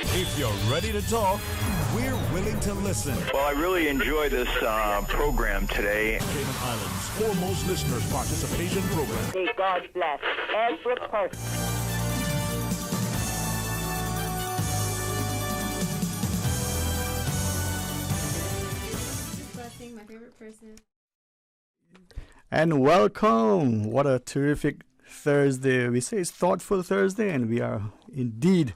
If you're ready to talk, we're willing to listen. Well, I really enjoy this program today. Cayman Islands' foremost listeners participation program. May God bless every person. Blessing, my favorite person. And welcome. What a terrific Thursday. We say it's Thoughtful Thursday, and we are indeed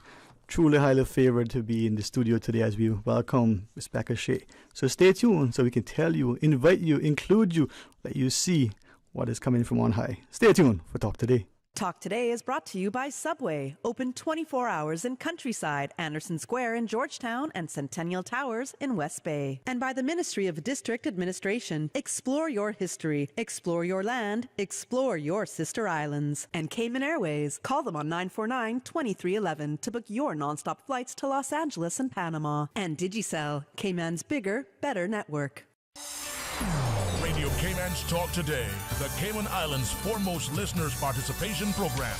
truly highly favored to be in the studio today as we welcome Ms. Becca Shea. So stay tuned so we can tell you, invite you, include you, let you see what is coming from on high. Stay tuned for Talk Today. Talk Today is brought to you by Subway, open 24 hours in Countryside, Anderson Square in Georgetown, and Centennial Towers in West Bay. And by the Ministry of District Administration. Explore your history, explore your land, explore your sister islands. And Cayman Airways. Call them on 949-2311 to book your nonstop flights to Los Angeles and Panama. And Digicel, Cayman's bigger, better network. Radio Cayman's Talk Today, the Cayman Islands' foremost listeners participation program.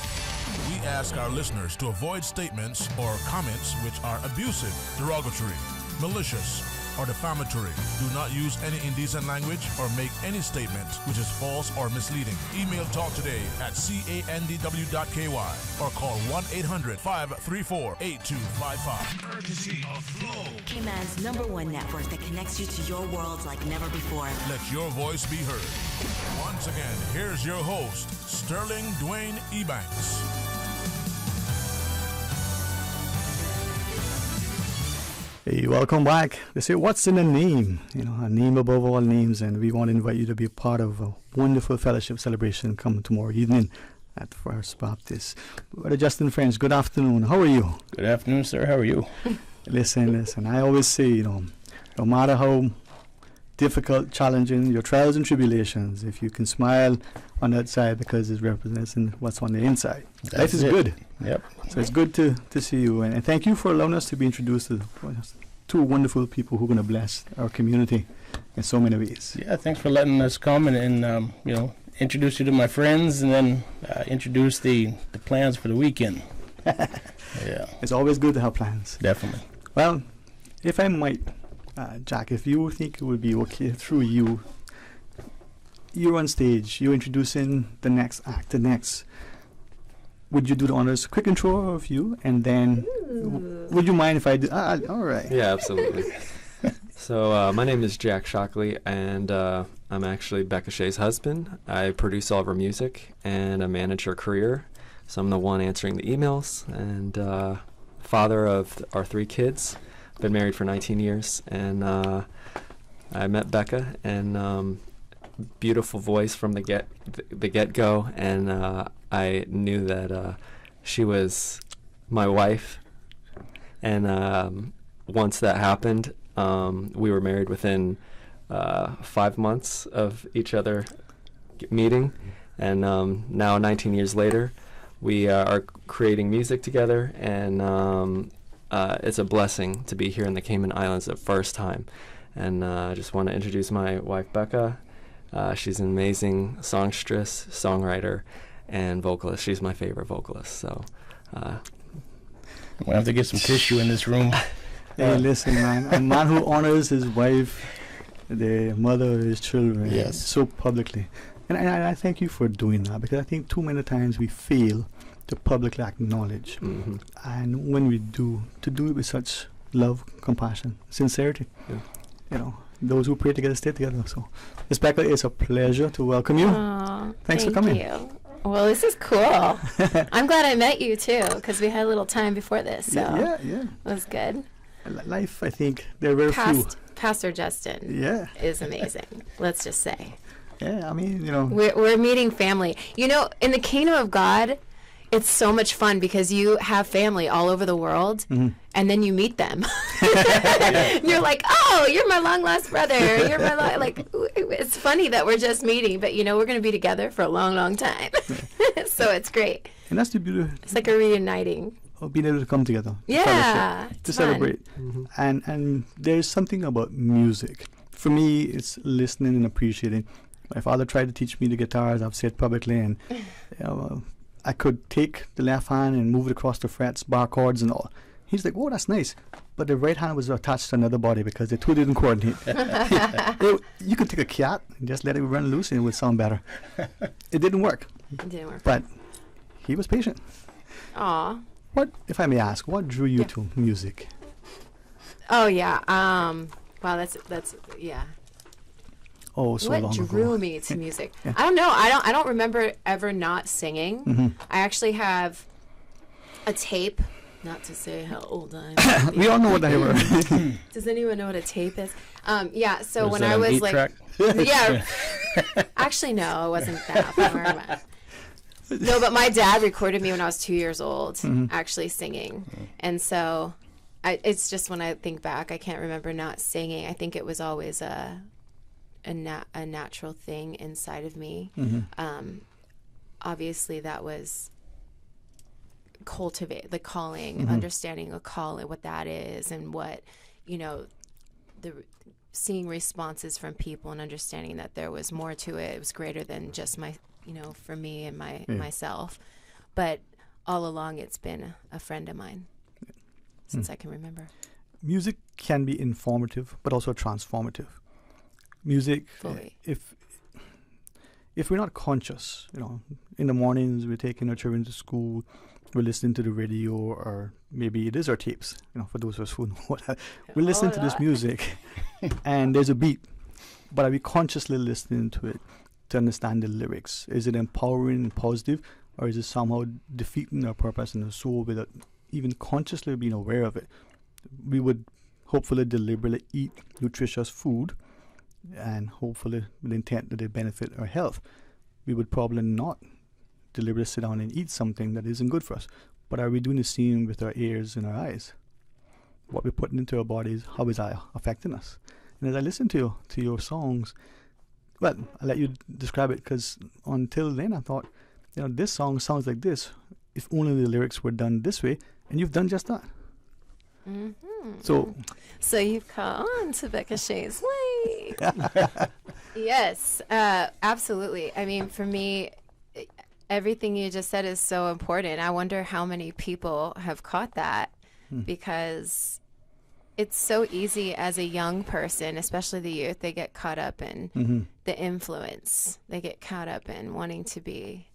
We ask our listeners to avoid statements or comments which are abusive, derogatory, malicious, or defamatory. Do not use any indecent language or make any statement which is false or misleading. Email talktoday@candw.ky or call 1-800-534-8255. Courtesy of Flow. Cayman's #1 network that connects you to your world like never before. Let your voice be heard. Once again, here's your host, Sterling Dwayne Ebanks. Hey, welcome back. They say, what's in a name? You know, a name above all names, and we want to invite you to be a part of a wonderful fellowship celebration coming tomorrow evening at First Baptist. Brother Justin French, good afternoon. How are you? Good afternoon, sir. How are you? Listen. I always say, no matter how difficult, challenging your trials and tribulations, if you can smile on that side because it represents what's on the inside. Life is good. Yep. So it's good to see you, and thank you for allowing us to be introduced to two wonderful people who are going to bless our community in so many ways. Yeah, thanks for letting us come and introduce you to my friends, and then introduce the plans for the weekend. Yeah. It's always good to have plans. Definitely. Well, if I might, Jack, if you think it would be okay through you, you're on stage, you're introducing the next act, would you do the honors? Quick intro of you, and then would you mind if I do? All right. Yeah, absolutely. So my name is Jack Shockley, and I'm actually Becca Shea's husband. I produce all of her music, and I manage her career. So I'm the one answering the emails, and father of our 3 kids. Been married for 19 years, and I met Becca, and beautiful voice from the get-go, and I knew that she was my wife, and once that happened, we were married within 5 months of each other meeting, and now 19 years later, we are creating music together, and it's a blessing to be here in the Cayman Islands the first time. And I just want to introduce my wife, Becca. She's an amazing songstress, songwriter, and vocalist. She's my favorite vocalist. So we'll have to get some tissue in this room. Hey, listen, man. A man who honors his wife, the mother of his children, yes, so publicly. And I thank you for doing that, because I think too many times we fail to publicly acknowledge. Mm-hmm. And when we do, to do it with such love, compassion, sincerity. Yeah. Those who pray together stay together. So, Ms. Becca, it's a pleasure to welcome you. Thanks for coming. Thank you. Well, this is cool. I'm glad I met you, too, because we had a little time before this. So yeah. It was good. Life, I think, there were few. Pastor Justin is amazing, let's just say. Yeah, I mean, We're meeting family. In the kingdom of God, it's so much fun because you have family all over the world, and then you meet them. You're like, oh, you're my long lost brother. You're my it's funny that we're just meeting, but we're going to be together for a long, long time. So it's great. And that's the beauty. It's like a reuniting. Of being able to come together. To celebrate. Mm-hmm. And there's something about music. For me, it's listening and appreciating. My father tried to teach me the guitar, as I've said publicly, and I could take the left hand and move it across the frets, bar chords and all. He's like, oh, that's nice. But the right hand was attached to another body because the two didn't coordinate. You could take a cat and just let it run loose and it would sound better. It didn't work. It didn't work. But he was patient. Aw. What, if I may ask, what drew you to music? Oh, yeah. Wow, that's yeah. Oh, so long ago. What drew me to music? Yeah. I don't know. I don't remember ever not singing. Mm-hmm. I actually have a tape. Not to say how old I am. We all know what they were. Does anyone know what a tape is? Yeah. So Was when that I an was 8-track? yeah. Actually, no, it wasn't that far. No, but my dad recorded me when I was 2 years old, actually singing, and so it's just when I think back, I can't remember not singing. I think it was always a natural thing inside of me. Obviously, that was cultivate the calling, understanding a calling, what that is, and what, seeing responses from people and understanding that there was more to it. It was greater than just my, for me and myself. But all along, it's been a friend of mine since I can remember. Music can be informative, but also transformative. Music, Fully. If we're not conscious, in the mornings we're taking our children to school, we're listening to the radio, or maybe it is our tapes, for those of us who know what we listen to this music and there's a beat, but are we consciously listening to it to understand the lyrics? Is it empowering and positive, or is it somehow defeating our purpose and our soul without even consciously being aware of it? We would hopefully deliberately eat nutritious food and hopefully with the intent that they benefit our health. We would probably not deliberately sit down and eat something that isn't good for us. But are we doing the same with our ears and our eyes? What we're putting into our bodies, how is that affecting us? And as I listen to your songs, well, I'll let you describe it, because until then I thought, this song sounds like this, if only the lyrics were done this way, and you've done just that. So you've caught on to Becca Shea's way. Yes, absolutely. I mean, for me, everything you just said is so important. I wonder how many people have caught that, because it's so easy as a young person, especially the youth, they get caught up in the influence. They get caught up in wanting to be,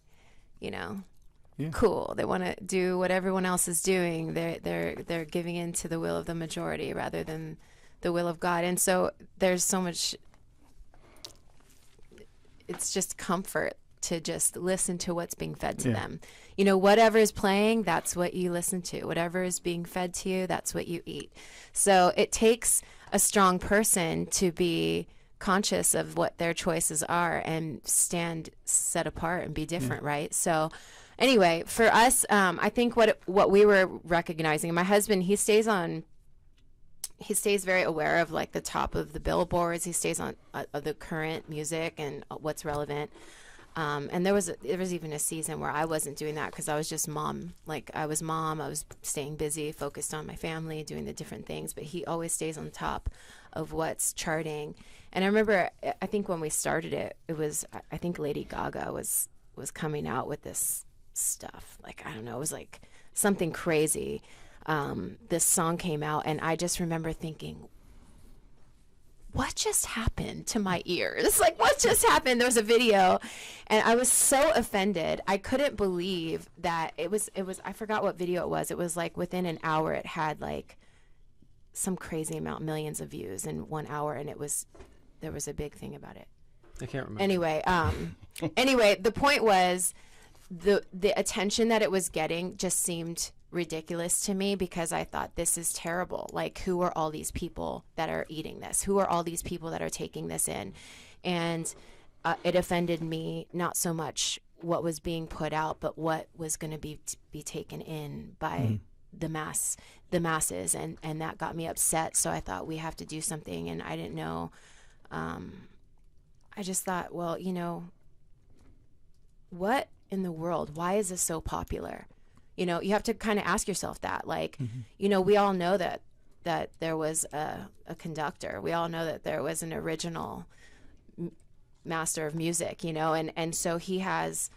cool. They want to do what everyone else is doing. They're giving in to the will of the majority rather than the will of God. And so there's so much, it's just comfort to just listen to what's being fed to them. Whatever is playing, that's what you listen to. Whatever is being fed to you, that's what you eat. So it takes a strong person to be conscious of what their choices are and stand set apart and be different, right? So anyway, for us, I think what we were recognizing, my husband, he stays very aware of like the top of the billboards. He stays on the current music and what's relevant. And there was even a season where I wasn't doing that because I was just mom. Like I was staying busy, focused on my family, doing the different things. But he always stays on top of what's charting. And I remember, I think when we started it, I think Lady Gaga was coming out with this stuff. Like, I don't know, it was like something crazy. This song came out, and I just remember thinking, what just happened to my ears? Like, what just happened? There was a video, and I was so offended. I couldn't believe that it was, I forgot what video it was. It was like within an hour, it had like some crazy amount, millions of views in 1 hour. And there was a big thing about it. I can't remember. Anyway, the point was the attention that it was getting just seemed ridiculous to me, because I thought, this is terrible. Like, who are all these people that are eating this? Who are all these people that are taking this in? And it offended me, not so much what was being put out, but what was going to be taken in by the masses, and that got me upset. So I thought, we have to do something, and I didn't know. I just thought, well, what in the world? Why is this so popular? You have to kind of ask yourself that. Like, we all know that there was a conductor. We all know that there was an original master of music, and so he has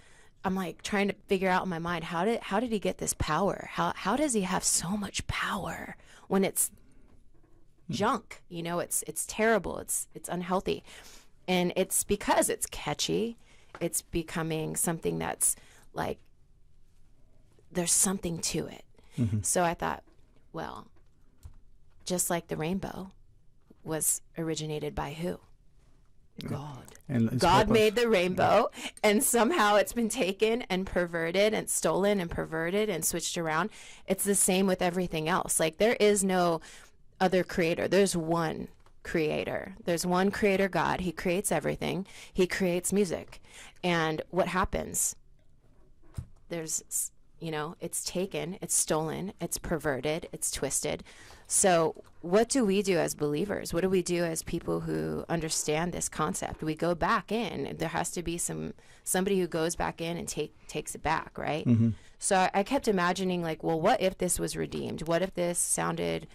I'm like trying to figure out in my mind, how did he get this power? How does he have so much power when it's junk? You know, it's terrible. It's unhealthy. And it's because it's catchy. It's becoming something that's like, there's something to it. So I thought, well, just like the rainbow was originated by who? God. And God made the rainbow, and somehow it's been taken and perverted and stolen and perverted and switched around. It's the same with everything else. Like, there is no other creator. There's one creator. There's one creator, God. He creates everything. He creates music. And what happens? There's, you know, it's taken, it's stolen, it's perverted, it's twisted. So what do we do as believers? What do we do as people who understand this concept? We go back in. There has to be somebody who goes back in and takes it back, right? So I kept imagining, like, well, what if this was redeemed? What if this sounded,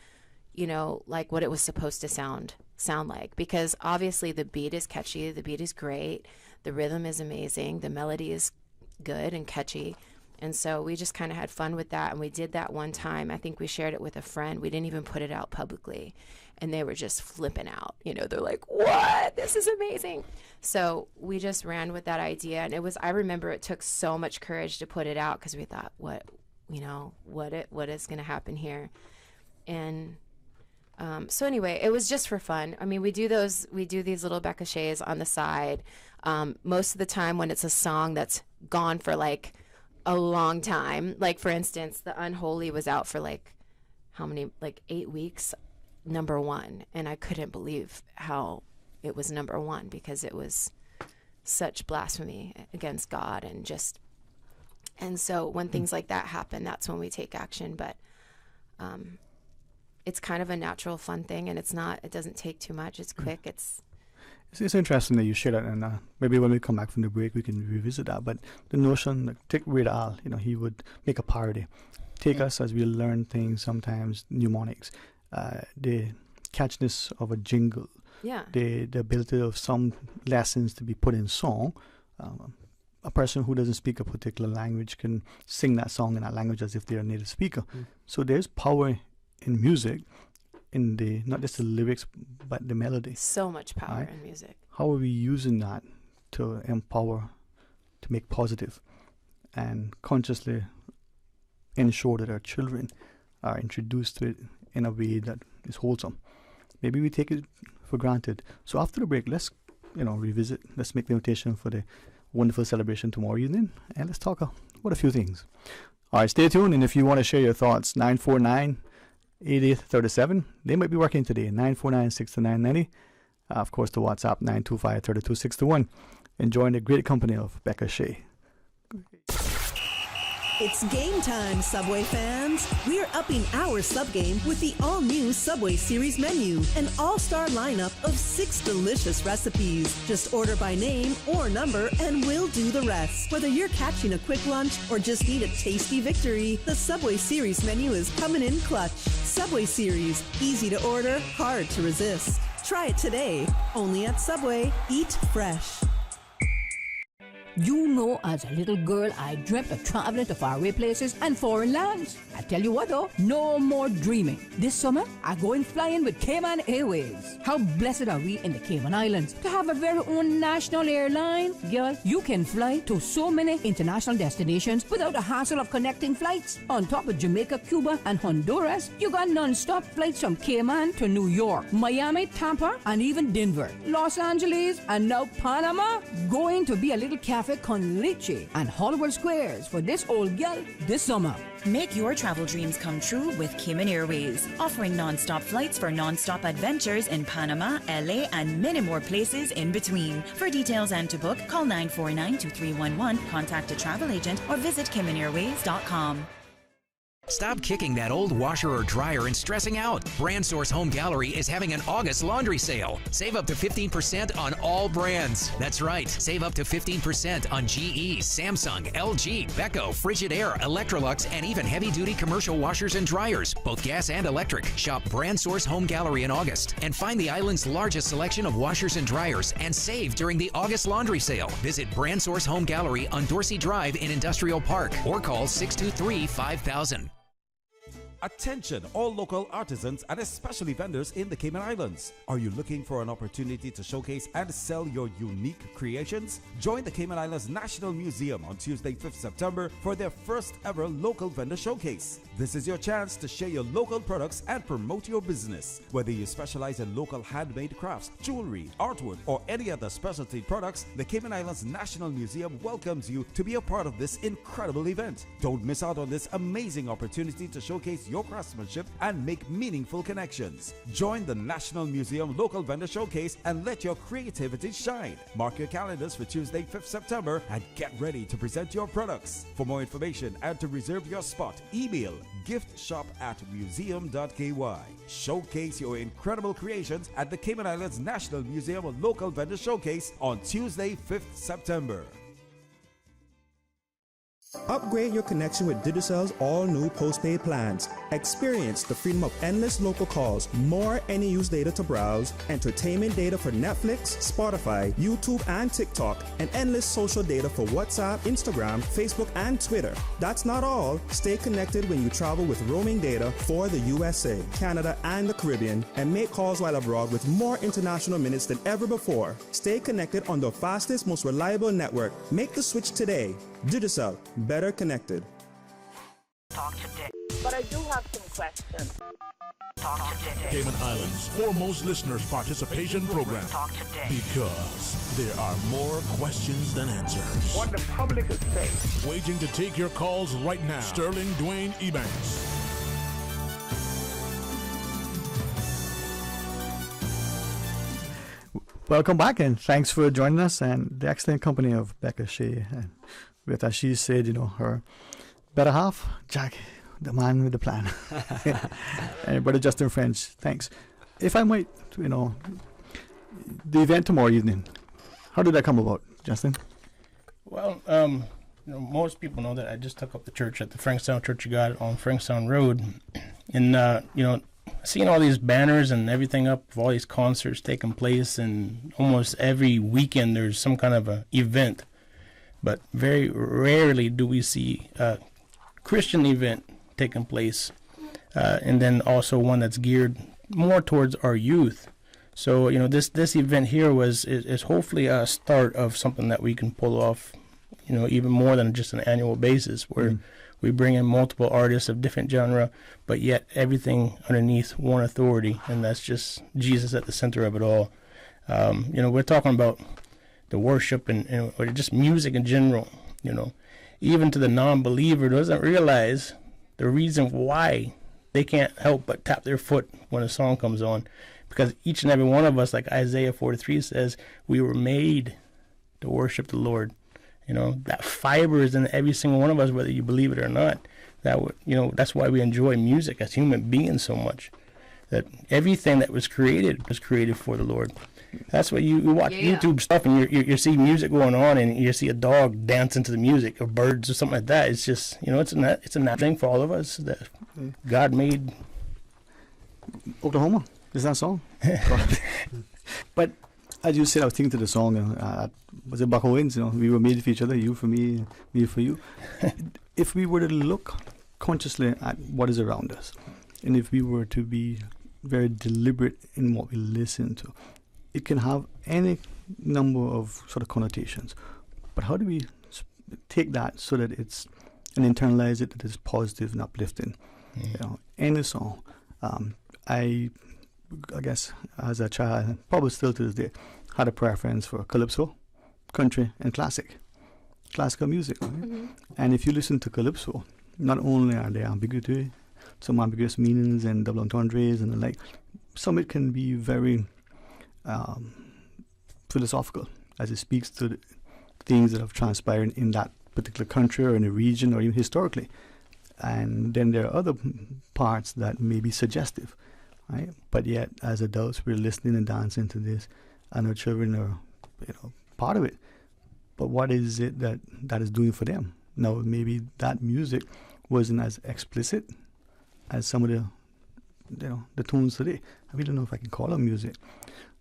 you know, like what it was supposed to sound like? Because obviously the beat is catchy, the beat is great, the rhythm is amazing, the melody is good and catchy. And so we just kind of had fun with that. And we did that one time. I think we shared it with a friend. We didn't even put it out publicly. And they were just flipping out. You know, they're like, what? This is amazing. So we just ran with that idea. And I remember it took so much courage to put it out, because we thought, what is going to happen here? And so anyway, it was just for fun. I mean, we do these little Becca Shays on the side. Most of the time when it's a song that's gone for like a long time, like for instance, The Unholy was out for like how many, like 8 weeks, #1, and I couldn't believe how it was #1, because it was such blasphemy against God, and so when things like that happen, that's when we take action. But it's kind of a natural fun thing, and it doesn't take too much. It's quick. It's interesting that you share that, and maybe when we come back from the break, we can revisit that. But the notion, like, take Weird Al, you know, he would make a parody, take us as we learn things, sometimes mnemonics, the catchiness of a jingle, the ability of some lessons to be put in song. A person who doesn't speak a particular language can sing that song in that language as if they're a native speaker. So there's power in music, in the not just the lyrics but the melody. So much power in music. How are we using that to empower, to make positive, and consciously ensure that our children are introduced to it in a way that is wholesome? Maybe we take it for granted. So after the break, let's revisit. Let's make the invitation for the wonderful celebration tomorrow evening, and let's talk about a few things. All right, stay tuned, and if you want to share your thoughts, 949-8837. They might be working today, 949-6990. Of course, the WhatsApp, 925-3261. Enjoying the great company of Becca Shea. It's game time, Subway fans. We're upping our sub game with the all-new Subway Series menu, an all-star lineup of 6 delicious recipes. Just order by name or number and we'll do the rest. Whether you're catching a quick lunch or just need a tasty victory, the Subway Series menu is coming in clutch. Subway Series, easy to order, hard to resist. Try it today, only at Subway. Eat fresh. You know, as a little girl, I dreamt of traveling to faraway places and foreign lands. I tell you what though, no more dreaming. This summer, I'm going flying with Cayman Airways. How blessed are we in the Cayman Islands to have a very own national airline? Girl, you can fly to so many international destinations without the hassle of connecting flights. On top of Jamaica, Cuba, and Honduras, you got non-stop flights from Cayman to New York, Miami, Tampa, and even Denver, Los Angeles, and now Panama. Going to be a little cafe con leche and Hollywood Squares for this old gal this summer. Make your travel dreams come true with Cayman Airways, offering non-stop flights for non-stop adventures in Panama, LA, and many more places in between. For details and to book, call 949-2311, contact a travel agent, or visit CaymanAirways.com. Stop kicking that old washer or dryer and stressing out. Brand Source Home Gallery is having an August laundry sale. Save up to 15% on all brands. That's right, save up to 15% on GE, Samsung, LG, Beko, Frigidaire, Electrolux, and even heavy-duty commercial washers and dryers, both gas and electric. Shop Brand Source Home Gallery in August and find the island's largest selection of washers and dryers and save during the August laundry sale. Visit Brand Source Home Gallery on Dorsey Drive in Industrial Park or call 623-5000. Attention, all local artisans and especially vendors in the Cayman Islands. Are you looking for an opportunity to showcase and sell your unique creations? Join the Cayman Islands National Museum on Tuesday, 5th September for their first ever local vendor showcase. This is your chance to share your local products and promote your business. Whether you specialize in local handmade crafts, jewelry, artwork, or any other specialty products, the Cayman Islands National Museum welcomes you to be a part of this incredible event. Don't miss out on this amazing opportunity to showcase your craftsmanship and make meaningful connections. Join the National Museum Local Vendor Showcase and let your creativity shine. Mark your calendars for Tuesday, 5th September and get ready to present your products. For more information and to reserve your spot, email giftshop@museum.ky. Showcase your incredible creations at the Cayman Islands National Museum Local Vendor Showcase on Tuesday, 5th September. Upgrade your connection with Digicel's all-new postpaid plans. Experience the freedom of endless local calls, more any-use data to browse, entertainment data for Netflix, Spotify, YouTube, and TikTok, and endless social data for WhatsApp, Instagram, Facebook, and Twitter. That's not all. Stay connected when you travel with roaming data for the USA, Canada, and the Caribbean, and make calls while abroad with more international minutes than ever before. Stay connected on the fastest, most reliable network. Make the switch today. Digicel, better connected. Talk today. But I do have some questions. Talk today. Cayman Islands' foremost listeners participation program. Talk today. Because there are more questions than answers. What the public is saying. Waiting to take your calls right now. Sterling Dwayne Ebanks. Welcome back, and thanks for joining us and the excellent company of Becca Shea. And with, as she said, her better half, Jack, the man with the plan. And Brother Justin French, thanks. If I might, the event tomorrow evening, how did that come about, Justin? Well, most people know that I just took up the church at the Frankstown Church of God on Frankstown Road. And, seeing all these banners and everything up of all these concerts taking place, and almost every weekend there's some kind of a event. But very rarely do we see a Christian event taking place, and then also one that's geared more towards our youth. So, this event here is hopefully a start of something that we can pull off, even more than just an annual basis, where we bring in multiple artists of different genre, but yet everything underneath one authority, and that's just Jesus at the center of it all. We're talking about the worship and or just music in general, even to the non-believer doesn't realize the reason why they can't help but tap their foot when a song comes on, because each and every one of us, like Isaiah 43 says, we were made to worship the Lord. That fiber is in every single one of us, whether you believe it or not. That's why we enjoy music as human beings so much. That everything that was created for the Lord. That's why you watch YouTube stuff and you see music going on and you see a dog dancing to the music or birds or something like that. It's just, it's a natural thing for all of us that God made. Oklahoma, is that song? But as you said, I was thinking to the song, was it Buck Owens? We were made for each other, you for me, me for you. If we were to look consciously at what is around us, and if we were to be very deliberate in what we listen to, it can have any number of sort of connotations. But how do we take that so that it's, and internalize it that it's positive and uplifting? Any song. I guess as a child, probably still to this day, had a preference for calypso, country, and classical music. Right? And if you listen to calypso, not only are there ambiguity, some ambiguous meanings and double entendres and the like, some it can be very philosophical as it speaks to the things that have transpired in that particular country or in a region or even historically. And then there are other parts that may be suggestive, right? But yet, as adults, we're listening and dancing to this, and our children are, part of it. But what is it that is doing for them? Now, maybe that music wasn't as explicit as some of the tunes today. I really don't know if I can call them music.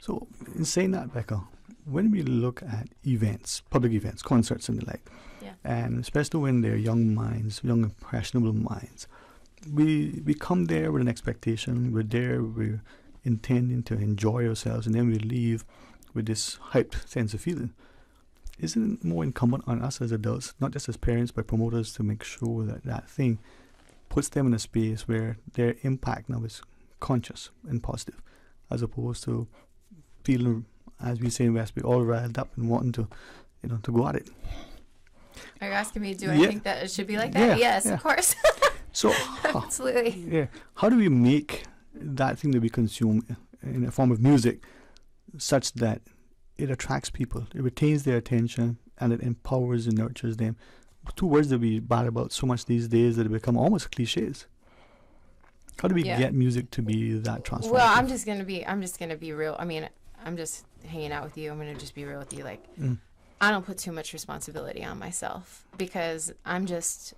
So, in saying that, Becca, when we look at events, public events, concerts and the like, and especially when they're young minds, young impressionable minds, we come there with an expectation. We're there, we're intending to enjoy ourselves, and then we leave with this hyped sense of feeling. Isn't it more incumbent on us as adults, not just as parents, but promoters, to make sure that that thing puts them in a space where their impact now is conscious and positive, as opposed to feeling, as we say in West Bay, all riled up and wanting to, to go at it? Are you asking me, do I think that it should be like that? Yes, of course. So absolutely. Yeah. How do we make that thing that we consume in a form of music such that it attracts people, it retains their attention, and it empowers and nurtures them? Two words that we bat about so much these days that have become almost cliches. How do we get music to be that transformative? Well, I'm just gonna be real. I mean, I'm just hanging out with you. I'm gonna just be real with you. Like, I don't put too much responsibility on myself because I'm just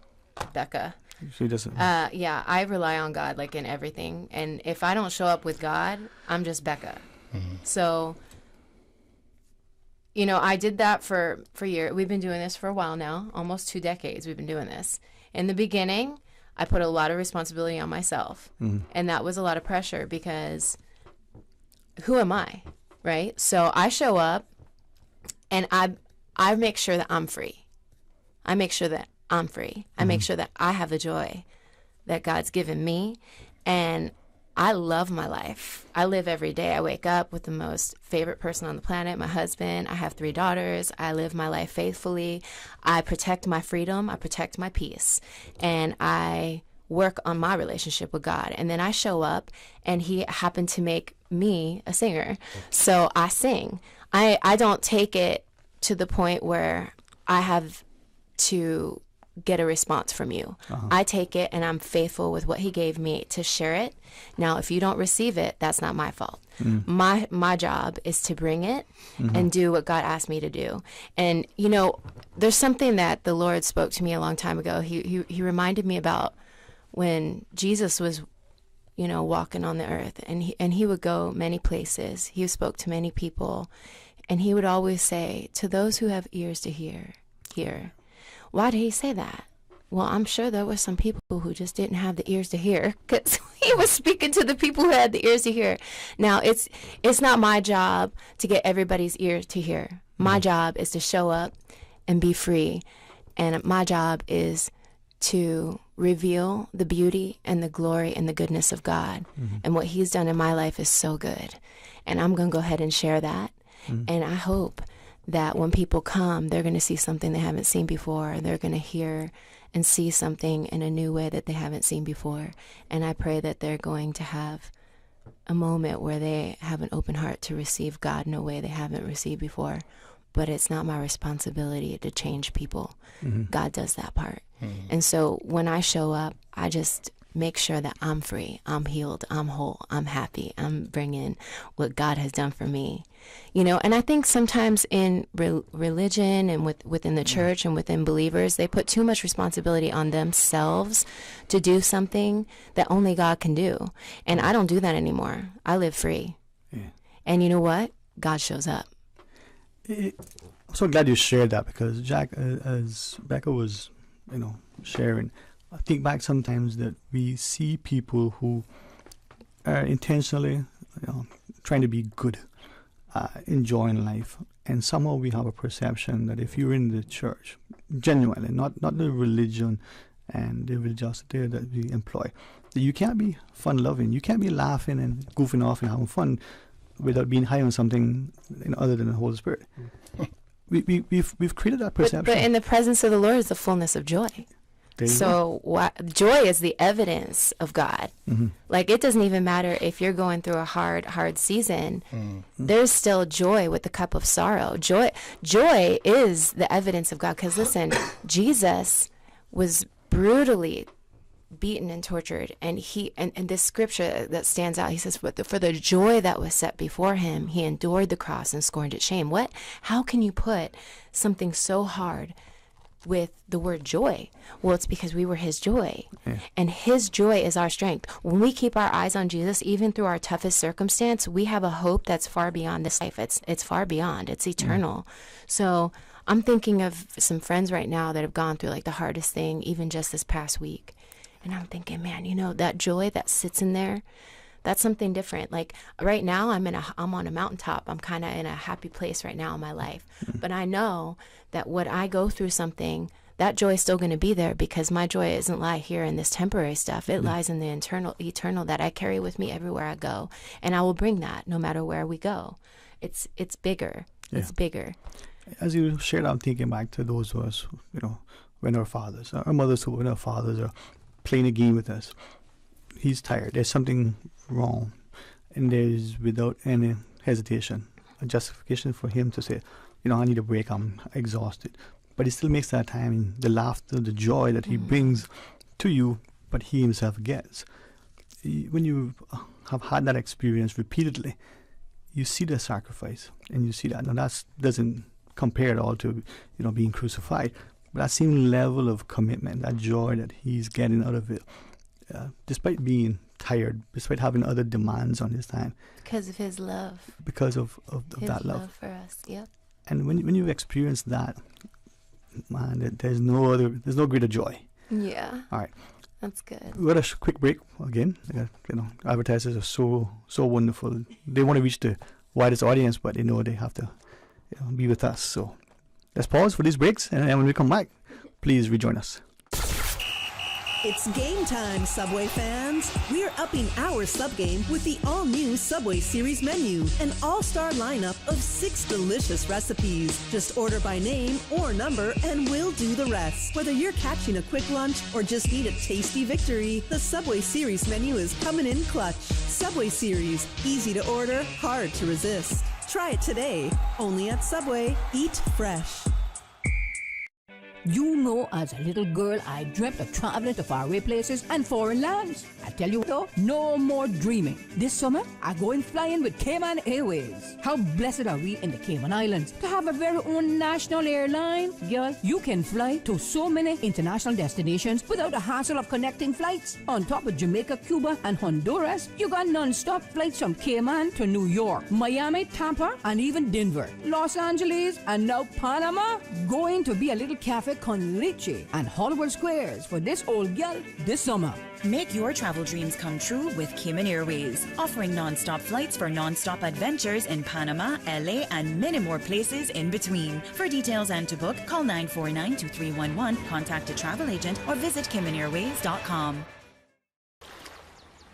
Becca. She doesn't. I rely on God like in everything, and if I don't show up with God, I'm just Becca. So, I did that for years. We've been doing this for a while now, almost 2 decades. We've been doing this. In the beginning, I put a lot of responsibility on myself, and that was a lot of pressure because who am I, right? So I show up, and I make sure that I'm free. I make sure that I'm free. I make sure that I have the joy that God's given me, and I love my life. I live every day. I wake up with the most favorite person on the planet, my husband. I have 3 daughters. I live my life faithfully. I protect my freedom. I protect my peace. And I work on my relationship with God. And then I show up, and he happened to make me a singer. So I sing. I don't take it to the point where I have to get a response from you. I take it, and I'm faithful with what he gave me to share it. Now, if you don't receive it, that's not my fault. My job is to bring it and do what God asked me to do. And there's something that the Lord spoke to me a long time ago. He reminded me about when Jesus was walking on the earth, and he would go many places. He spoke to many people, and he would always say, to those who have ears to hear. Why did he say that? Well, I'm sure there were some people who just didn't have the ears to hear, because he was speaking to the people who had the ears to hear. Now, it's not my job to get everybody's ears to hear. My job is to show up and be free. And my job is to reveal the beauty and the glory and the goodness of God. And what he's done in my life is so good. And I'm going to go ahead and share that. And I hope that when people come, they're going to see something they haven't seen before. They're going to hear and see something in a new way that they haven't seen before. And I pray that they're going to have a moment where they have an open heart to receive God in a way they haven't received before. But it's not my responsibility to change people. God does that part. And so when I show up, I just make sure that I'm free, I'm healed, I'm whole, I'm happy, I'm bringing what God has done for me. And I think sometimes in religion and within the church and within believers, they put too much responsibility on themselves to do something that only God can do. And I don't do that anymore. I live free. And you know what? God shows up. I'm so glad you shared that, because Jack, as Becca was, sharing, I think back sometimes that we see people who are intentionally, trying to be good, enjoying life, and somehow we have a perception that if you're in the church, genuinely, not the religion and the religiosity that we employ, that you can't be fun-loving, you can't be laughing and goofing off and having fun without being high on something other than the Holy Spirit. We've created that perception. But in the presence of the Lord is the fullness of joy. So joy is the evidence of God. Like, it doesn't even matter if you're going through a hard season. There's still joy with the cup of sorrow. Joy is the evidence of God. Because listen, Jesus was brutally beaten and tortured, and this scripture that stands out, he says, for the joy that was set before him, he endured the cross and scorned its shame. How can you put something so hard with the word joy? Well, it's because we were his joy. Yeah. And his joy is our strength. When we keep our eyes on Jesus, even through our toughest circumstance, we have a hope that's far beyond this life. It's far beyond. It's eternal. So I'm thinking of some friends right now that have gone through like the hardest thing, even just this past week. And I'm thinking, man, that joy that sits in there, that's something different. Like right now I'm on a mountaintop. I'm kind of in a happy place right now in my life. But I know that when I go through something, that joy is still going to be there, because my joy isn't lie here in this temporary stuff. It lies in the eternal that I carry with me everywhere I go. And I will bring that no matter where we go. It's bigger. Yeah. It's bigger. As you shared, I'm thinking back to those of us, when our fathers, our mothers, when our fathers are playing a game with us. He's tired. There's something wrong. And there's, without any hesitation, a justification for him to say, I need a break. I'm exhausted. But he still makes that time, and the laughter, the joy that he brings to you, but he himself gets. When you have had that experience repeatedly, you see the sacrifice, and you see that. Now, that doesn't compare at all to, being crucified. But that same level of commitment, that joy that he's getting out of it, despite being tired, despite having other demands on his time. Because of his love. Because of his that love. For us, yep. And when you experience that, man, there's no greater joy. Yeah. All right. That's good. We got a quick break again. Advertisers are so wonderful. They want to reach the widest audience, but they know they have to be with us. So let's pause for these breaks, and then when we come back, please rejoin us. It's game time, Subway fans. We're upping our sub game with the all-new Subway Series menu, an all-star lineup of 6 delicious recipes. Just order by name or number and we'll do the rest. Whether you're catching a quick lunch or just need a tasty victory, the Subway Series menu is coming in clutch. Subway Series, easy to order, hard to resist. Try it today, only at Subway. Eat fresh. As a little girl, I dreamt of traveling to faraway places and foreign lands. I tell you though, no more dreaming. This summer, I'm going flying with Cayman Airways. How blessed are we in the Cayman Islands to have a very own national airline? Girl, you can fly to so many international destinations without the hassle of connecting flights. On top of Jamaica, Cuba, and Honduras, you got non-stop flights from Cayman to New York, Miami, Tampa, and even Denver, Los Angeles, and now Panama. Going to be a little cafe con leche and Hollywood Squares for this old gal this summer. Make your travel dreams come true with Cayman Airways, offering non-stop flights for non-stop adventures in Panama, LA, and many more places in between. For details and to book, call 949-2311, contact a travel agent, or visit CaymanAirways.com.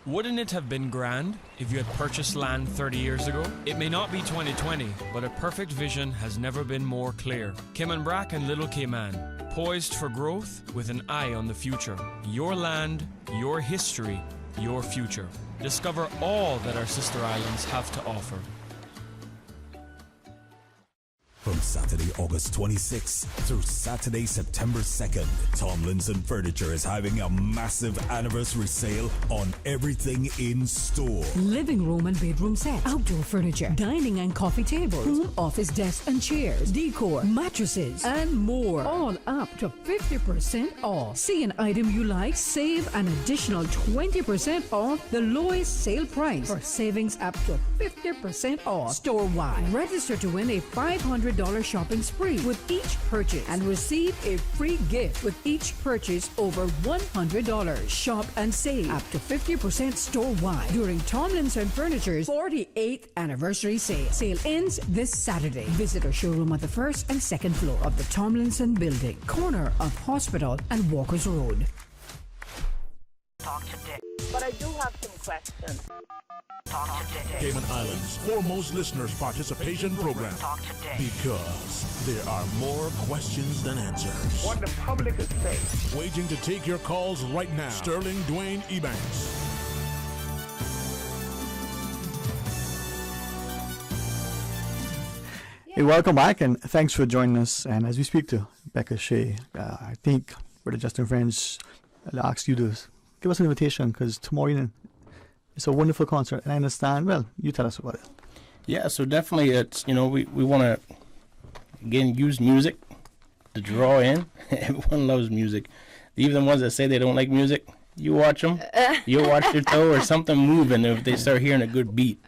Wouldn't it have been grand if you had purchased land 30 years ago? It may not be 2020, but a perfect vision has never been more clear. Cayman Brac and Little Cayman, poised for growth with an eye on the future. Your land, your history, your future. Discover all that our sister islands have to offer. From Saturday, August 26th through Saturday, September 2nd, Tomlinson Furniture is having a massive anniversary sale on everything in store. Living room and bedroom set, outdoor furniture, dining and coffee tables, home office desks and chairs, decor, mattresses, and more. All up to 50% off. See an item you like, save an additional 20% off the lowest sale price for savings up to 50% off store-wide. Register to win a $500 shopping spree with each purchase and receive a free gift with each purchase over $100. Shop and save up to 50% store-wide during Tomlinson Furniture's 48th anniversary sale. Sale ends this Saturday. Visit our showroom at the first and second floor of the Tomlinson Building, corner of Hospital and Walkers Road. Talk today. But I do have some questions. Talk today. Cayman Islands' foremost listeners' participation program. Talk today. Because there are more questions than answers. What the public is saying. Waiting to take your calls right now. Sterling Dwayne Ebanks. Hey, welcome back, and thanks for joining us. And as we speak to Becca Shea, I think Brother Justin French asked you to give us an invitation, because tomorrow evening it's a wonderful concert, and I understand. Well, you tell us about it. Yeah, so definitely it's, we want to, again, use music to draw in. Everyone loves music. Even the ones that say they don't like music, you watch them. You watch their toe or something moving if they start hearing a good beat.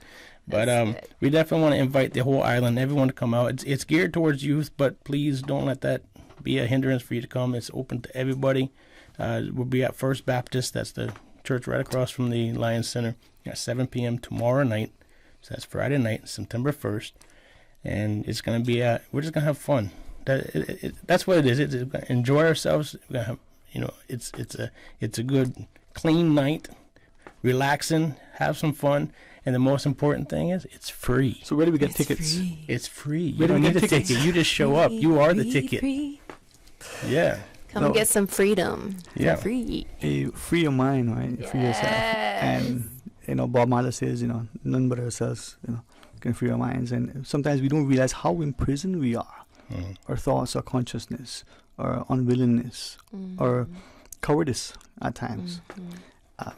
But we definitely want to invite the whole island, everyone to come out. It's geared towards youth, but please don't let that be a hindrance for you to come. It's open to everybody. We'll be at First Baptist. That's the church right across from the Lions Center at 7 p.m. tomorrow night. So that's Friday night, September 1st. And it's going to be, we're just going to have fun. That's what it is. We're going to enjoy ourselves. We're going to have, it's a good, clean night, relaxing, have some fun. And the most important thing is it's free. So where do we get tickets? Free. It's free. You don't need a ticket. You just show up. You are the ticket. Free. Yeah. Come get some freedom. Yeah. Free. Free your mind, right? Yes. Free yourself. And, Bob Marley says, none but ourselves, can free our minds. And sometimes we don't realize how imprisoned we are. Mm. Our thoughts, our consciousness, our unwillingness, our cowardice at times. Mm-hmm.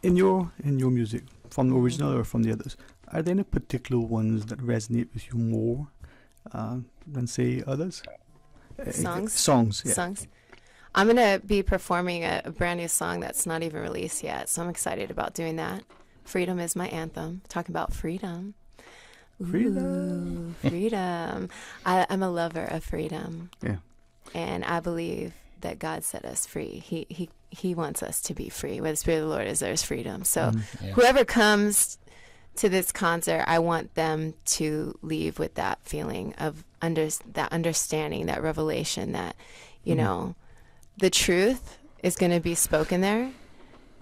In your music, from the original or from the others, are there any particular ones that resonate with you more than, say, others? Songs, yeah. Songs. I'm going to be performing a brand new song that's not even released yet, so I'm excited about doing that. Freedom is my anthem. Talking about freedom. Freedom. Ooh, freedom. I'm a lover of freedom. Yeah. And I believe that God set us free. He wants us to be free. Where the Spirit of the Lord is, there's freedom. So whoever comes to this concert, I want them to leave with that feeling of that understanding, that revelation that, the truth is going to be spoken there.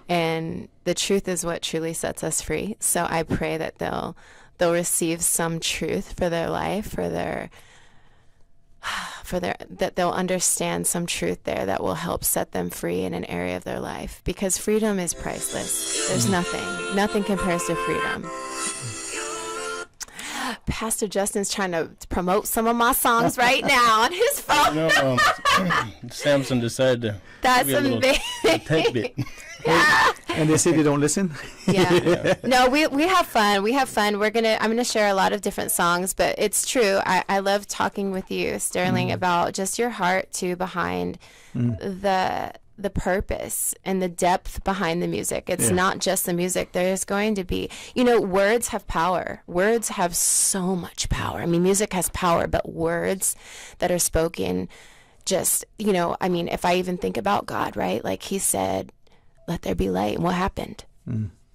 And the truth is what truly sets us free. So I pray that they'll receive some truth for their life, that they'll understand some truth there that will help set them free in an area of their life, because freedom is priceless. There's nothing compares to freedom. Pastor Justin's trying to promote some of my songs right now on his phone. Samson decided to that's give me a little tidbit. And they say they don't listen. Yeah. No, we have fun. I'm gonna share a lot of different songs, but it's true. I love talking with you, Sterling, about just your heart too behind the purpose and the depth behind the music. It's not just the music. There's going to be, words have power. Words have so much power. I mean, music has power, but words that are spoken just, if I even think about God, right? Like he said, let there be light. And what happened?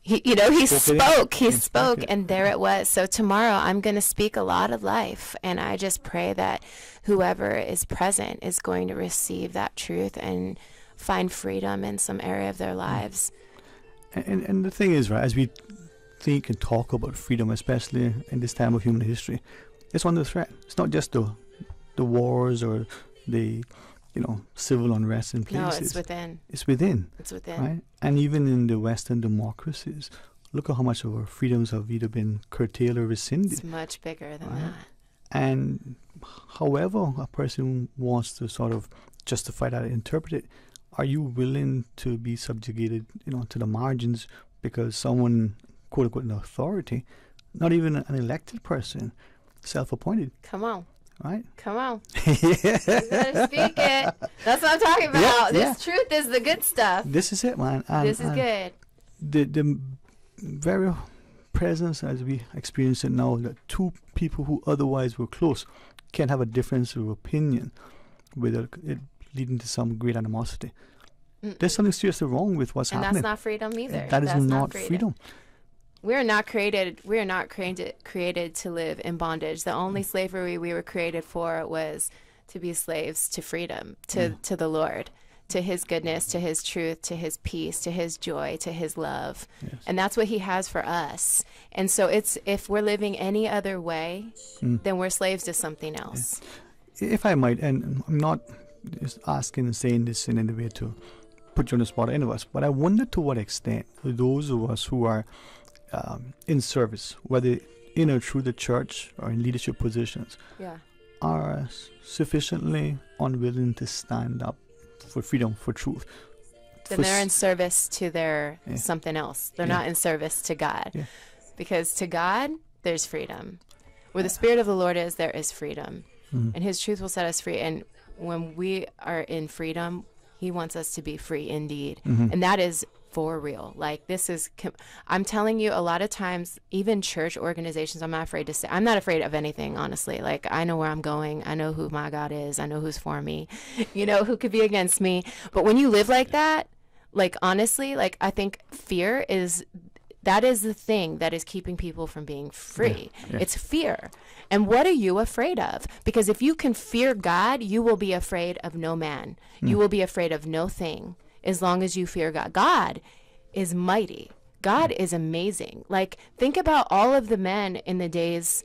He spoke, and there it was. So tomorrow I'm going to speak a lot of life, and I just pray that whoever is present is going to receive that truth and find freedom in some area of their lives. And the thing is, right, as we think and talk about freedom, especially in this time of human history, it's under threat. It's not just the wars or the civil unrest in places. No, it's within. It's within. It's within. Right? And even in the Western democracies, look at how much of our freedoms have either been curtailed or rescinded. It's much bigger than that. And however a person wants to sort of justify that, interpret it, are you willing to be subjugated, to the margins because someone, quote unquote, in authority, not even an elected person, self-appointed? Come on. Right? Come on. You gotta speak it. That's what I'm talking about. This truth is the good stuff. This is it, man. This is good. The very presence as we experience it now, that two people who otherwise were close can have a difference of opinion without it leading to some great animosity. There's something seriously wrong with what's happening. And that's not freedom either. That is not freedom. We are not created to live in bondage. The only slavery we were created for was to be slaves to freedom, to the Lord, to his goodness, to his truth, to his peace, to his joy, to his love. Yes. And that's what he has for us. And so if we're living any other way, then we're slaves to something else. If I might, and I'm not just asking and saying this in any way to put you on the spot, any of us, but I wonder to what extent those of us who are in service, whether in or through the church or in leadership positions, are sufficiently unwilling to stand up for freedom, for truth, Then they're in service to their something else. They're not in service to God. Yeah. Because to God, there's freedom. Where the Spirit of the Lord is, there is freedom. And His truth will set us free. And when we are in freedom, He wants us to be free indeed. And that is for real. Like, this is, I'm telling you, a lot of times, even church organizations, I'm not afraid to say, I'm not afraid of anything, honestly. Like, I know where I'm going. I know who my God is. I know who's for me, you know, who could be against me. But when you live like that, like, honestly, like, I think fear that is the thing that is keeping people from being free. It's fear. And what are you afraid of? Because if you can fear God, you will be afraid of no man. You will be afraid of no thing. As long as you fear God. God is mighty. God is amazing. Like, think about all of the men in the days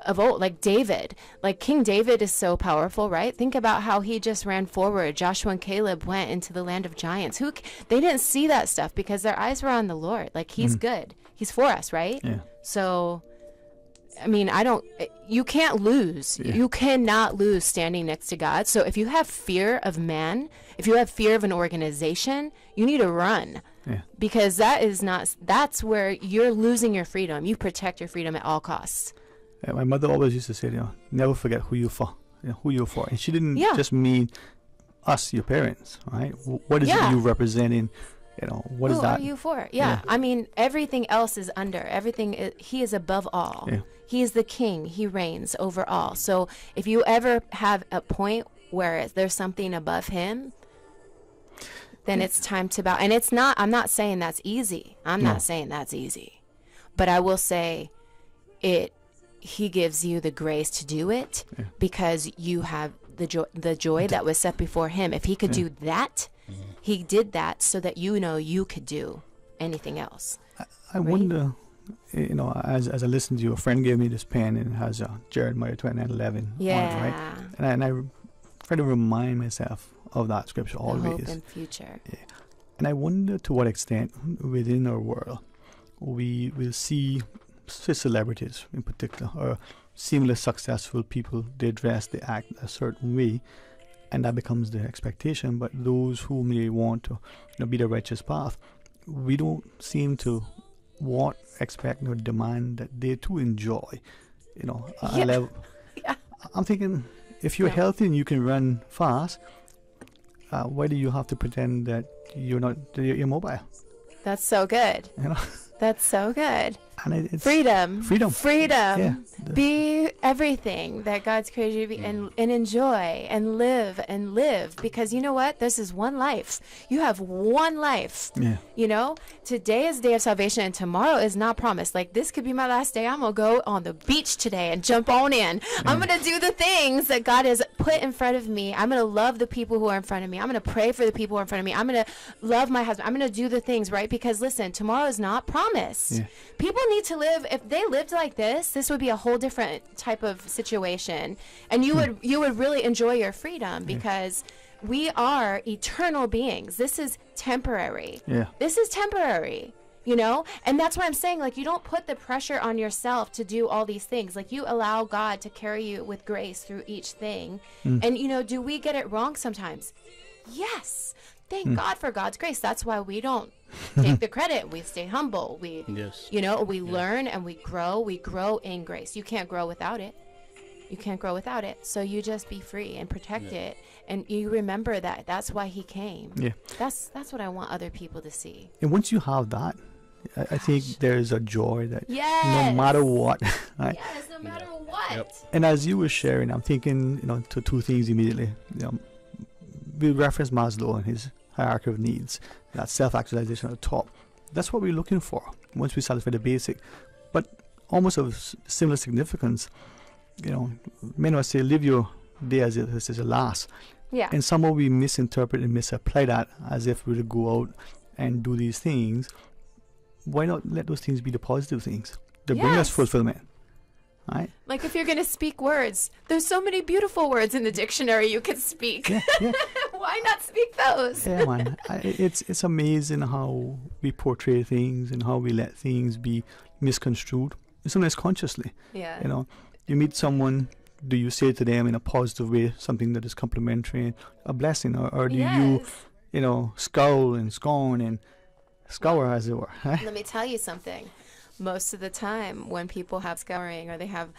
of old, like David. Like, King David is so powerful, right? Think about how he just ran forward. Joshua and Caleb went into the land of giants. They didn't see that stuff because their eyes were on the Lord. Like, He's good. He's for us, right? Yeah. So, I mean, you can't lose. Yeah. You cannot lose standing next to God. So if you have fear of man, if you have fear of an organization, you need to run. Yeah. Because that's where you're losing your freedom. You protect your freedom at all costs. Yeah, my mother always used to say, never forget who you're for. Who you're for. And she didn't just mean us, your parents, right? What is it you representing? What is that? Who are you for? Yeah. I mean, everything else is under. He is above all. Yeah. He is the king. He reigns over all. So if you ever have a point where there's something above Him, then it's time to bow. And I'm not saying that's easy. I'm not saying that's easy. But I will say He gives you the grace to do it because you have the joy that was set before Him. If He could do that, He did that so that you could do anything else. I wonder, as I listened to you, a friend gave me this pen and it has Jeremiah 29:11 on it, right? And I try to remind myself of that scripture always. Hope and future. Yeah. And I wonder to what extent within our world we will see celebrities in particular or seemingly successful people, they dress, they act a certain way, and that becomes the expectation. But those who may want to be the righteous path, we don't seem to expect or demand that they too enjoy a level. I'm thinking, if you're healthy and you can run fast, why do you have to pretend that you're immobile? That's so good. That's so good. And it's freedom. Yeah. Be everything that God's created you to be, and enjoy and live. Because you know what? This is one life. You have one life. Yeah. Today is the day of salvation, and tomorrow is not promised. Like, this could be my last day. I'm gonna go on the beach today and jump on in. I'm gonna do the things that God has put in front of me. I'm gonna love the people who are in front of me. I'm gonna pray for the people who are in front of me. I'm gonna love my husband. I'm gonna do the things, right? Because listen, tomorrow is not promised. Yeah. People need to live. If they lived like this would be a whole different type of situation, and you would really enjoy your freedom, because we are eternal beings. This is temporary. This is temporary, and that's what I'm saying. Like, you don't put the pressure on yourself to do all these things. Like, you allow God to carry you with grace through each thing. And do we get it wrong sometimes? Yes. Thank God for God's grace. That's why we don't take the credit. We stay humble. We learn and we grow. We grow in grace. You can't grow without it. So you just be free and protect it. And you remember that. That's why He came. Yeah. That's what I want other people to see. And once you have that, I think there's a joy that no matter what. Right? Yes, no matter what. Yep. And as you were sharing, I'm thinking, to two things immediately. We reference Maslow and his hierarchy of needs, that self-actualization at the top. That's what we're looking for once we satisfy the basic. But almost of similar significance, many of us say, live your day as if this is the last. Yeah. And somehow we misinterpret and misapply that as if we were to go out and do these things. Why not let those things be the positive things that bring us fulfillment? Right? Like, if you're going to speak words, there's so many beautiful words in the dictionary you could speak. Yeah. Why not speak those? Yeah, man. It's amazing how we portray things and how we let things be misconstrued. Sometimes consciously. Yeah. You meet someone, do you say to them in a positive way something that is complimentary, a blessing, or do you scowl and scorn and scour, as it were. Right? Let me tell you something. Most of the time, when people have scouring or they have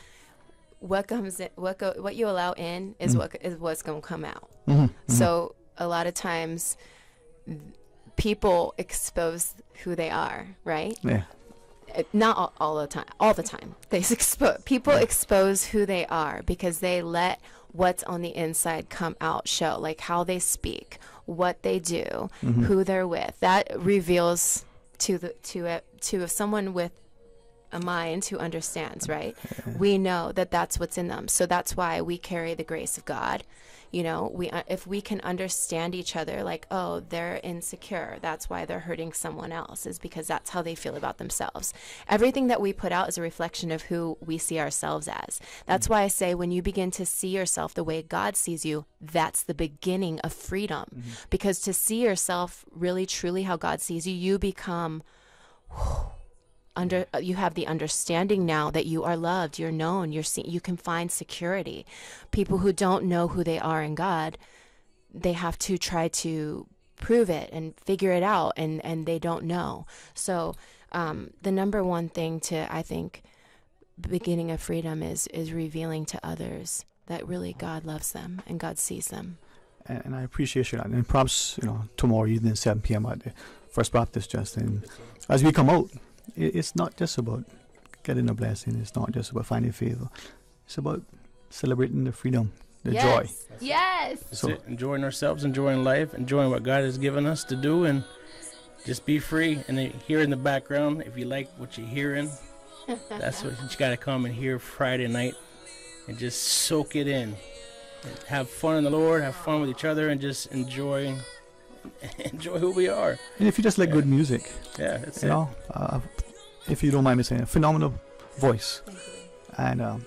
what comes in, what you allow in is what's going to come out. So a lot of times, people expose who they are, right? Yeah. Not all the time. All the time, people expose who they are because they let what's on the inside come out, show, like how they speak, what they do, who they're with. That reveals to someone with a mind who understands, right? We know that that's what's in them. So that's why we carry the grace of God. If we can understand each other, like, oh, they're insecure, that's why they're hurting someone else, is because that's how they feel about themselves. Everything that we put out is a reflection of who we see ourselves as. That's why I say when you begin to see yourself the way God sees you, that's the beginning of freedom. Because to see yourself really, truly how God sees you, you become... you have the understanding now that you are loved, you're known, you can find security. People who don't know who they are in God, they have to try to prove it and figure it out, and they don't know. So the number one thing to, I think, beginning of freedom is revealing to others that really God loves them and God sees them. And I appreciate you. And perhaps, tomorrow evening, 7 p.m. at the First Baptist Church. And as we come out, it's not just about getting a blessing. It's not just about finding favor. It's about celebrating the freedom, the joy. Yes. So enjoying ourselves, enjoying life, enjoying what God has given us to do, and just be free. And then here in the background, if you like what you're hearing, that's what you got to come and hear Friday night and just soak it in. And have fun in the Lord, have fun with each other, and just enjoy who we are. And if you just like good music, that's it. If you don't mind me saying, a phenomenal voice, and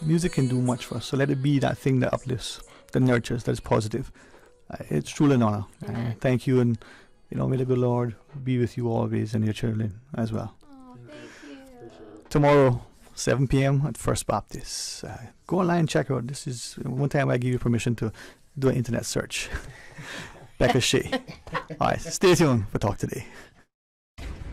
music can do much for us. So let it be that thing that uplifts, that nurtures, that is positive. It's truly an honor. Thank you, and may the good Lord be with you always and your children as well. Tomorrow, 7 p.m. at First Baptist. Go online and check out. This is one time I give you permission to do an internet search. Becca Shea. All right, stay tuned for Talk Today.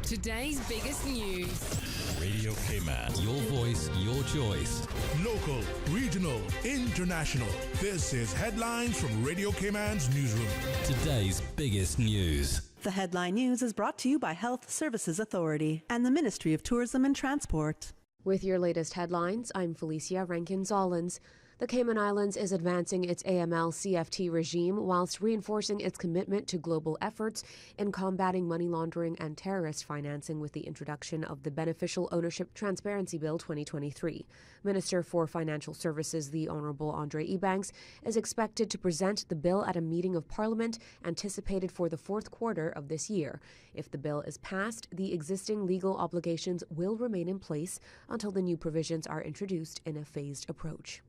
Today's biggest news. Radio K-Man, your voice, your choice. Local, regional, international. This is Headlines from Radio K-Man's newsroom. Today's biggest news. The headline news is brought to you by Health Services Authority and the Ministry of Tourism and Transport. With your latest headlines, I'm Felicia Rankin-Zollins. The Cayman Islands is advancing its AML-CFT regime whilst reinforcing its commitment to global efforts in combating money laundering and terrorist financing with the introduction of the Beneficial Ownership Transparency Bill 2023. Minister for Financial Services, the Honourable Dwayne Ebanks, is expected to present the bill at a meeting of Parliament anticipated for the fourth quarter of this year. If the bill is passed, the existing legal obligations will remain in place until the new provisions are introduced in a phased approach.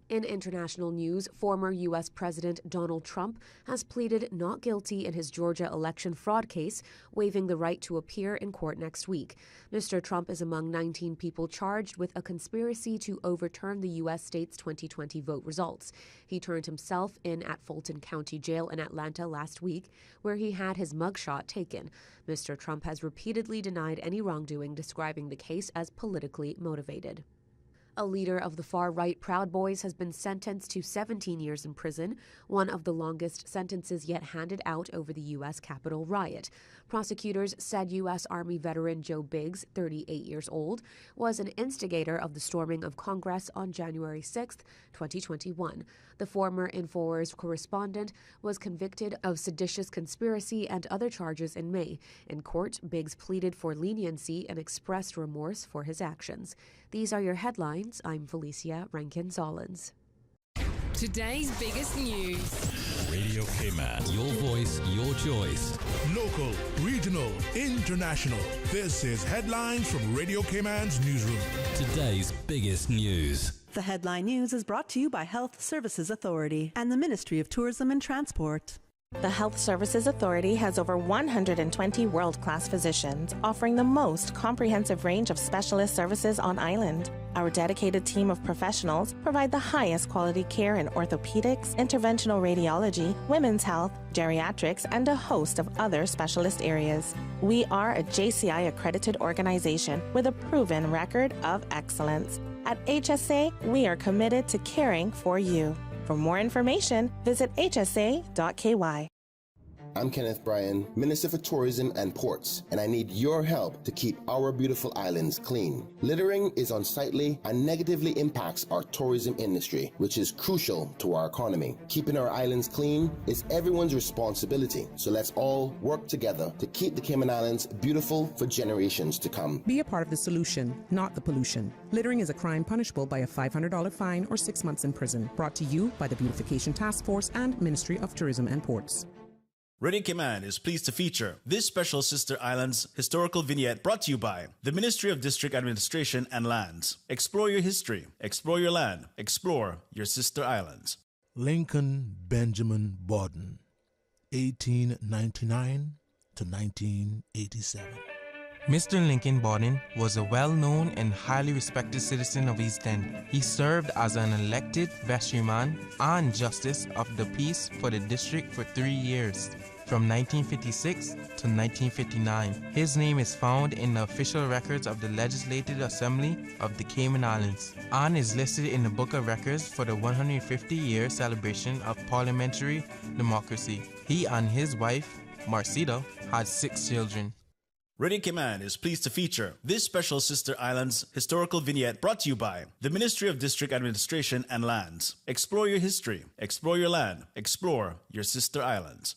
In international news, former U.S. President Donald Trump has pleaded not guilty in his Georgia election fraud case, waiving the right to appear in court next week. Mr. Trump is among 19 people charged with a conspiracy to overturn the U.S. state's 2020 vote results. He turned himself in at Fulton County Jail in Atlanta last week, where he had his mugshot taken. Mr. Trump has repeatedly denied any wrongdoing, describing the case as politically motivated. A leader of the far-right Proud Boys has been sentenced to 17 years in prison, one of the longest sentences yet handed out over the U.S. Capitol riot. Prosecutors said U.S. Army veteran Joe Biggs, 38 years old, was an instigator of the storming of Congress on January 6, 2021. The former InfoWars correspondent was convicted of seditious conspiracy and other charges in May. In court, Biggs pleaded for leniency and expressed remorse for his actions. These are your headlines. I'm Felicia Rankin-Zollins. Today's biggest news. Radio K-Man, your voice, your choice. Local, regional, international. This is Headlines from Radio K-Man's newsroom. Today's biggest news. The headline news is brought to you by Health Services Authority and the Ministry of Tourism and Transport. The Health Services Authority has over 120 world-class physicians offering the most comprehensive range of specialist services on island. Our dedicated team of professionals provide the highest quality care in orthopedics, interventional radiology, women's health, geriatrics, and a host of other specialist areas. We are a JCI accredited organization with a proven record of excellence. At HSA, we are committed to caring for you. For more information, visit hsa.ky. I'm Kenneth Bryan, Minister for Tourism and Ports, and I need your help to keep our beautiful islands clean. Littering is unsightly and negatively impacts our tourism industry, which is crucial to our economy. Keeping our islands clean is everyone's responsibility, so let's all work together to keep the Cayman Islands beautiful for generations to come. Be a part of the solution, not the pollution. Littering is a crime punishable by a $500 fine or 6 months in prison. Brought to you by the Beautification Task Force and Ministry of Tourism and Ports. Radio Cayman is pleased to feature this special Sister Islands historical vignette brought to you by the Ministry of District Administration and Lands. Explore your history, explore your land, explore your Sister Islands. Lincoln Benjamin Borden, 1899 to 1987. Mr. Lincoln Borden was a well-known and highly respected citizen of East End. He served as an elected vestryman and justice of the peace for the district for 3 years, from 1956 to 1959. His name is found in the official records of the Legislative Assembly of the Cayman Islands and is listed in the Book of Records for the 150-year celebration of parliamentary democracy. He and his wife, Marcita, had 6 children. Radio Cayman is pleased to feature this special Sister Islands historical vignette brought to you by the Ministry of District Administration and Lands. Explore your history, explore your land, explore your Sister Islands.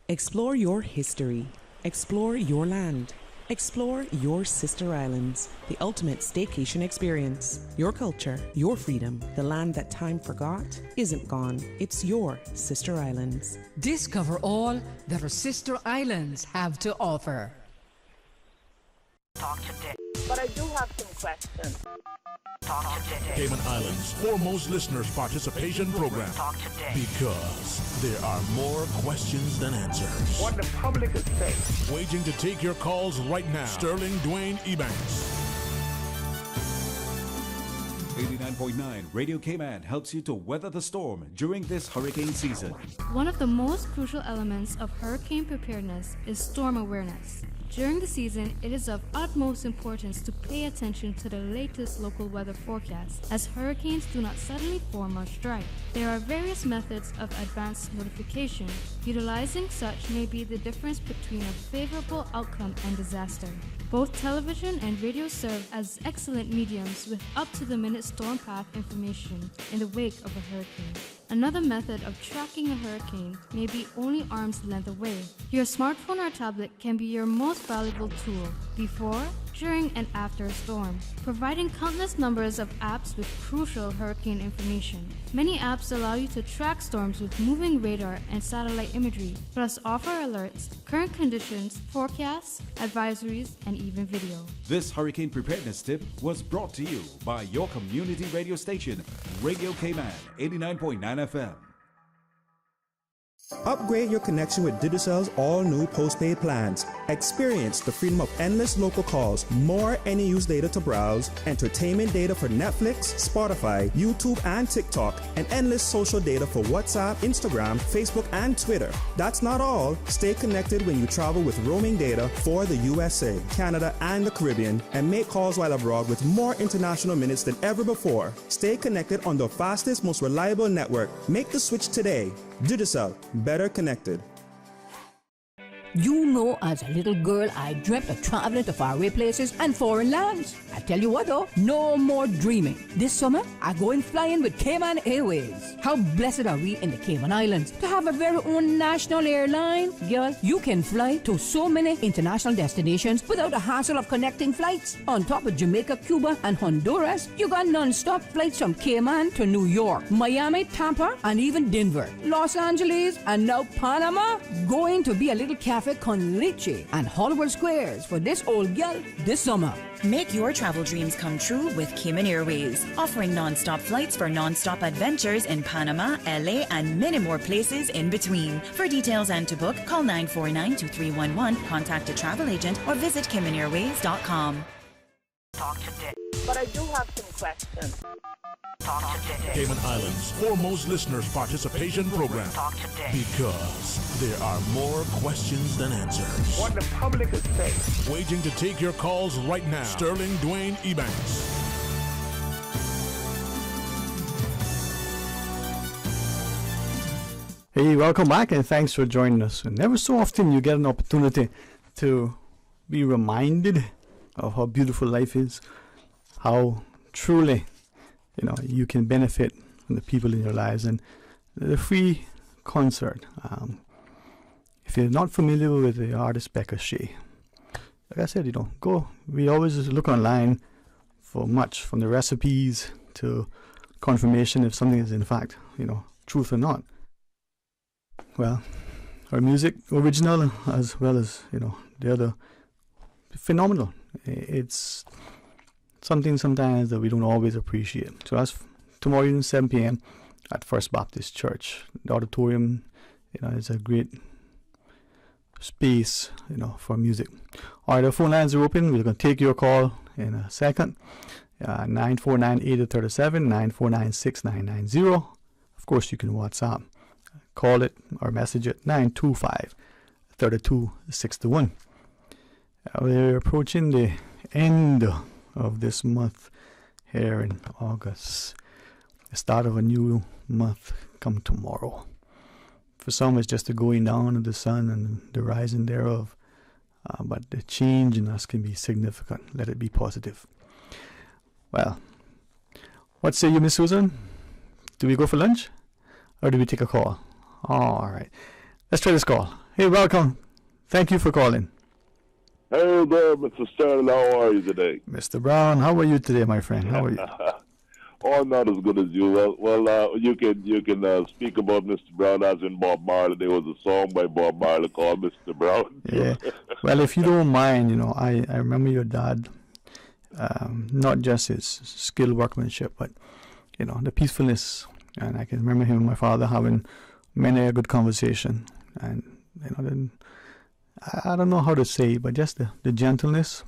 Explore your history. Explore your land. Explore your Sister Islands, the ultimate staycation experience. Your culture, your freedom, the land that time forgot isn't gone. It's your Sister Islands. Discover all that our Sister Islands have to offer. Talk today. But I do have some questions. Talk today. Cayman Islands' foremost listeners participation program. Talk today. Because there are more questions than answers. What the public is saying. Waiting to take your calls right now. Sterling Dwayne Ebanks. 89.9 Radio Cayman helps you to weather the storm during this hurricane season. One of the most crucial elements of hurricane preparedness is storm awareness. During the season, it is of utmost importance to pay attention to the latest local weather forecast, as hurricanes do not suddenly form or strike. There are various methods of advanced notification. Utilizing such may be the difference between a favorable outcome and disaster. Both television and radio serve as excellent mediums with up-to-the-minute storm path information in the wake of a hurricane. Another method of tracking a hurricane may be only arm's length away. Your smartphone or tablet can be your most valuable tool before, during, and after a storm, providing countless numbers of apps with crucial hurricane information. Many apps allow you to track storms with moving radar and satellite imagery, plus offer alerts, current conditions, forecasts, advisories, and even video. This hurricane preparedness tip was brought to you by your community radio station, Radio Cayman, 89.9 FM. Upgrade your connection with Digicel's all-new postpaid plans. Experience the freedom of endless local calls, more any-use data to browse, entertainment data for Netflix, Spotify, YouTube, and TikTok, and endless social data for WhatsApp, Instagram, Facebook, and Twitter. That's not all. Stay connected when you travel with roaming data for the USA, Canada, and the Caribbean, and make calls while abroad with more international minutes than ever before. Stay connected on the fastest, most reliable network. Make the switch today. Digicel, better connected. You know, as a little girl, I dreamt of traveling to faraway places and foreign lands. I tell you what though, no more dreaming. This summer, I going flying with Cayman Airways. How blessed are we in the Cayman Islands to have a very own national airline? Girl, you can fly to so many international destinations without the hassle of connecting flights. On top of Jamaica, Cuba, and Honduras, you got non-stop flights from Cayman to New York, Miami, Tampa, and even Denver, Los Angeles, and now Panama. Going to be a little cafe Cafe con Leche and Hollywood Squares for this old girl this summer. Make your travel dreams come true with Cayman Airways, offering non-stop flights for non-stop adventures in Panama, LA, and many more places in between. For details and to book, call 949-2311, contact a travel agent, or visit CaymanAirways.com. Talk today. But I do have some questions. Talk today. Cayman Islands' foremost listeners participation program. Talk today. Because there are more questions than answers. What the public is saying. Waiting to take your calls right now. Sterling Dwayne Ebanks. Hey, welcome back and thanks for joining us. And never so often you get an opportunity to be reminded of how beautiful life is, how truly, you can benefit from the people in your lives. And the free concert, if you're not familiar with the artist Becca Shea, like I said, go. We always look online for much, from the recipes to confirmation if something is in fact, truth or not. Well, her music, original as well as, the other, phenomenal. It's something sometimes that we don't always appreciate. So that's tomorrow evening, 7 p.m. at First Baptist Church. The auditorium, is a great space, for music. All right, the phone lines are open. We're going to take your call in a second. 949-8037, 949-6990. Of course, you can WhatsApp. Call it or message it, 925-3261. We're approaching the end of this month here in August. The start of a new month come tomorrow. For some, it's just the going down of the sun and the rising thereof. But the change in us can be significant. Let it be positive. Well, what say you, Miss Susan? Do we go for lunch or do we take a call? All right. Let's try this call. Hey, welcome. Thank you for calling. Hey there, Mr. Sterling. How are you today? Mr. Brown, how are you today, my friend? How are you? Oh, not as good as you. Well, you can speak about Mr. Brown as in Bob Marley. There was a song by Bob Marley called Mr. Brown. Yeah. Well, if you don't mind, I remember your dad, not just his skill workmanship, but, the peacefulness. And I can remember him and my father having many a good conversation. And, then I don't know how to say it, but just the gentleness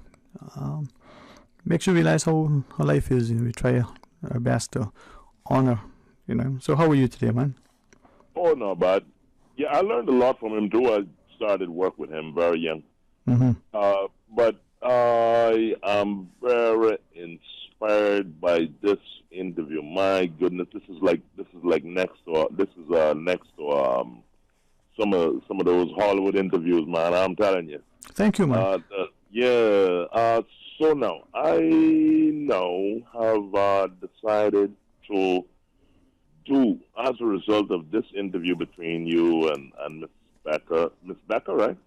makes you realize how life is. We try our best to honor, So how are you today, man? Oh, no, but yeah, I learned a lot from him too. I started work with him very young. Mm-hmm. But I am very inspired by this interview. My goodness, this is like next to some of those Hollywood interviews, man. I'm telling you. Thank you, man. So now I have decided to do, as a result of this interview between you and Miss Becca, right?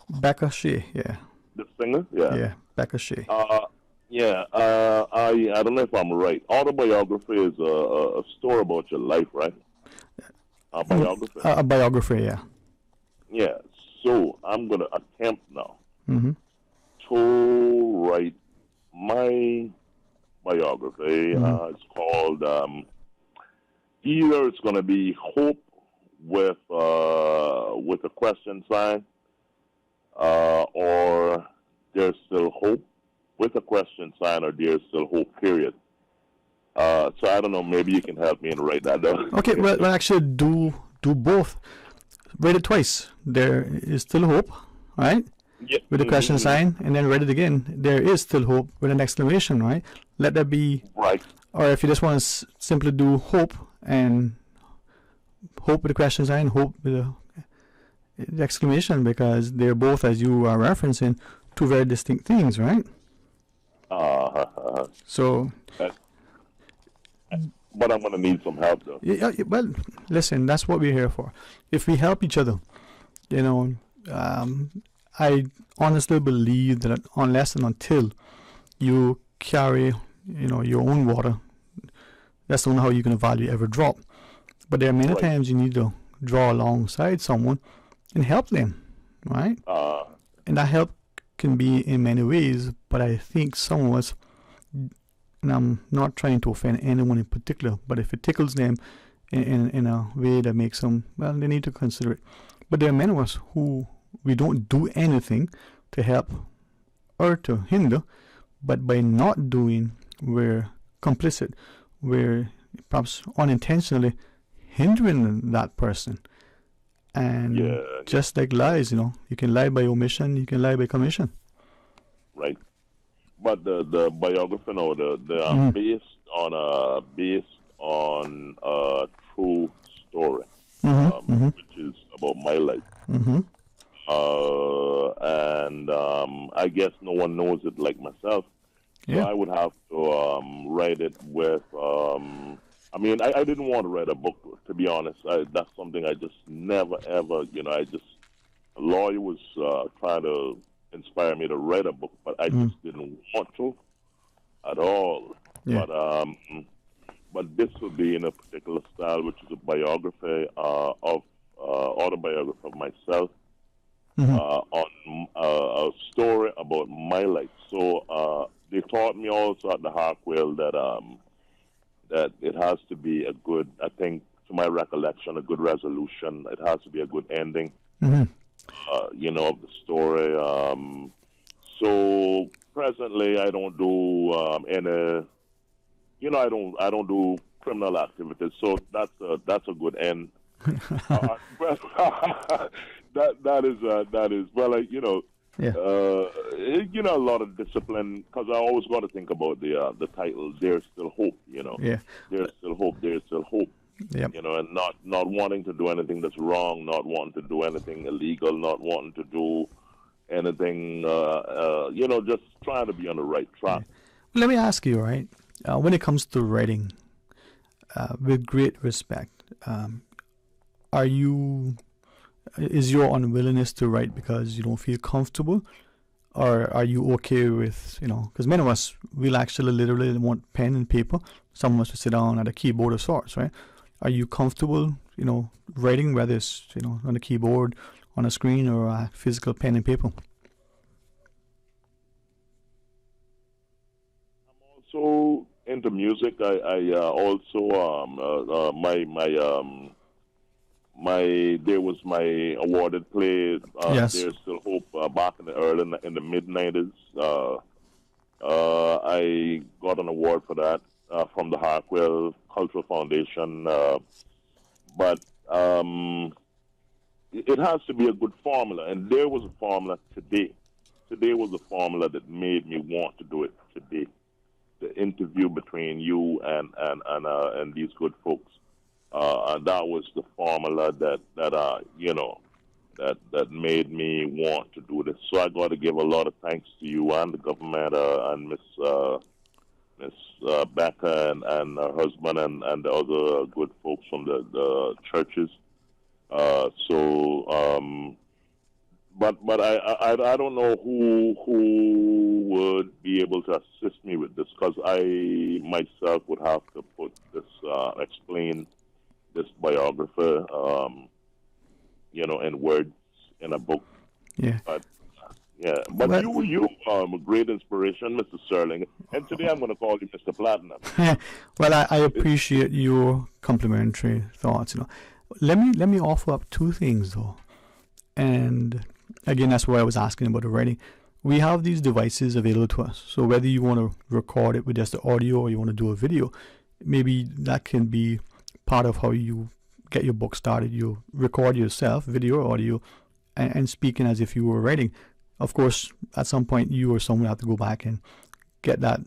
Becca Shea, yeah. The singer, yeah. Yeah, Becca Shea. I don't know if I'm right. Autobiography is a story about your life, right? A biography. A biography, yeah. Yeah. So I'm gonna attempt now to write my biography. It's called either it's gonna be Hope with a question sign, or There's Still Hope with a question sign, or There's Still Hope, period. So I don't know, maybe you can help me and write that down. Okay, well actually do both. Read it twice. There is still hope, right? Yeah. With a question sign, and then read it again. There is still hope with an exclamation, right? Let that be right. Or if you just want to simply do hope and hope with a question sign, hope with a exclamation, because they're both, as you are referencing, two very distinct things, right? So. But I'm going to need some help, though. Yeah, well, listen, that's what we're here for. If we help each other, I honestly believe that unless and until you carry, your own water, that's not how you're going to value every drop. But there are many times you need to draw alongside someone and help them, right? And that help can be in many ways, but I think some of us, and I'm not trying to offend anyone in particular, but if it tickles them in a way that makes them, well, they need to consider it. But there are many of us who we don't do anything to help or to hinder, but by not doing, we're complicit. We're perhaps unintentionally hindering that person. And just like lies, you can lie by omission, you can lie by commission. Right. But the biography, based on a true story, which is about my life. And I guess no one knows it like myself. So I would have to write it with. I didn't want to write a book, to be honest. That's something I just never ever. A lawyer was trying to inspire me to write a book, but I just didn't want to at all. But this would be in a particular style, which is a biography autobiography of myself. On a story about my life. So they taught me also at the Harkwell that it has to be a good, I think, to my recollection, a good resolution. It has to be a good ending, of the story. So presently, I don't do any, I don't do criminal activities. So that's a good end. That is well, a lot of discipline, because I always got to think about the title. There's still hope, There's still hope. There's still hope. Yep. And not wanting to do anything that's wrong, not wanting to do anything illegal, not wanting to do anything, just trying to be on the right track. Let me ask you, right? When it comes to writing, with great respect, is your unwillingness to write because you don't feel comfortable, or are you okay with, because many of us will actually literally want pen and paper. Some of us will sit down at a keyboard of sorts, right? Are you comfortable, writing, whether it's, on a keyboard, on a screen, or a physical pen and paper? Also into music. I also there was my awarded play. Yes. There's Still Hope back in the mid-90s. I got an award for that from the Harkwell Cultural Foundation. But it has to be a good formula, and there was a formula today. Today was a formula that made me want to do it today. The interview between you and these good folks, and that was the formula that made me want to do this. So I got to give a lot of thanks to you and the government and Miss Becca and her husband and the other good folks from the churches. But I don't know who would be able to assist me with this, because I myself would have to put this explain this biography in words in a book. But you a great inspiration, Mr. Sterling, and today I'm going to call you Mr. Platinum. Well, I appreciate your complimentary thoughts. Let me offer up two things though, and again, that's why I was asking about the writing. We have these devices available to us, so whether you want to record it with just the audio or you want to do a video, maybe that can be part of how you get your book started. You record yourself, video or audio, and speaking as if you were writing. Of course, at some point you or someone have to go back and get that,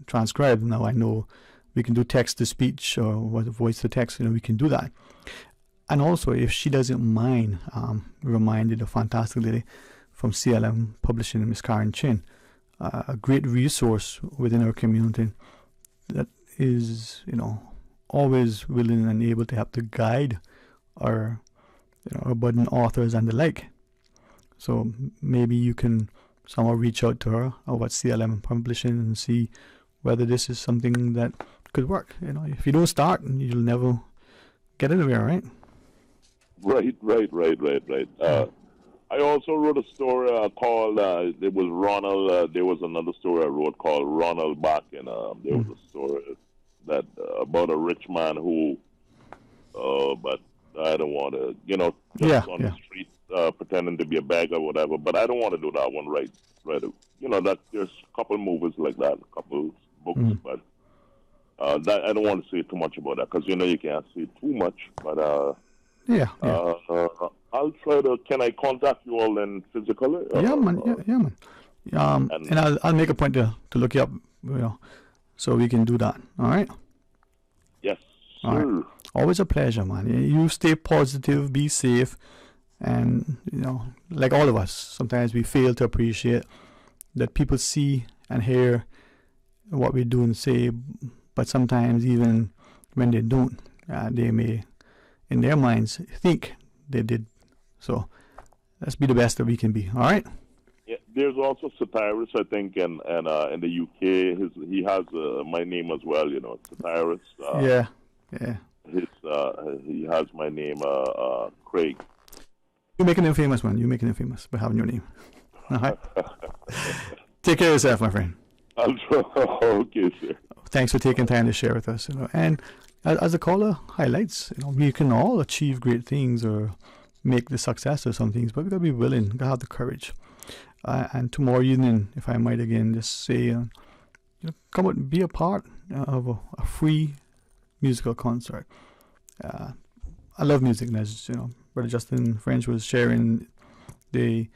transcribed. Now I know we can do text to speech or voice to text. We can do that. And also, if she doesn't mind, reminded a fantastic lady from CLM Publishing, Miss Karen Chin, a great resource within our community that is, always willing and able to help to guide our, our budding authors and the like. So maybe you can somehow reach out to her or what CLM Publishing and see whether this is something that could work. If you don't start, you'll never get anywhere, right? Right. I also wrote a story called, it was Ronald, there was another story I wrote called Ronald Back, and there was a story that about a rich man who, but I don't want to, just on the street pretending to be a beggar or whatever, but I don't want to do that one right. That there's a couple movies like that, a couple books, but that I don't want to say too much about that because, you can't say too much, but I'll try to. Can I contact you all then physically? Yeah, man. And I'll make a point to look you up, so we can do that. All right. Yes. All right. Always a pleasure, man. You stay positive, be safe, and like all of us, sometimes we fail to appreciate that people see and hear what we do and say, but sometimes even when they don't, they may, in their minds, think they did. So let's be the best that we can be. All right. Yeah, there's also Satyrus, I think, in the UK. He has my name as well. Satyrus. Yeah. He has my name, Craig. You're making him famous, man. You're making him famous by having your name. All right. Take care of yourself, my friend. Okay, sir. Thanks for taking time to share with us. And as the caller highlights, we can all achieve great things or make the success of some things, but we gotta be willing, gotta have the courage. And tomorrow evening, if I might again just say, come out and be a part of a free musical concert. I love music, and as Brother Justin French was sharing the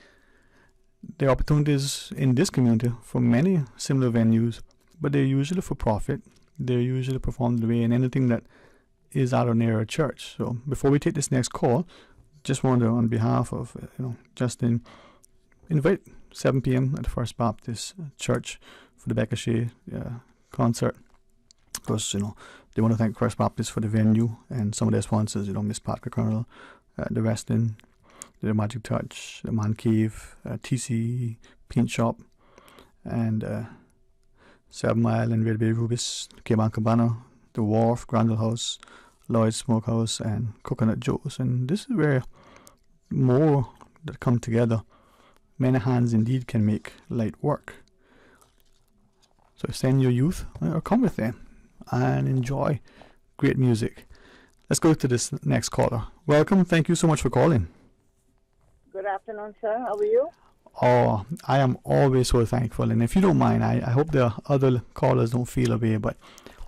opportunities in this community for many similar venues, but they're usually for profit. They're usually performed away in anything that is out or near a church. So before we take this next call, just want to, on behalf of Justin, invite 7 p.m. at the First Baptist Church for the Becca Shea concert. Of course, they want to thank First Baptist for the venue and some of their sponsors, Miss Patrick Colonel, the Westin, the Magic Touch, the Man Cave, TC Paint Shop, and 7 Mile and Red Bay Rubis, Cayman Cabana, The Wharf, Grandel House, Lloyd's Smokehouse, and Coconut Joe's. And this is where more that come together. Many hands indeed can make light work. So send your youth or come with them and enjoy great music. Let's go to this next caller. Welcome. Thank you so much for calling. Good afternoon, sir. How are you? Oh, I am always so thankful. And if you don't mind, I hope the other callers don't feel away, but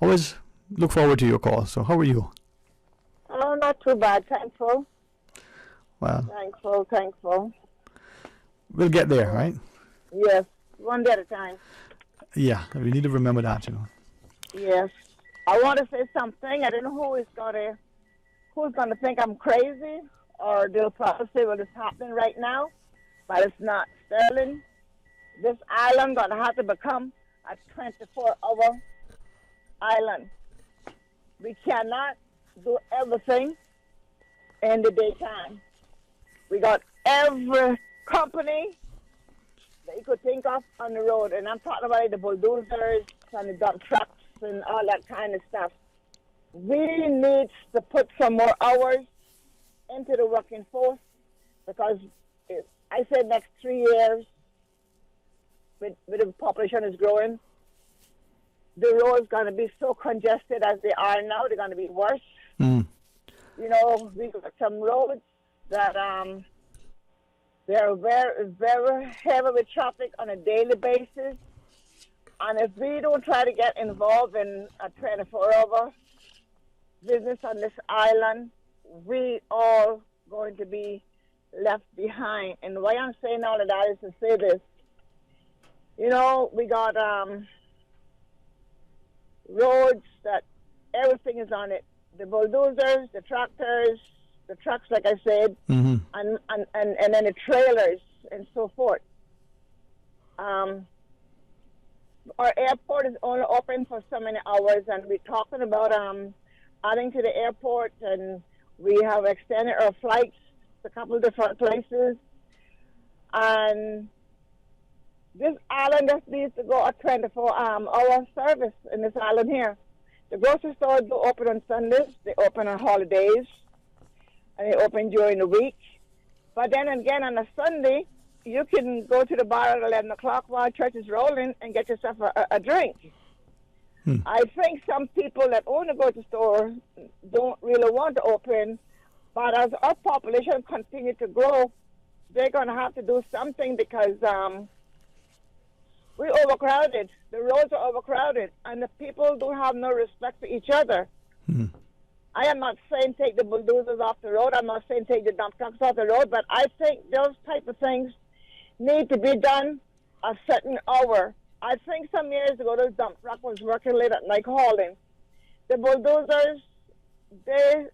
always look forward to your call. So how are you? Oh, not too bad. Thankful. Well, thankful. We'll get there, right? Yes, one day at a time. Yeah, we need to remember that, Yes. I want to say something. I don't know who's gonna think I'm crazy, or they'll probably say, well, it's happening right now, but it's not. Sterling, this island gonna have to become a 24-hour island. We cannot do everything in the daytime. We got every company that you could think of on the road, and I'm talking about the bulldozers and the dump trucks and all that kind of stuff. We need to put some more hours into the working force, because I said next 3 years, with the population is growing, the roads going to be so congested as they are now. They're going to be worse. We got some roads that they're very, very heavy with traffic on a daily basis. And if we don't try to get involved in a 24-hour business on this island, we all going to be left behind. And why I'm saying all of that is to say this. We got roads that everything is on it. The bulldozers, the tractors, the trucks, like I said, and then the trailers and so forth. Our airport is only open for so many hours, and we're talking about adding to the airport, and we have extended our flights to a couple of different places. And this island just needs to go a 24-hour service in this island here. The grocery stores do open on Sundays, they open on holidays, and they open during the week. But then again, on a Sunday, you can go to the bar at 11 o'clock while church is rolling and get yourself a drink. I think some people that own a grocery store don't really want to open, but as our population continues to grow, they're going to have to do something because we're overcrowded. The roads are overcrowded, and the people don't have no respect for each other. I am not saying take the bulldozers off the road. I'm not saying take the dump trucks off the road, but I think those type of things need to be done a certain hour. I think some years ago, those dump truck was working late at night hauling. The bulldozers, they're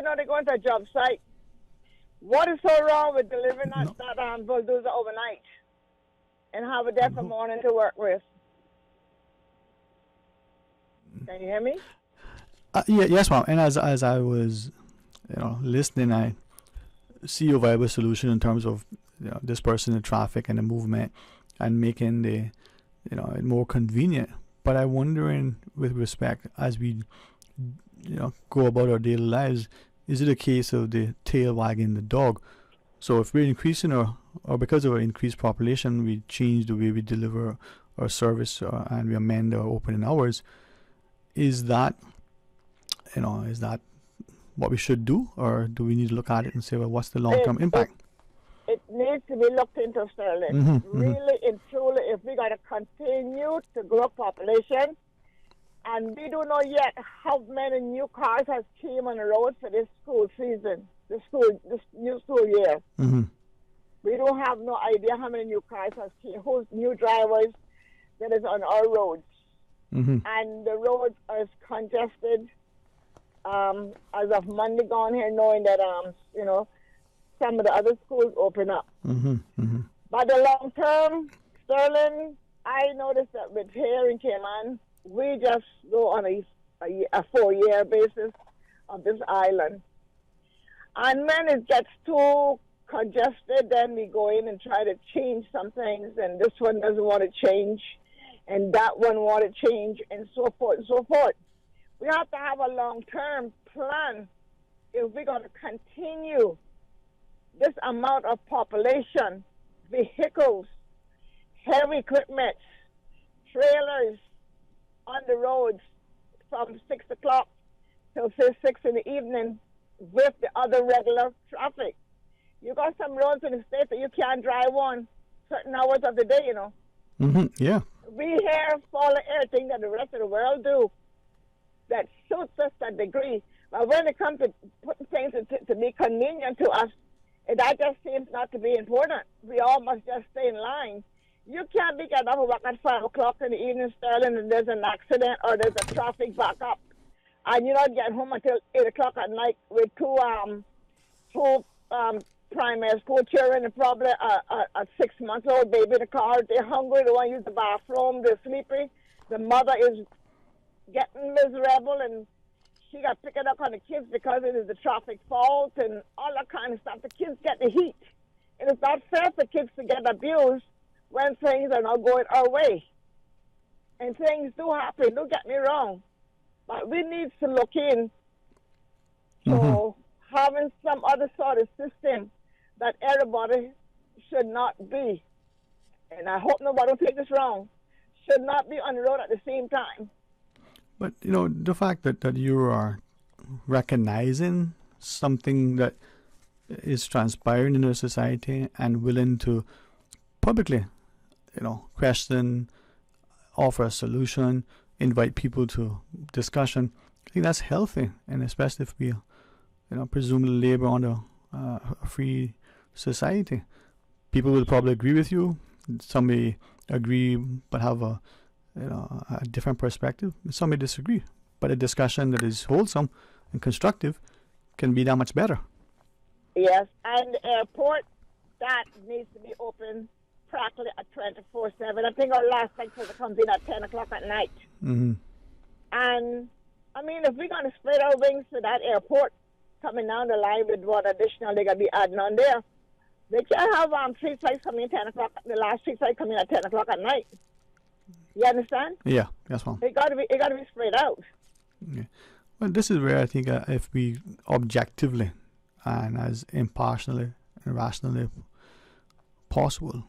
not going to a job site. What is so wrong with delivering that bulldozer overnight and have it there for morning to work with? Can you hear me? Yes, ma'am. And as I was, listening, I see a viable solution in terms of this person in traffic and the movement and making the it more convenient. But I'm wondering, with respect, as we go about our daily lives, is it a case of the tail wagging the dog? So if we're increasing or because of our increased population, we change the way we deliver our service and we amend our opening hours. Is that what we should do, or do we need to look at it and say, well, what's the long-term impact? It needs to be looked into, Sterling. Really and truly, if we got to continue to grow population, and we don't know yet how many new cars has came on the road for this school season, this new school year. We don't have no idea how many new cars has came, who's new drivers that is on our roads. And the roads are congested. As of Monday gone here, knowing that some of the other schools open up. But the long term, Sterling, I noticed that with here in Cayman, we just go on a 4-year basis of this island. And when it gets too congested, then we go in and try to change some things, and this one doesn't want to change, and that one want to change, and so forth and so forth. We have to have a long-term plan if we're going to continue this amount of population, vehicles, heavy equipment, trailers on the roads from 6 o'clock till 6 in the evening with the other regular traffic. You got some roads in the state that you can't drive on certain hours of the day, Yeah. We here follow everything that the rest of the world do that suits us to a degree. But when it comes to putting things to be convenient to us, that just seems not to be important. We all must just stay in line. You can't be getting up and work at 5 o'clock in the evening, Sterling, and there's an accident or there's a traffic backup, and you're not getting home until 8 o'clock at night with two primary school children and probably a 6-month-old baby in the car. They're hungry, they want to use the bathroom, they're sleepy. The mother is getting miserable, and she got picked up on the kids because it is the traffic fault and all that kind of stuff. The kids get the heat. And it's not fair for kids to get abused when things are not going our way. And things do happen, don't get me wrong. But we need to look in to having some other sort of system that everybody should not be, and I hope nobody will take this wrong, should not be on the road at the same time. But, the fact that you are recognizing something that is transpiring in our society and willing to publicly, question, offer a solution, invite people to discussion, I think that's healthy. And especially if we, presumably labor under a free society. People will probably agree with you. Some may agree but have a different perspective. Some may disagree, but a discussion that is wholesome and constructive can be that much better. Yes, and the airport, that needs to be open practically at 24/7. I think our last flight comes in at 10 o'clock at night. And, if we're going to spread our wings to that airport coming down the line with what additional they're going to be adding on there, they can't have 3 flights coming in 10 o'clock, the last 3 flights coming in at 10 o'clock at night. You understand? Yeah, that's one. It got to be spread out. Yeah. Well, this is where I think if we objectively and as impartially and rationally possible,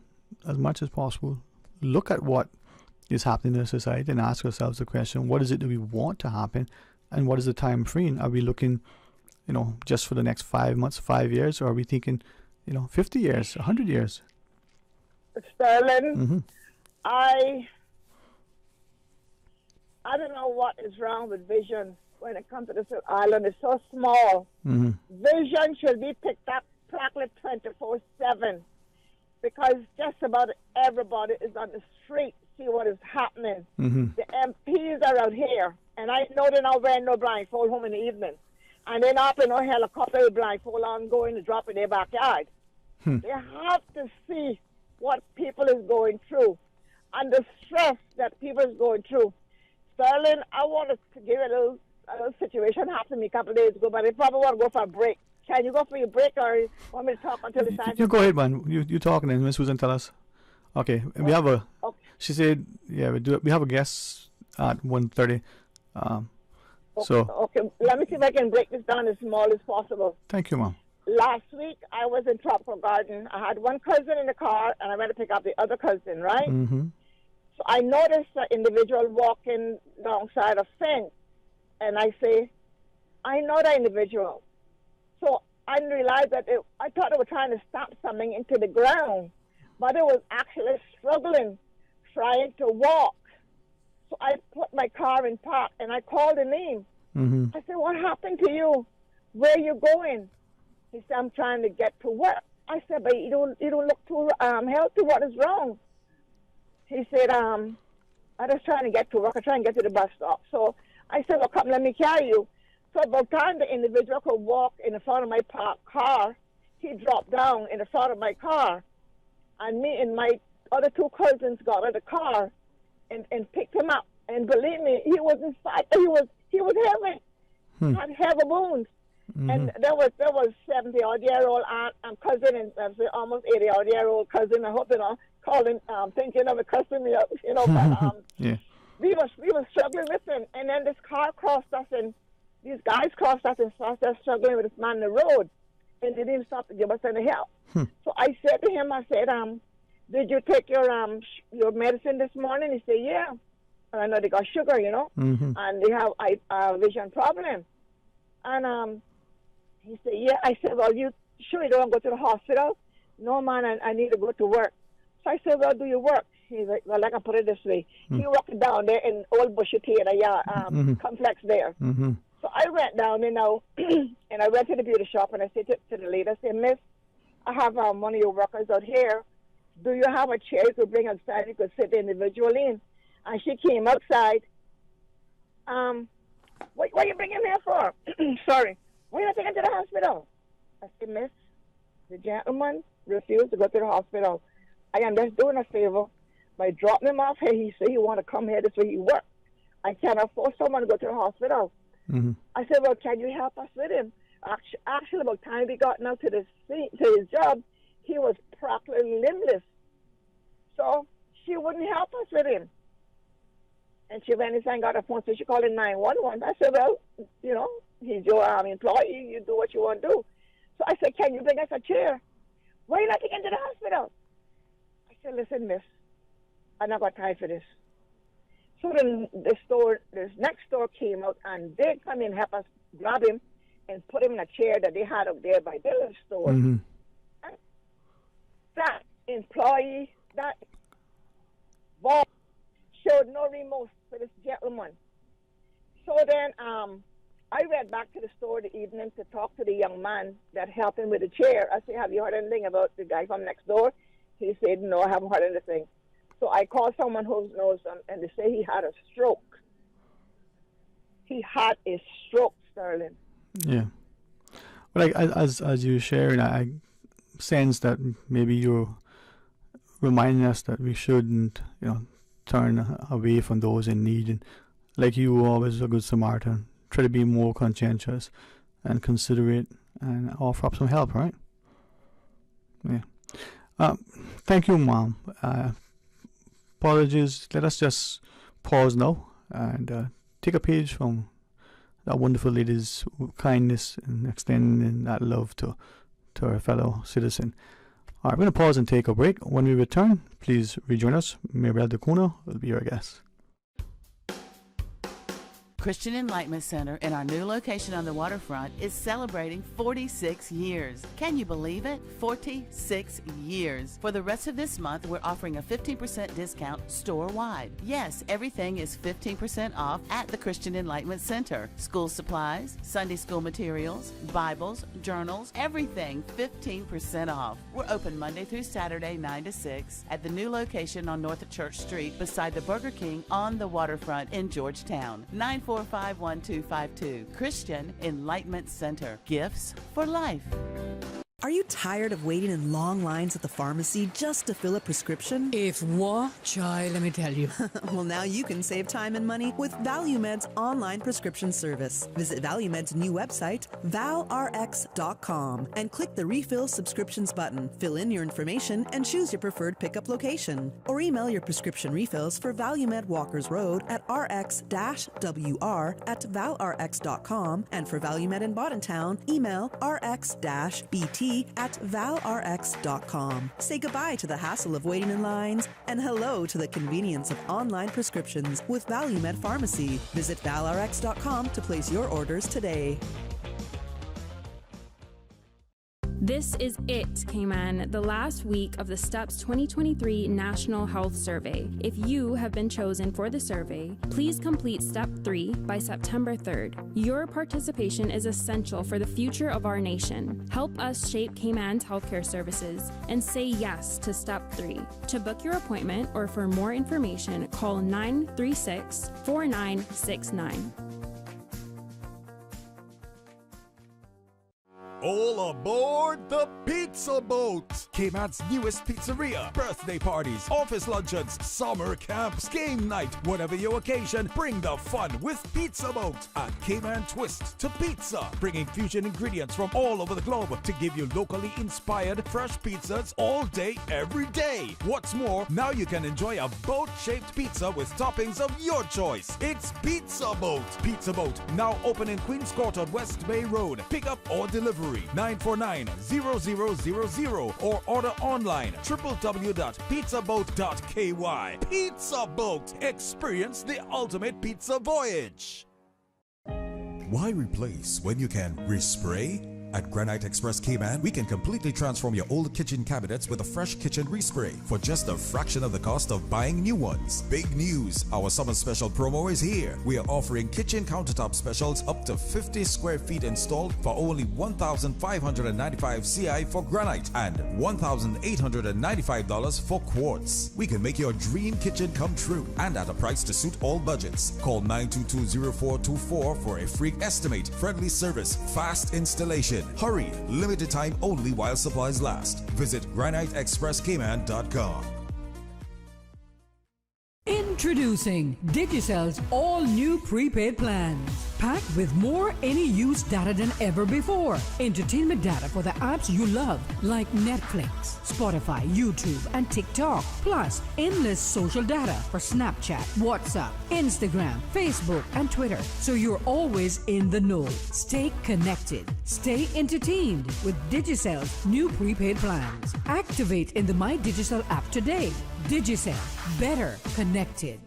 as much as possible, look at what is happening in the society and ask ourselves the question, what is it that we want to happen, and what is the time frame? Are we looking, just for the next 5 months, 5 years, or are we thinking, 50 years, 100 years? Sterling, Mm-hmm. I don't know what is wrong with vision when it comes to this island. It's so small. Mm-hmm. Vision should be picked up practically 24/7, because just about everybody is on the street, see what is happening. Mm-hmm. The MPs are out here, and I know they're not wearing no blindfold home in the evening, and they're not in no helicopter with blindfold on going to drop in their backyard. They have to see what people is going through and the stress that people is going through. Sterling, I wanted to give a little situation happened to me a couple of days ago, but I probably want to go for a break. Can you go for your break, or you want me to talk until the time? You go ahead, man. You talking, and Miss Susan tell us. Okay, we have a. Okay. She said, "Yeah, we have a guest at 1:30." Okay, let me see if I can break this down as small as possible. Thank you, Mom. Last week, I was in Tropical Garden. I had one cousin in the car, and I went to pick up the other cousin, right? Mm-hmm. So I noticed an individual walking alongside a fence, and I say, I know that individual. So I realized that I thought they were trying to stamp something into the ground, but it was actually struggling, trying to walk. So I put my car in park, and I called the name. Mm-hmm. I said, what happened to you? Where are you going? He said, I'm trying to get to work. I said, but you don't look too healthy. What is wrong? He said, I'm just trying to get to work. I'm trying to get to the bus stop. So I said, well, come, let me carry you. So by the time the individual could walk in the front of my parked car, he dropped down in the front of my car. And me and my other two cousins got out of the car and picked him up. And believe me, he was in fact, he was heavy. Had heavy wounds. Mm-hmm. And there was 70-odd-year-old aunt and cousin, and almost 80-odd-year-old cousin. I hope they're not calling, thinking of it, cussing me up, But yeah. we were struggling with him, and then this car crossed us, and these guys crossed us and started struggling with this man on the road, and they didn't stop to give us any help. So I said to him, did you take your medicine this morning? He said, yeah. And I know they got sugar, Mm-hmm. and they have a vision problem. And he said, yeah. I said, well, you sure you don't want to go to the hospital? No, man, I need to go to work. So I said, well, do you work? He's like, well, I can put it this way. He worked down there in Old Bushy Theater, complex there. Mm-hmm. So I went down there now, and I went to the beauty shop, and I said to the lady, I said, Miss, I have one of your workers out here. Do you have a chair you could bring outside you could sit individually in? And she came outside. What are you bringing me here for? Sorry. Why are you not taking him to the hospital? I said, Miss, the gentleman refused to go to the hospital. I am just doing a favor by dropping him off here. He said he want to come here this way he work. I cannot force someone to go to the hospital. Mm-hmm. I said, well, can you help us with him? Actually, by the time we got now to his job, he was practically limbless. So she wouldn't help us with him. And she went inside and got a phone, so she called in 911. I said, well, he's your employee. You do what you want to do. So I said, can you bring us a chair? Why are you not taking him to the hospital? I said, listen, miss, I not got time for this. So then this next store came out, and they come in and help us grab him and put him in a chair that they had up there by the store. Mm-hmm. And that employee, that boss, showed no remorse for this gentleman. So then I went back to the store the evening to talk to the young man that helped him with the chair. I said, have you heard anything about the guy from next door? He said, no, I haven't heard anything. So I called someone who knows him, and they say he had a stroke. He had a stroke, Sterling. Yeah. Well, as you sharing, I sense that maybe you're reminding us that we shouldn't, turn away from those in need. And like you were always a good Samaritan, try to be more conscientious and considerate and offer up some help, right? Yeah. Thank you, Mom. Apologies. Let us just pause now and take a page from that wonderful lady's kindness and extending that love to to our fellow citizen. All right, we're going to pause and take a break. When we return, please rejoin us. Mabel DeCuna will be your guest. Christian Enlightenment Center in our new location on the waterfront is celebrating 46 years. Can you believe it? 46 years. For the rest of this month, we're offering a 15% discount store-wide. Yes, everything is 15% off at the Christian Enlightenment Center. School supplies, Sunday school materials, Bibles, journals, everything 15% off. We're open Monday through Saturday, 9 to 6 at the new location on North Church Street beside the Burger King on the waterfront in Georgetown. 945-1252. Christian Enlightenment Center. Gifts for life. Are you tired of waiting in long lines at the pharmacy just to fill a prescription? If what, child, let me tell you. Well, now you can save time and money with ValueMed's online prescription service. Visit ValueMed's new website, valrx.com, and click the Refill Subscriptions button. Fill in your information and choose your preferred pickup location. Or email your prescription refills for ValueMed Walkers Road at rx-wr@valrx.com, and for ValueMed in Boddentown, email rx-bt at valrx.com. Say goodbye to the hassle of waiting in lines and hello to the convenience of online prescriptions with ValueMed Pharmacy. Visit valrx.com to place your orders today. This is it, Cayman, the last week of the STEPS 2023 National Health Survey. If you have been chosen for the survey, please complete Step 3 by September 3rd. Your participation is essential for the future of our nation. Help us shape Cayman's healthcare services and say yes to Step 3. To book your appointment or for more information, call 936-4969. All aboard the Pizza Boat! Cayman's newest pizzeria. Birthday parties, office luncheons, summer camps, game night. Whatever your occasion, bring the fun with Pizza Boat. A Cayman twist to pizza. Bringing fusion ingredients from all over the globe to give you locally inspired fresh pizzas all day, every day. What's more, now you can enjoy a boat-shaped pizza with toppings of your choice. It's Pizza Boat. Pizza Boat, now open in Queens Court on West Bay Road. Pick up or delivery 949-0000 or order online www.pizzaboat.ky. Pizza Boat. Experience the ultimate pizza voyage. Why replace when you can respray? At Granite Express Cayman, we can completely transform your old kitchen cabinets with a fresh kitchen respray for just a fraction of the cost of buying new ones. Big news! Our summer special promo is here. We are offering kitchen countertop specials up to 50 square feet installed for only $1,595 CI for granite and $1,895 for quartz. We can make your dream kitchen come true and at a price to suit all budgets. Call 922-0424 for a free estimate, friendly service, fast installation. Hurry! Limited time only while supplies last. Visit graniteexpresscayman.com. Introducing Digicel's all-new prepaid plans. Packed with more any-use data than ever before. Entertainment data for the apps you love, like Netflix, Spotify, YouTube, and TikTok. Plus, endless social data for Snapchat, WhatsApp, Instagram, Facebook, and Twitter. So you're always in the know. Stay connected. Stay entertained with Digicel's new prepaid plans. Activate in the My Digicel app today. Digicel. Better connected.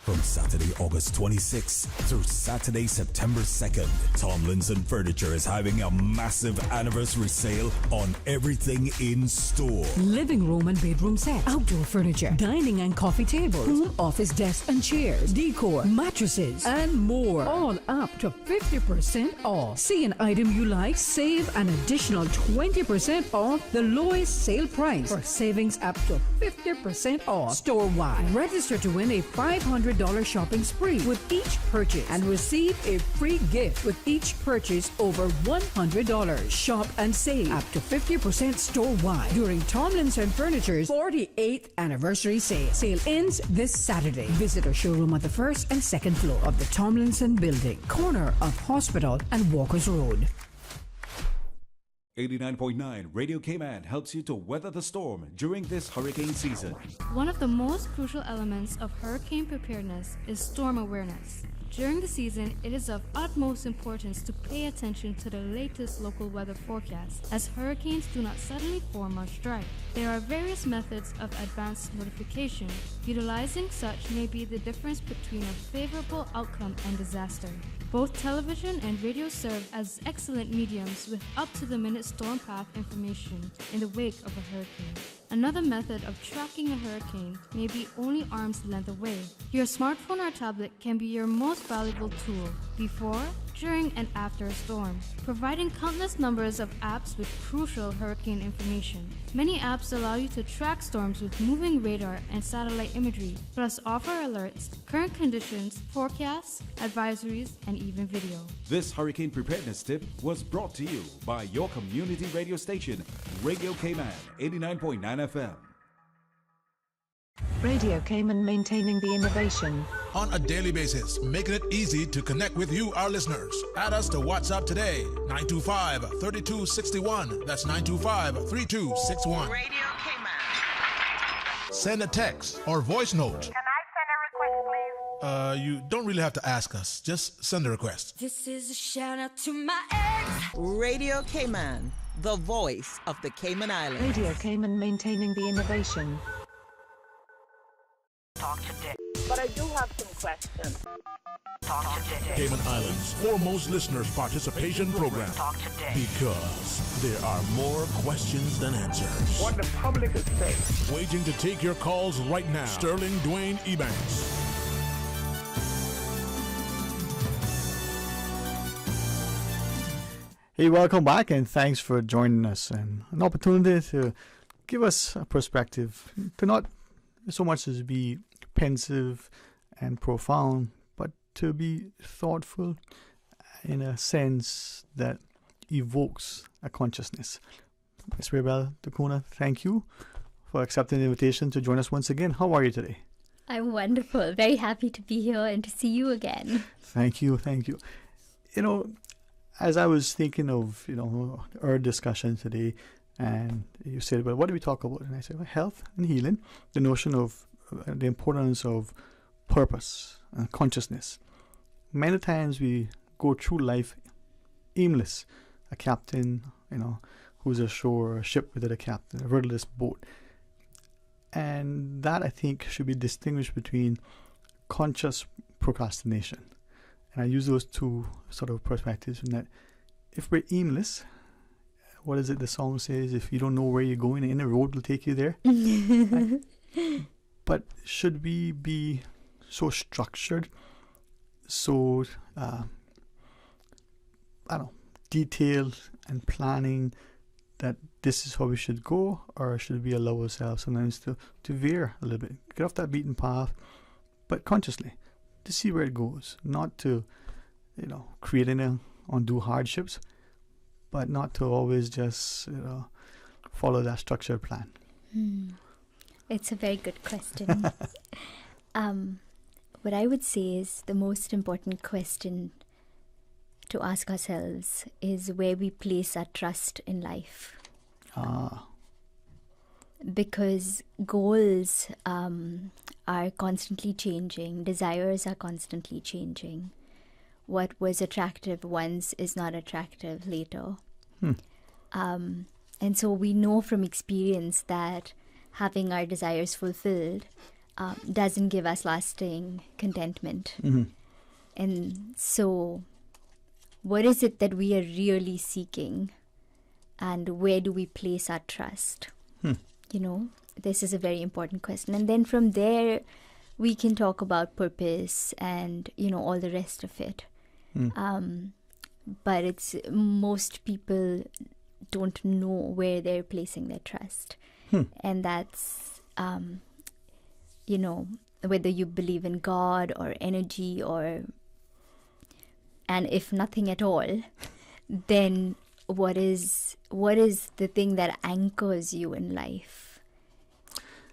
From Saturday, August 26th through Saturday, September 2nd, Tomlinson Furniture is having a massive anniversary sale on everything in store. Living room and bedroom sets, outdoor furniture, dining and coffee tables, home office desks and chairs, decor, mattresses, and more. All up to 50% off. See an item you like, save an additional 20% off the lowest sale price for savings up to 50% off store-wide. Register to win a $500 shopping spree with each purchase and receive a free gift with each purchase over $100. Shop and save up to 50% store-wide during Tomlinson Furniture's 48th anniversary sale. Sale ends this Saturday. Visit our showroom on the first and second floor of the Tomlinson Building, corner of Hospital and Walkers Road. 89.9 Radio Cayman helps you to weather the storm during this hurricane season. One of the most crucial elements of hurricane preparedness is storm awareness. During the season, it is of utmost importance to pay attention to the latest local weather forecast, as hurricanes do not suddenly form or strike. There are various methods of advanced notification. Utilizing such may be the difference between a favorable outcome and disaster. Both television and radio serve as excellent mediums with up-to-the-minute storm path information in the wake of a hurricane. Another method of tracking a hurricane may be only arm's length away. Your smartphone or tablet can be your most valuable tool before, during, and after a storm, providing countless numbers of apps with crucial hurricane information. Many apps allow you to track storms with moving radar and satellite imagery, plus offer alerts, current conditions, forecasts, advisories, and even video. This hurricane preparedness tip was brought to you by your community radio station, Radio Cayman 89.9 FM. Radio Cayman, maintaining the innovation. On a daily basis, making it easy to connect with you, our listeners. Add us to WhatsApp today, 925-3261. That's 925-3261. Radio Cayman. Send a text or voice note. Can I send a request, please? You don't really have to ask us. Just send a request. This is a shout out to my ex. Radio Cayman, the voice of the Cayman Islands. Radio Cayman, maintaining the innovation. Talk today. But I do have some questions. Talk today. Cayman Islands' foremost listeners participation program. Talk today. Because there are more questions than answers. What the public is saying. Waiting to take your calls right now. Sterling Dwayne Ebanks. Hey, welcome back, and thanks for joining us, and an opportunity to give us a perspective, to not so much as be pensive and profound, but to be thoughtful in a sense that evokes a consciousness. Ms. Raybel Dakona, thank you for accepting the invitation to join us once again. How are you today? I'm wonderful. Very happy to be here and to see you again. Thank you, thank you. You know, as I was thinking of, our discussion today, and you said, well, what do we talk about? And I said, well, health and healing, the notion of the importance of purpose and consciousness. Many times we go through life aimless. A captain, who's ashore, a ship without a captain, a rudderless boat. And that, I think, should be distinguished between conscious procrastination. And I use those two sort of perspectives in that if we're aimless, what is it the song says? If you don't know where you're going, any road will take you there. Right? But should we be so structured, so detailed and planning that this is how we should go, or should we allow ourselves sometimes to veer a little bit, get off that beaten path, but consciously to see where it goes, not to create any undue hardships, but not to always just follow that structured plan. It's a very good question. What I would say is the most important question to ask ourselves is where we place our trust in life. Because goals are constantly changing, desires are constantly changing. What was attractive once is not attractive later. And so we know from experience that having our desires fulfilled doesn't give us lasting contentment. And so what is it that we are really seeking, and where do we place our trust? This is a very important question. And then from there, we can talk about purpose and, all the rest of it. But it's most people don't know where they're placing their trust. And that's, whether you believe in God or energy and if nothing at all, then what is the thing that anchors you in life?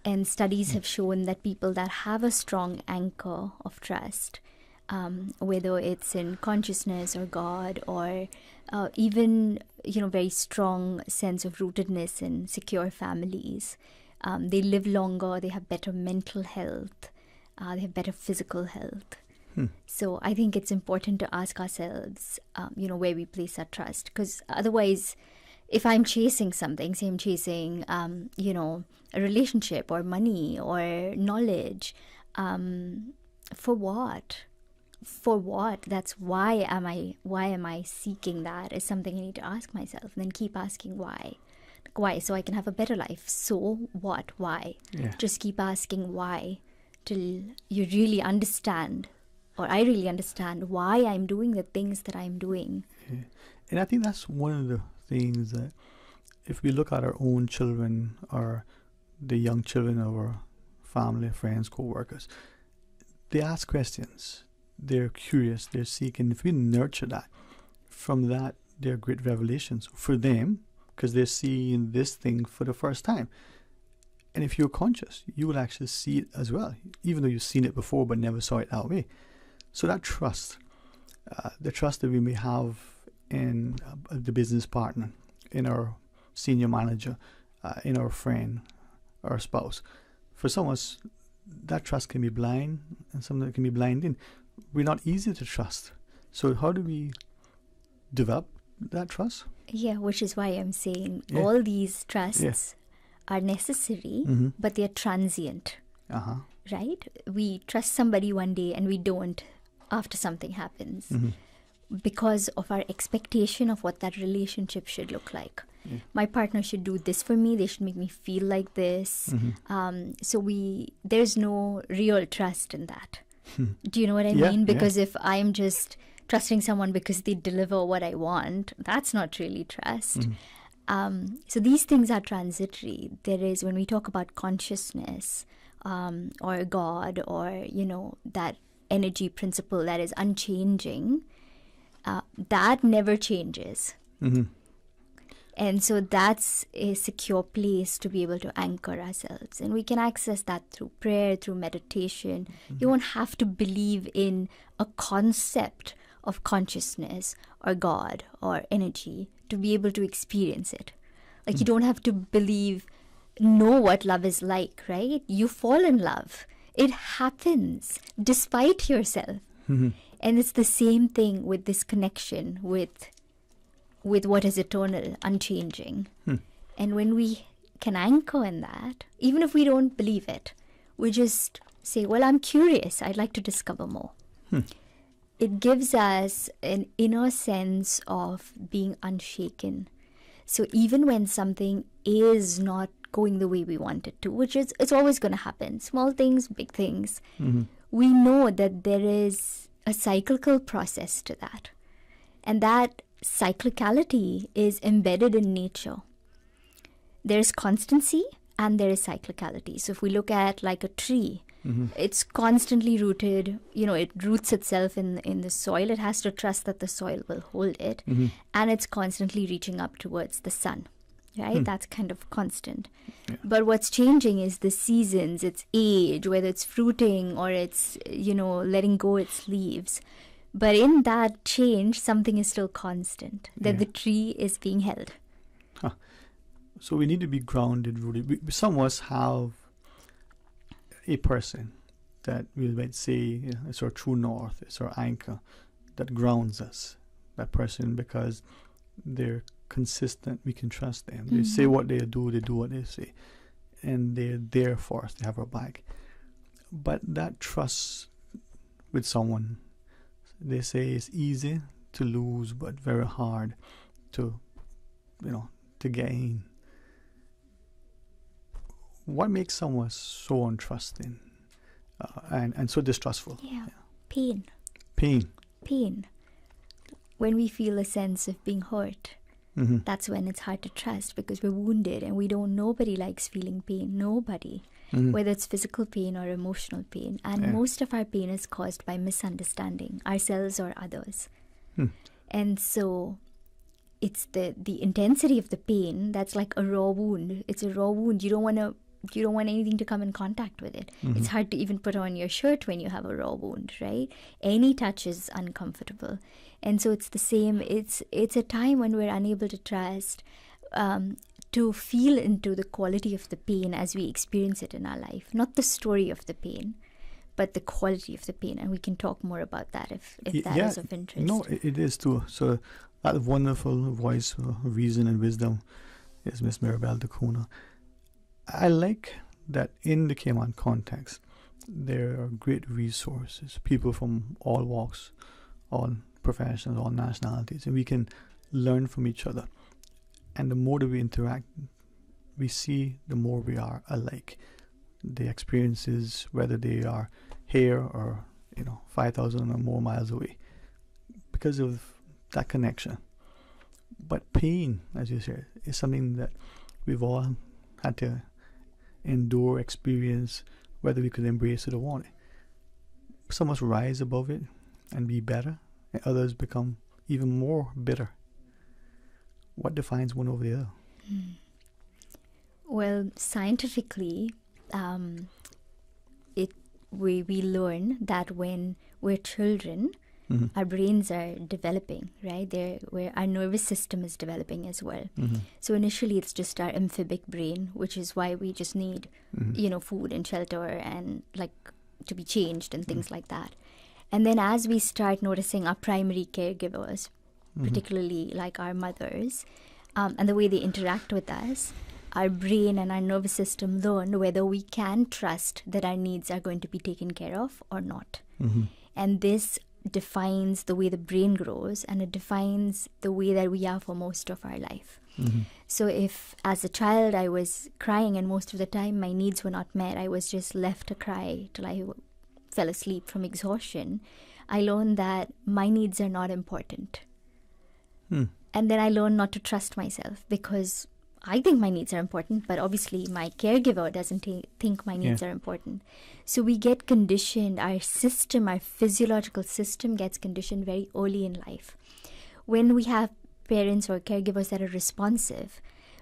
And studies have shown that people that have a strong anchor of trust, whether it's in consciousness or God or even, very strong sense of rootedness in secure families, they live longer, they have better mental health, they have better physical health. So I think it's important to ask ourselves, where we place our trust. Because otherwise, if I'm chasing something, say I'm chasing, a relationship or money or knowledge, for what? For what? That's why am I seeking that is something I need to ask myself, and then keep asking why. Why? So I can have a better life. So what? Why? Yeah. Just keep asking why till you really understand, or I really understand why I'm doing the things that I'm doing. Yeah. And I think that's one of the things that if we look at our own children or the young children of our family, friends, co-workers, they ask questions. They're curious. They're seeking. If we nurture that, from that, they're great revelations for them because they're seeing this thing for the first time. And if you're conscious, you will actually see it as well, even though you've seen it before but never saw it that way. So that trust, the trust that we may have in the business partner, in our senior manager, in our friend, our spouse. For some of us, that trust can be blind, and some that can be blinding. We're not easy to trust. So how do we develop that trust? Yeah, which is why I'm saying all these trusts are necessary, but they're transient. Right? We trust somebody one day and we don't after something happens because of our expectation of what that relationship should look like. Yeah. My partner should do this for me. They should make me feel like this. So there's no real trust in that. Do you know what I mean? Because if I'm just trusting someone because they deliver what I want, that's not really trust. So these things are transitory. There is, when we talk about consciousness or God or, that energy principle that is unchanging, that never changes. And so that's a secure place to be able to anchor ourselves. And we can access that through prayer, through meditation. You won't have to believe in a concept of consciousness or God or energy to be able to experience it. Like you don't have to know what love is like, right? You fall in love. It happens despite yourself. And it's the same thing with this connection with what is eternal, unchanging. And when we can anchor in that, even if we don't believe it, we just say, well, I'm curious. I'd like to discover more. It gives us an inner sense of being unshaken. So even when something is not going the way we want it to, which is, it's always going to happen, small things, big things, we know that there is a cyclical process to that. And that cyclicality is embedded in nature. There is constancy and there is cyclicality. So if we look at like a tree, it's constantly rooted, it roots itself in the soil. It has to trust that the soil will hold it. And it's constantly reaching up towards the sun, right? That's kind of constant. But what's changing is the seasons, its age, whether it's fruiting or it's, letting go its leaves. But in that change, something is still constant, that the tree is being held. So we need to be grounded, rooted. Some of us have a person that we might say it's our true north, it's our anchor that grounds us. That person, because they're consistent, we can trust them. They say what they do what they say. And they're there for us, they have our back. But that trust with someone, they say it's easy to lose, but very hard to gain. What makes someone so untrusting and so distrustful? Pain. When we feel a sense of being hurt, that's when it's hard to trust because we're wounded and nobody likes feeling pain. Nobody. Whether it's physical pain or emotional pain. And most of our pain is caused by misunderstanding ourselves or others. And so it's the intensity of the pain that's like a raw wound. It's a raw wound. You don't want anything to come in contact with it. It's hard to even put on your shirt when you have a raw wound, right? Any touch is uncomfortable. And so it's the same. It's a time when we're unable to trust, to feel into the quality of the pain as we experience it in our life, not the story of the pain, but the quality of the pain. And we can talk more about that if that is of interest. No, it is too. So that wonderful voice of reason and wisdom is Miss Mirabelle Dacuna. I like that in the Cayman context, there are great resources, people from all walks, all professions, all nationalities, and we can learn from each other. And the more that we interact, we see the more we are alike. The experiences, whether they are here or 5,000 or more miles away, because of that connection. But pain, as you said, is something that we've all had to endure, experience, whether we could embrace it or want it. Some of us rise above it and be better, and others become even more bitter. What defines one over the other? Well, scientifically, we learn that when we're children, our brains are developing, right? Where our nervous system is developing as well. So initially, it's just our amphibic brain, which is why we just need, food and shelter and to be changed and things like that. And then as we start noticing our primary caregivers, particularly like our mothers, and the way they interact with us, our brain and our nervous system learn whether we can trust that our needs are going to be taken care of or not. And this defines the way the brain grows, and it defines the way that we are for most of our life. So if as a child I was crying and most of the time my needs were not met, I was just left to cry till I fell asleep from exhaustion, I learned that my needs are not important. And then I learned not to trust myself, because I think my needs are important, but obviously my caregiver doesn't think my needs are important. So we get conditioned, our physiological system gets conditioned very early in life. When we have parents or caregivers that are responsive,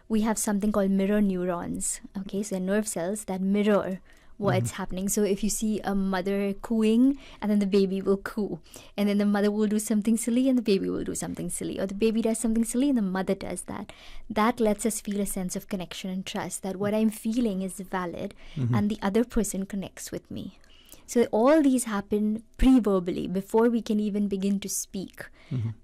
we have something called mirror neurons. Okay, so nerve cells that mirror what's happening. So if you see a mother cooing, and then the baby will coo, and then the mother will do something silly and the baby will do something silly, or the baby does something silly and the mother does that lets us feel a sense of connection and trust that what I'm feeling is valid and the other person connects with me. So all these happen pre-verbally, before we can even begin to speak.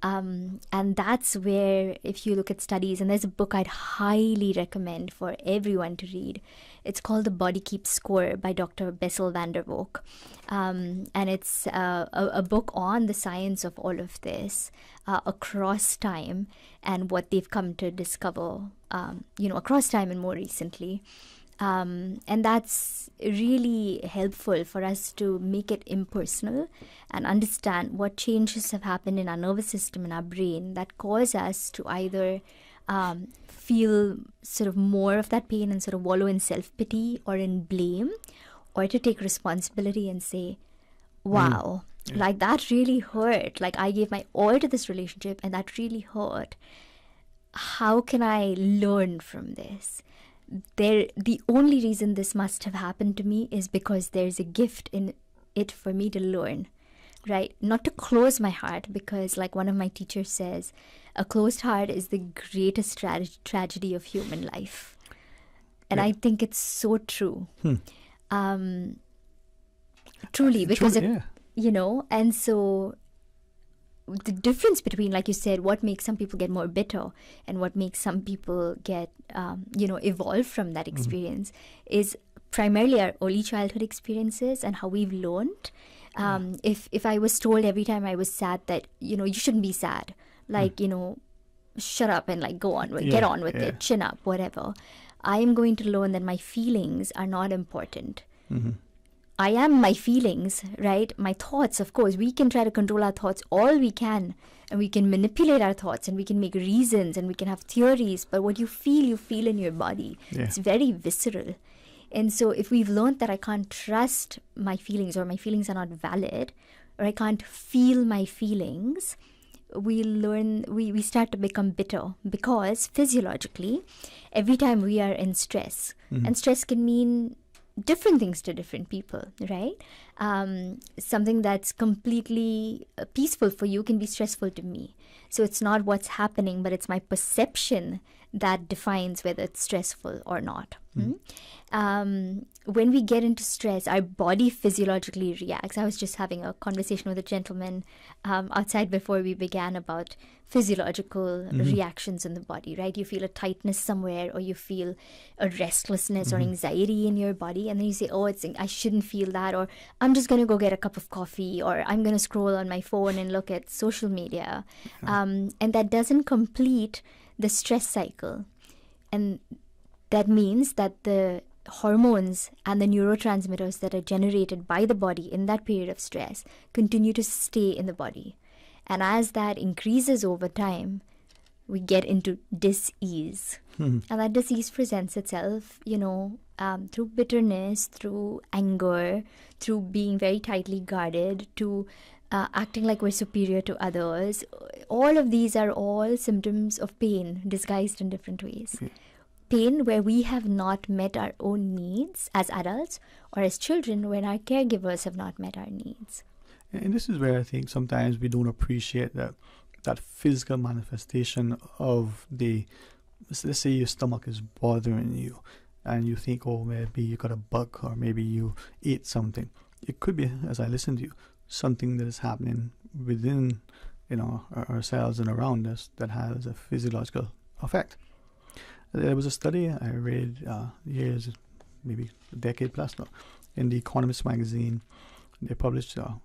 And that's where, if you look at studies, and there's a book I'd highly recommend for everyone to read. It's called The Body Keeps Score by Dr. Bessel van der Kolk. And it's a book on the science of all of this across time, and what they've come to discover, across time and more recently. And that's really helpful for us to make it impersonal and understand what changes have happened in our nervous system and our brain that cause us to either feel sort of more of that pain and sort of wallow in self-pity or in blame, or to take responsibility and say, wow, that really hurt. I gave my all to this relationship and that really hurt. How can I learn from this? The only reason this must have happened to me is because there's a gift in it for me to learn, right? Not to close my heart, because like one of my teachers says, a closed heart is the greatest tragedy of human life. And I think it's so true. Truly, because, and so the difference between, like you said, what makes some people get more bitter and what makes some people get, evolve from that experience is primarily our early childhood experiences and how we've learned. If I was told every time I was sad that, you shouldn't be sad, shut up and go on, get on with it, chin up, whatever, I am going to learn that my feelings are not important. I am my feelings, right? My thoughts, of course. We can try to control our thoughts all we can, and we can manipulate our thoughts, and we can make reasons, and we can have theories, but what you feel in your body. It's very visceral. And so if we've learned that I can't trust my feelings, or my feelings are not valid, or I can't feel my feelings, we start to become bitter, because physiologically, every time we are in stress, and stress can mean different things to different people, right? Something that's completely peaceful for you can be stressful to me. So it's not what's happening, but it's my perception that defines whether it's stressful or not. When we get into stress, our body physiologically reacts. I was just having a conversation with a gentleman outside before we began about physiological reactions in the body, right? You feel a tightness somewhere, or you feel a restlessness or anxiety in your body, and then you say, oh, I shouldn't feel that, or I'm just going to go get a cup of coffee, or I'm going to scroll on my phone and look at social media. And that doesn't complete the stress cycle. And that means that the hormones and the neurotransmitters that are generated by the body in that period of stress continue to stay in the body. And as that increases over time, we get into dis-ease. And that dis-ease presents itself, through bitterness, through anger, through being very tightly guarded, to acting like we're superior to others. All of these are all symptoms of pain disguised in different ways. Pain where we have not met our own needs as adults, or as children when our caregivers have not met our needs. And this is where I think sometimes we don't appreciate that physical manifestation of let's say your stomach is bothering you, and you think, oh, maybe you got a bug, or maybe you ate something. It could be, as I listen to you, something that is happening within ourselves and around us that has a physiological effect. There was a study I read years, maybe a decade plus now, in The Economist magazine. They published a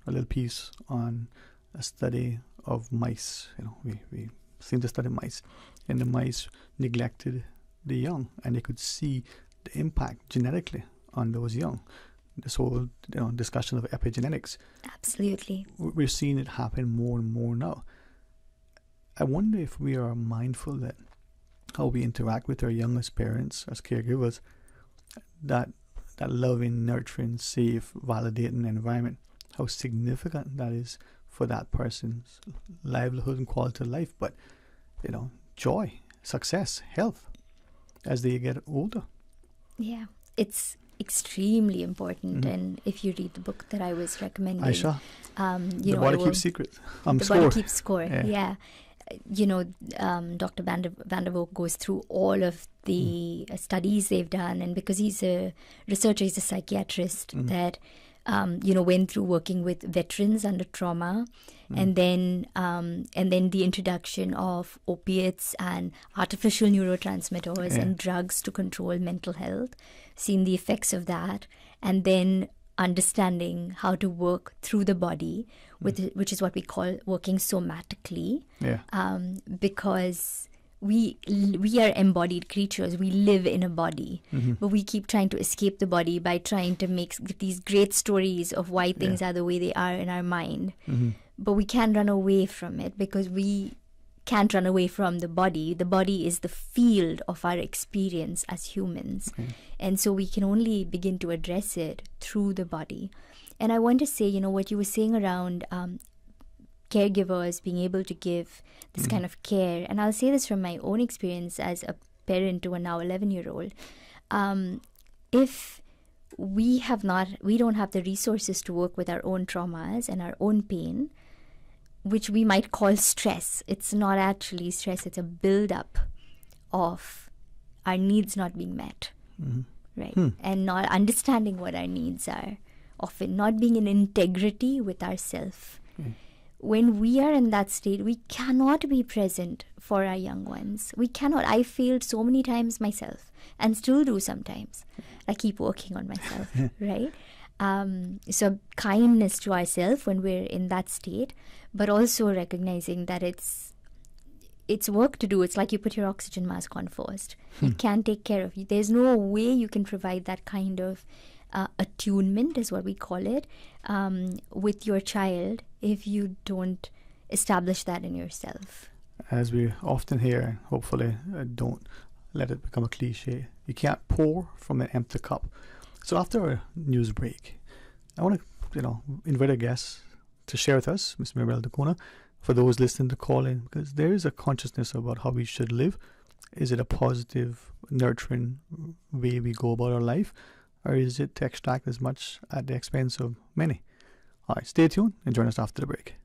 little piece on a study of mice. We seem to study mice, and the mice neglected the young, and they could see the impact genetically on those young. This whole discussion of epigenetics. Absolutely. We're seeing it happen more and more now. I wonder if we are mindful that how we interact with our young as parents, as caregivers, that loving, nurturing, safe, validating environment, how significant that is for that person's livelihood and quality of life, but joy, success, health as they get older. Yeah, it's extremely important. And if you read the book that I was recommending, Aisha, The Body Keeps Secret. The Body Keeps Score. Yeah. Dr. Van der Voort goes through all of the studies they've done, and because he's a researcher, he's a psychiatrist that went through working with veterans under trauma, and then the introduction of opiates and artificial neurotransmitters and drugs to control mental health, seen the effects of that, and then understanding how to work through the body, which is what we call working somatically, because we are embodied creatures. We live in a body, but we keep trying to escape the body by trying to make these great stories of why things are the way they are in our mind. But we can't run away from it, because we can't run away from the body. The body is the field of our experience as humans. And so we can only begin to address it through the body. And I want to say, what you were saying around caregivers being able to give this kind of care. And I'll say this from my own experience as a parent to a now 11-year-old. If we don't have the resources to work with our own traumas and our own pain, which we might call stress. It's not actually stress, it's a build-up of our needs not being met, right? And not understanding what our needs are, often not being in integrity with ourselves. When we are in that state, we cannot be present for our young ones. We cannot. I failed so many times myself, and still do sometimes. I keep working on myself, right? So kindness to ourselves when we're in that state, but also recognizing that it's work to do. It's like you put your oxygen mask on first. It can't take care of you. There's no way you can provide that kind of attunement, is what we call it, with your child if you don't establish that in yourself. As we often hear, hopefully don't let it become a cliche, you can't pour from an empty cup. So after our news break, I want to, invite a guest to share with us, Ms. Mirabelle Dacona, for those listening to call in, because there is a consciousness about how we should live. Is it a positive, nurturing way we go about our life, or is it to extract as much at the expense of many? All right, stay tuned and join us after the break.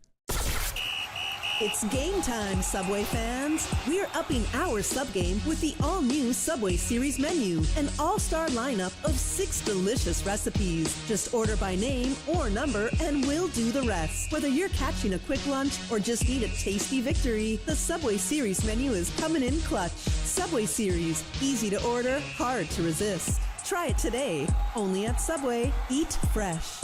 It's game time, Subway fans. We're upping our sub game with the all-new Subway Series menu, an all-star lineup of 6 delicious recipes. Just order by name or number and we'll do the rest. Whether you're catching a quick lunch or just need a tasty victory, the Subway Series menu is coming in clutch. Subway Series, easy to order, hard to resist. Try it today, only at Subway. Eat fresh.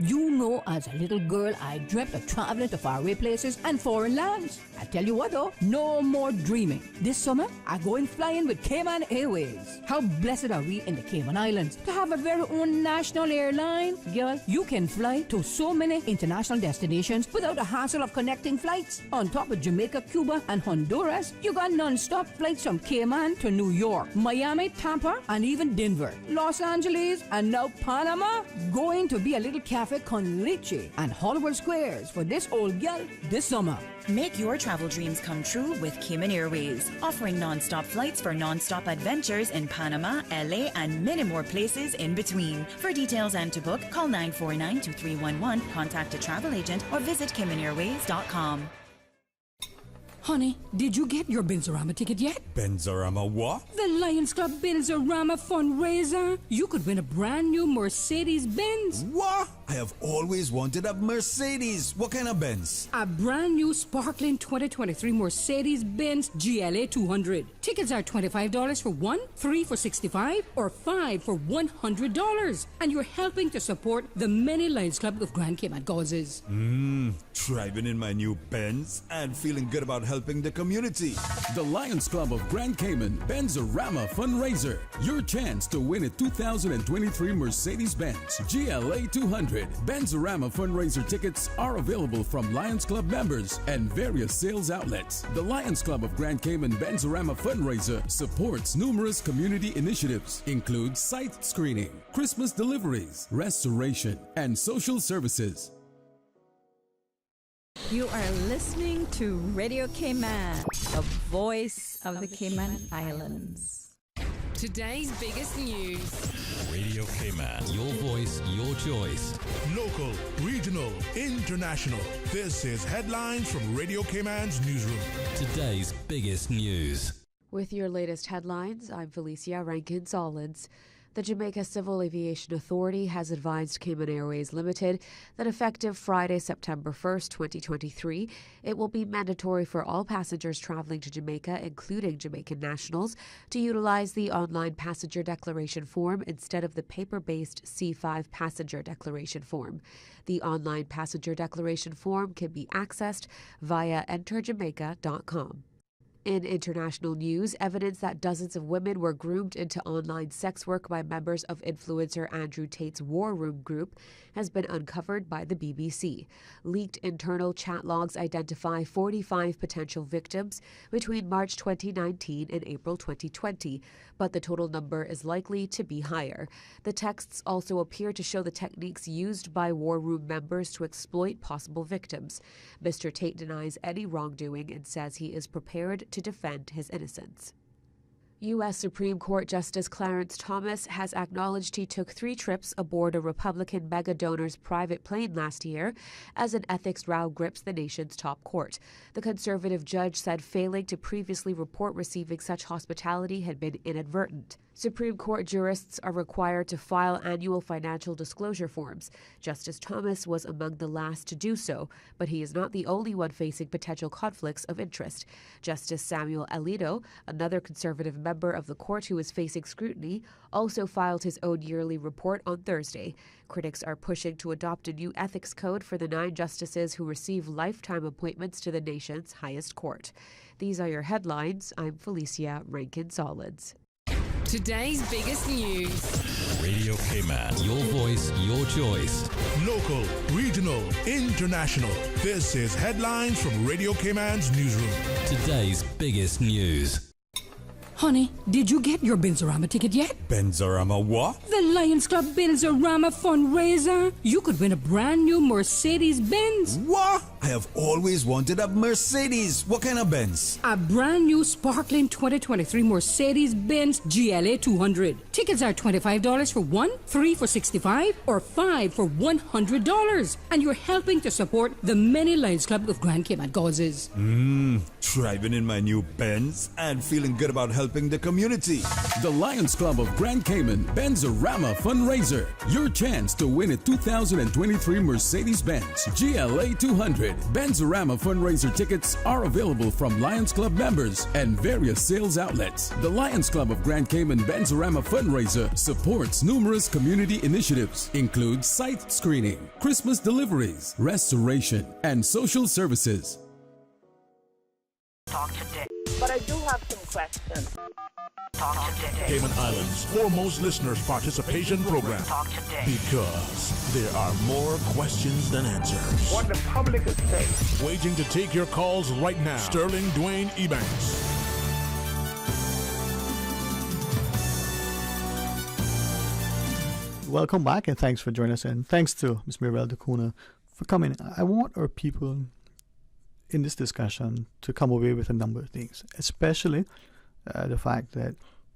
You know, as a little girl, I dreamt of traveling to faraway places and foreign lands. I tell you what though, no more dreaming. This summer, I'm going flying with Cayman Airways. How blessed are we in the Cayman Islands to have a very own national airline? Girl, you can fly to so many international destinations without the hassle of connecting flights. On top of Jamaica, Cuba, and Honduras, you got non-stop flights from Cayman to New York, Miami, Tampa, and even Denver, Los Angeles, and now Panama. Going to be a little cafe con leche and Hollywood Squares for this old gal this summer. Make your travel dreams come true with Cayman Airways, offering non-stop flights for non-stop adventures in Panama, LA, and many more places in between. For details and to book, call 949-2311, contact a travel agent, or visit CaymanAirways.com. Honey, did you get your Benzorama ticket yet? Benzorama what? The Lions Club Benzorama fundraiser. You could win a brand new Mercedes-Benz. What? I have always wanted a Mercedes. What kind of Benz? A brand new sparkling 2023 Mercedes-Benz GLA 200. Tickets are $25 for one, $3 for $65, or $5 for $100. And you're helping to support the many Lions Club of Grand Cayman causes. Driving in my new Benz and feeling good about helping the community. The Lions Club of Grand Cayman Benzorama Fundraiser. Your chance to win a 2023 Mercedes-Benz GLA 200. Benzorama fundraiser tickets are available from Lions Club members and various sales outlets. The Lions Club of Grand Cayman Benzorama fundraiser supports numerous community initiatives, includes site screening, Christmas deliveries, restoration, and social services. You are listening to Radio Cayman, the voice of the Cayman Islands. Today's biggest news. Radio Cayman. Your voice, your choice. Local, regional, international. This is Headlines from Radio Cayman's newsroom. Today's biggest news. With your latest headlines, I'm Felicia Rankin-Solids. The Jamaica Civil Aviation Authority has advised Cayman Airways Limited that effective Friday, September 1st, 2023, it will be mandatory for all passengers traveling to Jamaica, including Jamaican nationals, to utilize the online passenger declaration form instead of the paper-based C5 passenger declaration form. The online passenger declaration form can be accessed via enterjamaica.com. In international news, evidence that dozens of women were groomed into online sex work by members of influencer Andrew Tate's War Room group has been uncovered by the BBC. Leaked internal chat logs identify 45 potential victims between March 2019 and April 2020, but the total number is likely to be higher. The texts also appear to show the techniques used by War Room members to exploit possible victims. Mr. Tate denies any wrongdoing and says he is prepared to defend his innocence. U.S. Supreme Court Justice Clarence Thomas has acknowledged he took 3 trips aboard a Republican mega-donor's private plane last year as an ethics row grips the nation's top court. The conservative judge said failing to previously report receiving such hospitality had been inadvertent. Supreme Court jurists are required to file annual financial disclosure forms. Justice Thomas was among the last to do so, but he is not the only one facing potential conflicts of interest. Justice Samuel Alito, another conservative member of the court who is facing scrutiny, also filed his own yearly report on Thursday. Critics are pushing to adopt a new ethics code for the 9 justices who receive lifetime appointments to the nation's highest court. These are your headlines. I'm Felicia Rankin-Solids. Today's biggest news. Radio Cayman. Your voice, your choice. Local, regional, international. This is Headlines from Radio Cayman's newsroom. Today's biggest news. Honey, did you get your Benzorama ticket yet? Benzorama what? The Lions Club Benzorama fundraiser. You could win a brand new Mercedes-Benz. What? I have always wanted a Mercedes. What kind of Benz? A brand new sparkling 2023 Mercedes-Benz GLA 200. Tickets are $25 for one, $3 for $65, or $5 for $100. And you're helping to support the many Lions Club of Grand Cayman causes. Driving in my new Benz and feeling good about helping the community. The Lions Club of Grand Cayman Benzorama fundraiser. Your chance to win a 2023 Mercedes-Benz GLA 200. Benzorama fundraiser tickets are available from Lions Club members and various sales outlets. The Lions Club of Grand Cayman Benzorama fundraiser supports numerous community initiatives, includes site screening, Christmas deliveries, restoration, and social services. Talk today. But I do have some questions. Talk today. Cayman Islands' foremost listeners participation program. Talk today. Because there are more questions than answers. What the public is saying. Waiting to take your calls right now. Sterling Dwayne Ebanks. Welcome back, and thanks for joining us, and thanks to Ms. Mirabelle Dacuna for coming. I want our people in this discussion to come away with a number of things, especially the fact that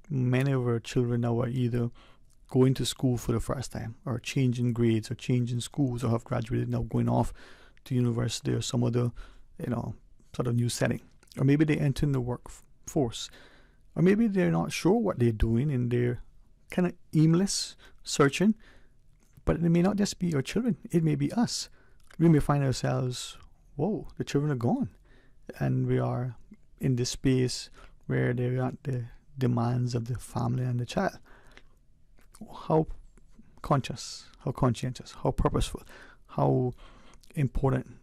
many of our children now are either going to school for the first time, or changing grades, or changing schools, or have graduated, now going off to university or some other, sort of new setting. Or maybe they enter in the workforce, or maybe they're not sure what they're doing and they're kind of aimless searching. But it may not just be our children, it may be us. We may find ourselves, whoa, the children are gone, and we are in this space where they aren't the demands of the family and the child. How conscious, how conscientious, how purposeful, how important,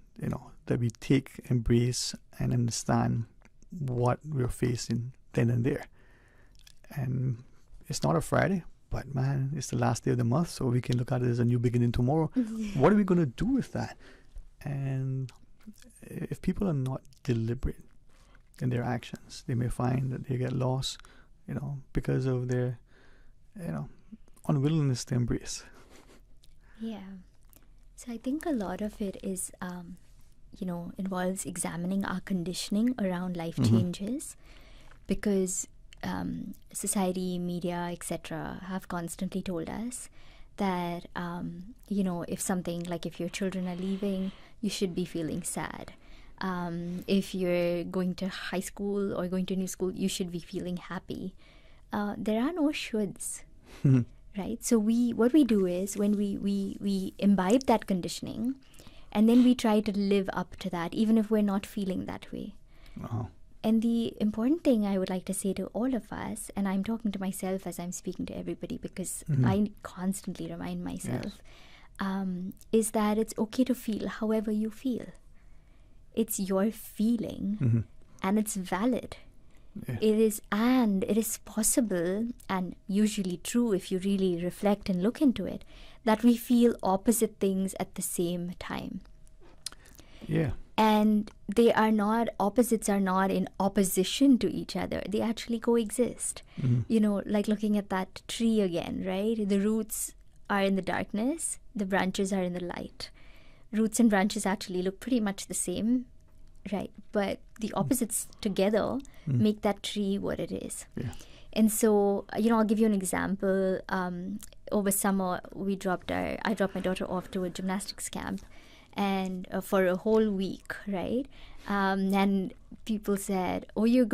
that we take, embrace, and understand what we're facing then and there. And it's not a Friday, but man, it's the last day of the month, so we can look at it as a new beginning tomorrow. What are we going to do with that? And if people are not deliberate in their actions, they may find that they get lost, because of their, unwillingness to embrace. Yeah. So I think a lot of it is, involves examining our conditioning around life changes, because society, media, etc. have constantly told us that, if something like if your children are leaving, you should be feeling sad. If you're going to high school or going to new school, you should be feeling happy. There are no shoulds, right? So what we do is when we imbibe that conditioning, and then we try to live up to that, even if we're not feeling that way. Wow. And the important thing I would like to say to all of us, and I'm talking to myself as I'm speaking to everybody, because I constantly remind myself, is that it's okay to feel however you feel. It's your feeling, and it's valid. Yeah. It is possible, and usually true if you really reflect and look into it, that we feel opposite things at the same time. Yeah. And opposites are not in opposition to each other. They actually coexist. Like looking at that tree again, right? The roots are in the darkness, the branches are in the light. Roots and branches actually look pretty much the same, right? But the opposites together make that tree what it is. Yeah. And so, I'll give you an example. Over summer, I dropped my daughter off to a gymnastics camp, and for a whole week, right? And people said,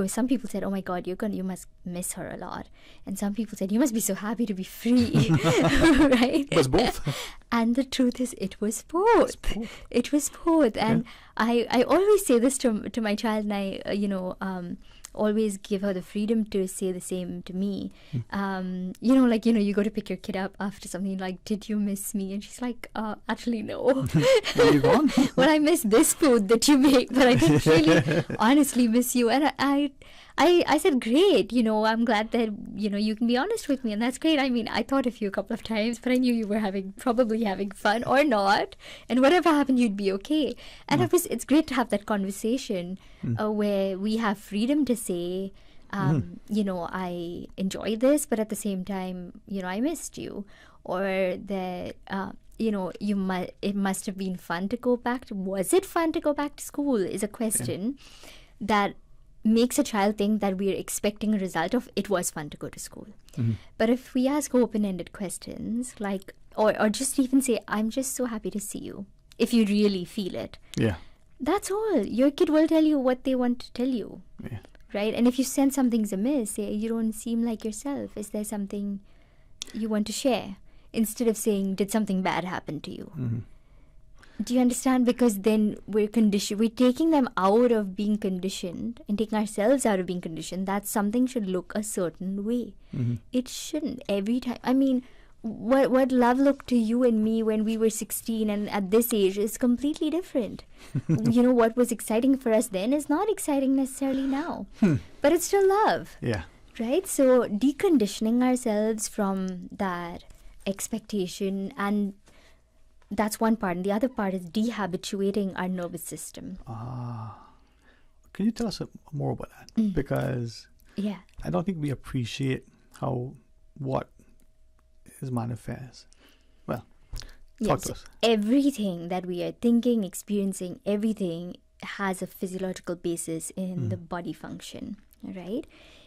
some people said, oh my God, you must miss her a lot. And some people said, you must be so happy to be free, right? It was both. And the truth is, it was both. It was both. And I always say this to my child, and I, always give her the freedom to say the same to me. You go to pick your kid up after something, like, did you miss me? And she's like, actually, no. Where you gone? Well, I miss this food that you make, but I didn't really honestly miss you. And I said, great, I'm glad that, you can be honest with me, and that's great. I mean, I thought of you a couple of times, but I knew you were probably having fun or not, and whatever happened, you'd be okay. And it's great to have that conversation where we have freedom to say, I enjoyed this, but at the same time, I missed you. Or that, it must have been fun to go back to. Was it fun to go back to school is a question that makes a child think that we're expecting a result of it was fun to go to school. But if we ask open-ended questions, like, or just even say, I'm just so happy to see you, if you really feel it. Yeah. That's all. Your kid will tell you what they want to tell you. Yeah. Right? And if you sense something's amiss, say, you don't seem like yourself. Is there something you want to share? Instead of saying, did something bad happen to you? Do you understand? Because then we're taking them out of being conditioned and taking ourselves out of being conditioned. That something should look a certain way. It shouldn't. Every time. I mean, what love looked to you and me when we were 16 and at this age is completely different. What was exciting for us then is not exciting necessarily now. But it's still love. Yeah. Right? So deconditioning ourselves from that expectation, and that's one part, and the other part is dehabituating our nervous system. Can you tell us more about that? Because I don't think we appreciate what is manifest. Well, talk to us. Everything that we are thinking, experiencing, everything has a physiological basis in the body function, right?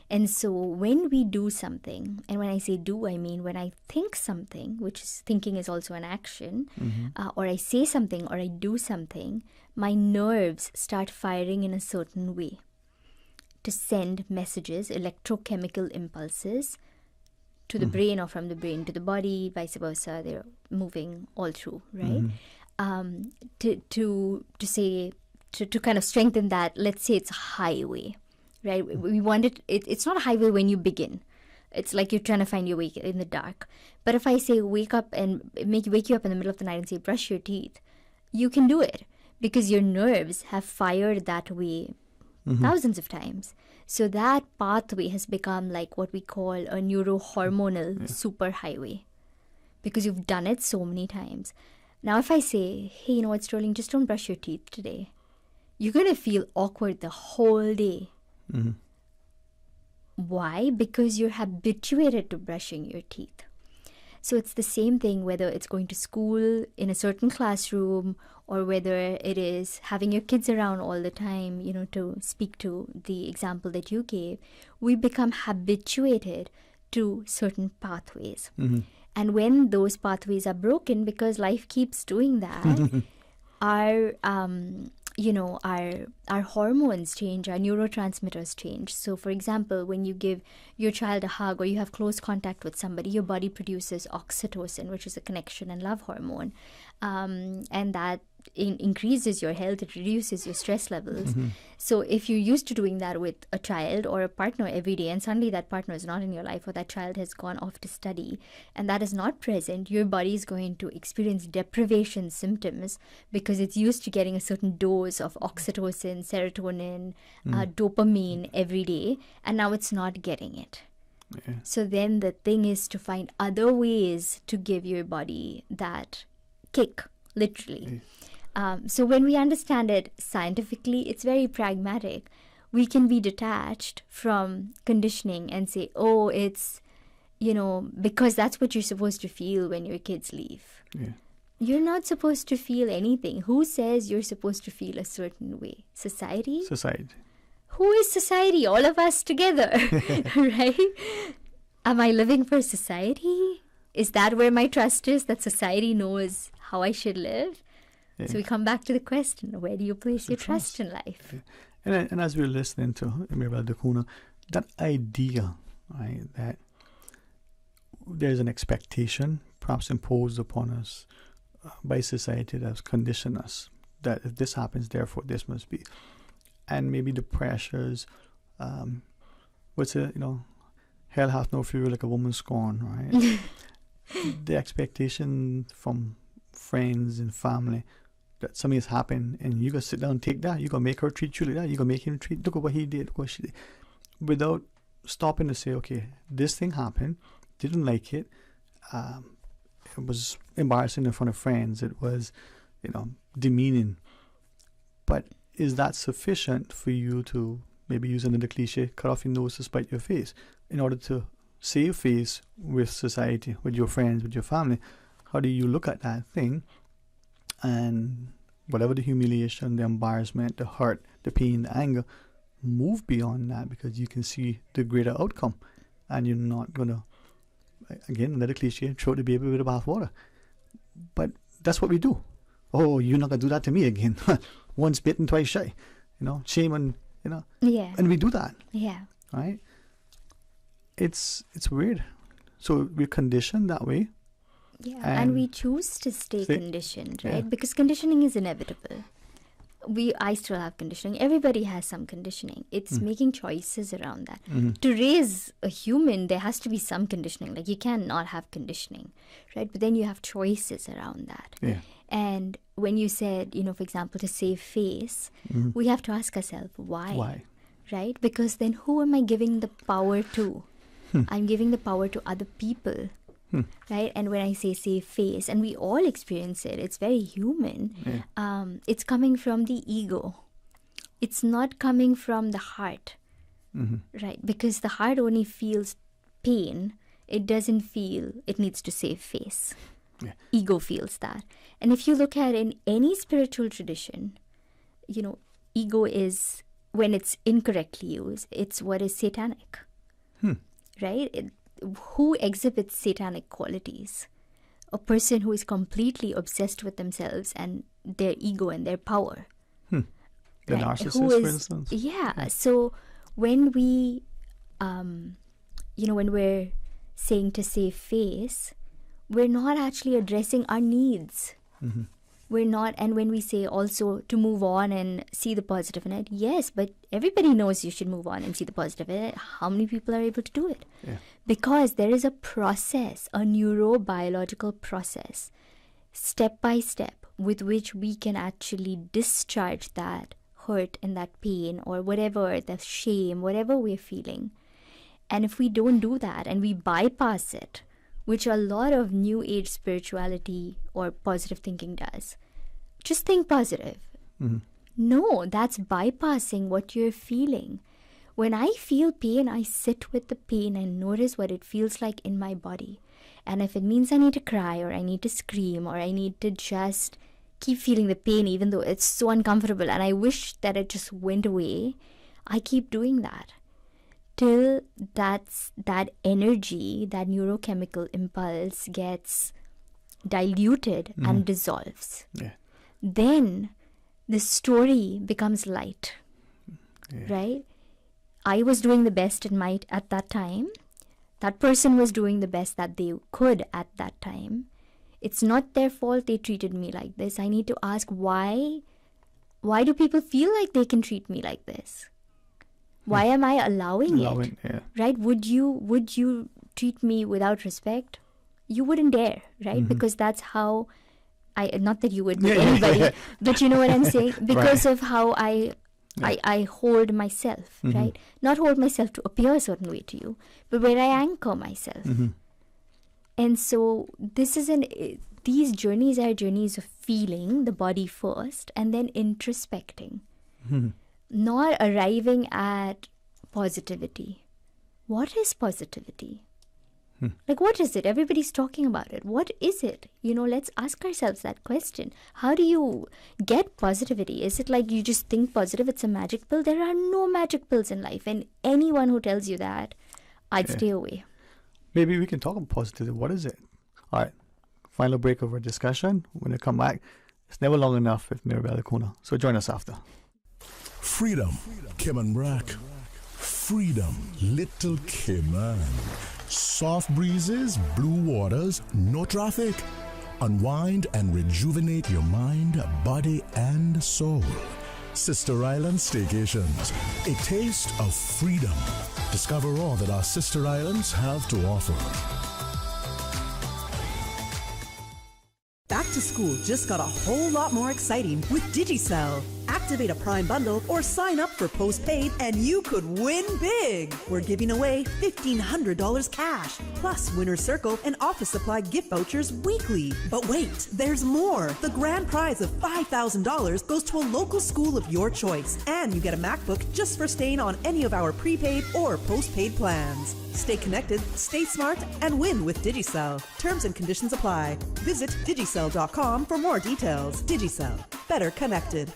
And so when we do something, and when I say do, I mean when I think something, which is thinking is also an action, or I say something or I do something, my nerves start firing in a certain way to send messages, electrochemical impulses, to the brain or from the brain to the body, vice versa. They're moving all through, right? To kind of strengthen that, let's say it's a highway. Right, we want it's not a highway when you begin. It's like you're trying to find your way in the dark. But if I say wake up and wake you up in the middle of the night and say brush your teeth, you can do it because your nerves have fired that way thousands of times. So that pathway has become like what we call a neurohormonal superhighway because you've done it so many times. Now if I say, hey, you know what, Sterling, just don't brush your teeth today, you're going to feel awkward the whole day. Why? Because you're habituated to brushing your teeth. So it's the same thing whether it's going to school in a certain classroom or whether it is having your kids around all the time, to speak to the example that you gave. We become habituated to certain pathways. And when those pathways are broken, because life keeps doing that, our hormones change, our neurotransmitters change. So, for example, when you give your child a hug or you have close contact with somebody, your body produces oxytocin, which is a connection and love hormone. And that increases your health, it reduces your stress levels. So if you're used to doing that with a child or a partner every day, and suddenly that partner is not in your life or that child has gone off to study and that is not present, your body is going to experience deprivation symptoms because it's used to getting a certain dose of oxytocin, serotonin, dopamine every day, and now it's not getting it. So then the thing is to find other ways to give your body that kick, literally. So when we understand it scientifically, it's very pragmatic. We can be detached from conditioning and say, oh, it's, because that's what you're supposed to feel when your kids leave. You're not supposed to feel anything. Who says you're supposed to feel a certain way? Society? Who is society? All of us together, right? Am I living for society? Is that where my trust is, that society knows how I should live? So we come back to the question, where do you place your trust in life? And as we're listening to Mirabelle Dacuna, that idea, right, that there's an expectation perhaps imposed upon us by society that's conditioned us, that if this happens, therefore this must be. And maybe the pressures, hell hath no fury like a woman scorned, right? The expectation from friends and family that something has happened and you gotta sit down and take that. You gotta make her treat you like that. You gotta make him treat, look at what he did, look what she did. Without stopping to say, okay, this thing happened, didn't like it. It was embarrassing in front of friends. It was, demeaning. But is that sufficient for you to, maybe using the cliche, cut off your nose to spite your face, in order to save face with society, with your friends, with your family. How do you look at that thing, and whatever the humiliation, the embarrassment, the hurt, the pain, the anger, move beyond that, because you can see the greater outcome, and you're not gonna, again, another cliche, throw the baby with the bathwater. But that's what we do. Oh, you're not gonna do that to me again. Once bitten, twice shy. Shame on, Yeah. And we do that. Yeah. Right? It's weird. So we're conditioned that way. Yeah, and we choose to stay conditioned, right? Because conditioning is inevitable. I still have conditioning. Everybody has some conditioning. It's making choices around that. To raise a human, there has to be some conditioning. Like, you cannot have conditioning, right? But then you have choices around that. Yeah. And when you said, for example, to save face, we have to ask ourselves, why? Why? Right? Because then who am I giving the power to? I'm giving the power to other people. Right? And when I say save face, and we all experience it, it's very human. Yeah. It's coming from the ego. It's not coming from the heart. Right? Because the heart only feels pain. It doesn't feel it needs to save face. Yeah. Ego feels that. And if you look at in any spiritual tradition, ego is, when it's incorrectly used, it's what is satanic. Right? Who exhibits satanic qualities? A person who is completely obsessed with themselves and their ego and their power. The right? narcissist, for instance. Yeah. So when we, when we're saying to save face, we're not actually addressing our needs. We're not, and when we say also to move on and see the positive in it, yes, but everybody knows you should move on and see the positive in it. How many people are able to do it? Yeah. Because there is a process, a neurobiological process, step by step, with which we can actually discharge that hurt and that pain or whatever, the shame, whatever we're feeling. And if we don't do that and we bypass it, which a lot of new age spirituality or positive thinking does, just think positive. No, that's bypassing what you're feeling. When I feel pain, I sit with the pain and notice what it feels like in my body. And if it means I need to cry or I need to scream or I need to just keep feeling the pain even though it's so uncomfortable and I wish that it just went away, I keep doing that till that energy, that neurochemical impulse gets diluted and dissolves. Yeah. Then the story becomes light. Right? I was doing the best at that time. That person was doing the best that they could at that time. It's not their fault they treated me like this. I need to ask why do people feel like they can treat me like this? Why am I allowing it? Yeah. Right? Would you treat me without respect? You wouldn't dare, right? Because that's how not that you would with anybody, but you know what I'm saying? Because of how I hold myself, right? Not hold myself to appear a certain way to you, but where I anchor myself. And so these journeys are journeys of feeling the body first and then introspecting. Not arriving at positivity. What is positivity? Like, what is it? Everybody's talking about it. What is it? Let's ask ourselves that question. How do you get positivity? Is it like you just think positive, it's a magic pill? There are no magic pills in life. And anyone who tells you that, I'd stay away. Maybe we can talk about positivity. What is it? All right. Final break of our discussion. When we come back, it's never long enough with Mirabelle Kuna. So join us after. Freedom, Cayman Brack. Freedom, Little Cayman. Soft breezes, blue waters, no traffic. Unwind and rejuvenate your mind, body, and soul. Sister Island Staycations, a taste of freedom. Discover all that our sister islands have to offer. Back to school just got a whole lot more exciting with Digicel. Activate a Prime bundle or sign up for postpaid and you could win big. We're giving away $1,500 cash, plus Winner's Circle and office supply gift vouchers weekly. But wait, there's more. The grand prize of $5,000 goes to a local school of your choice, and you get a MacBook just for staying on any of our prepaid or postpaid plans. Stay connected, stay smart, and win with Digicel. Terms and conditions apply. Visit digicel.com for more details. Digicel. Better connected.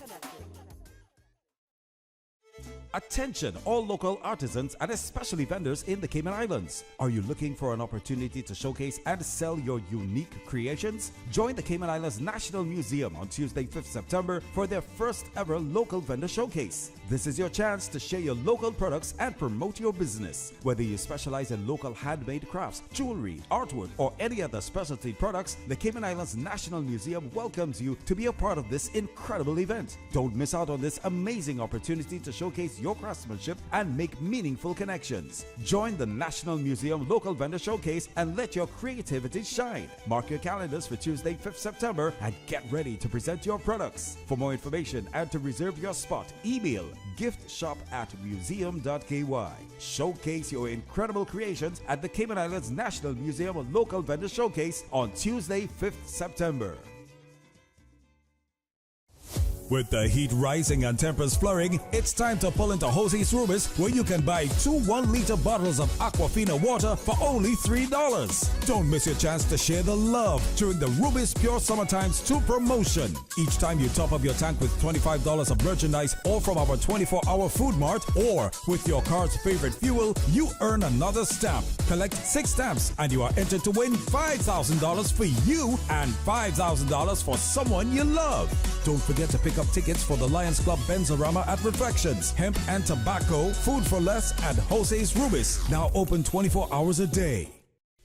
Attention, all local artisans and especially vendors in the Cayman Islands. Are you looking for an opportunity to showcase and sell your unique creations? Join the Cayman Islands National Museum on Tuesday, 5th September for their first ever local vendor showcase. This is your chance to share your local products and promote your business. Whether you specialize in local handmade crafts, jewelry, artwork, or any other specialty products, the Cayman Islands National Museum welcomes you to be a part of this incredible event. Don't miss out on this amazing opportunity to showcase your craftsmanship and make meaningful connections. Join the National Museum Local Vendor Showcase and let your creativity shine. Mark your calendars for Tuesday, 5th September and get ready to present your products. For more information and to reserve your spot, email giftshop@museum.ky. Showcase your incredible creations at the Cayman Islands National Museum Local Vendor Showcase on Tuesday, 5th September. With the heat rising and temps flurrying, it's time to pull into Jose's Rubis, where you can buy 2 1-liter bottles of Aquafina water for only $3. Don't miss your chance to share the love during the Rubis Pure Summer Times 2 promotion. Each time you top up your tank with $25 of merchandise or from our 24-hour food mart or with your car's favorite fuel, you earn another stamp. Collect 6 stamps and you are entered to win $5,000 for you and $5,000 for someone you love. Don't forget to pick up tickets for the Lions Club Benzorama at Reflections, Hemp and Tobacco, Food for Less, and Jose's Rubis, now open 24 hours a day.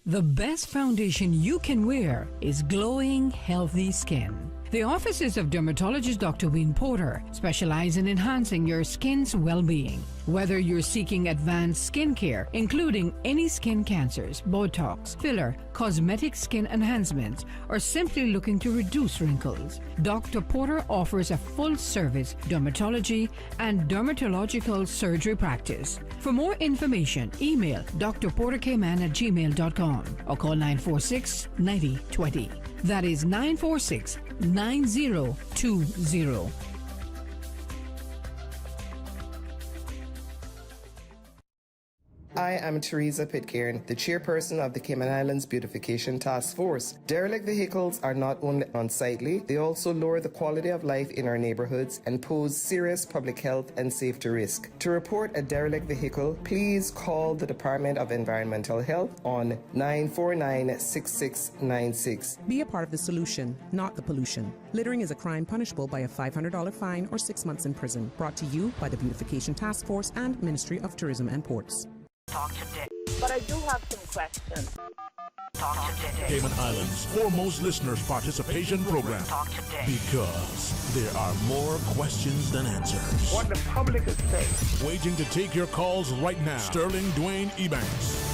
The best foundation you can wear is glowing, healthy skin. The offices of dermatologist Dr. Wayne Porter specialize in enhancing your skin's well-being. Whether you're seeking advanced skin care, including any skin cancers, Botox, filler, cosmetic skin enhancements, or simply looking to reduce wrinkles, Dr. Porter offers a full-service dermatology and dermatological surgery practice. For more information, email drporterkman@gmail.com or call 946-9020. That is 946-9020. I am Teresa Pitcairn, the chairperson of the Cayman Islands Beautification Task Force. Derelict vehicles are not only unsightly, they also lower the quality of life in our neighborhoods and pose serious public health and safety risk. To report a derelict vehicle, please call the Department of Environmental Health on 949-6696. Be a part of the solution, not the pollution. Littering is a crime punishable by a $500 fine or 6 months in prison. Brought to you by the Beautification Task Force and Ministry of Tourism and Ports. Talk today. But I do have some questions. Talk today. Cayman Islands' foremost listeners participation program. Talk today. Because there are more questions than answers. What the public is saying. Waiting to take your calls right now. Sterling Dwayne Ebanks.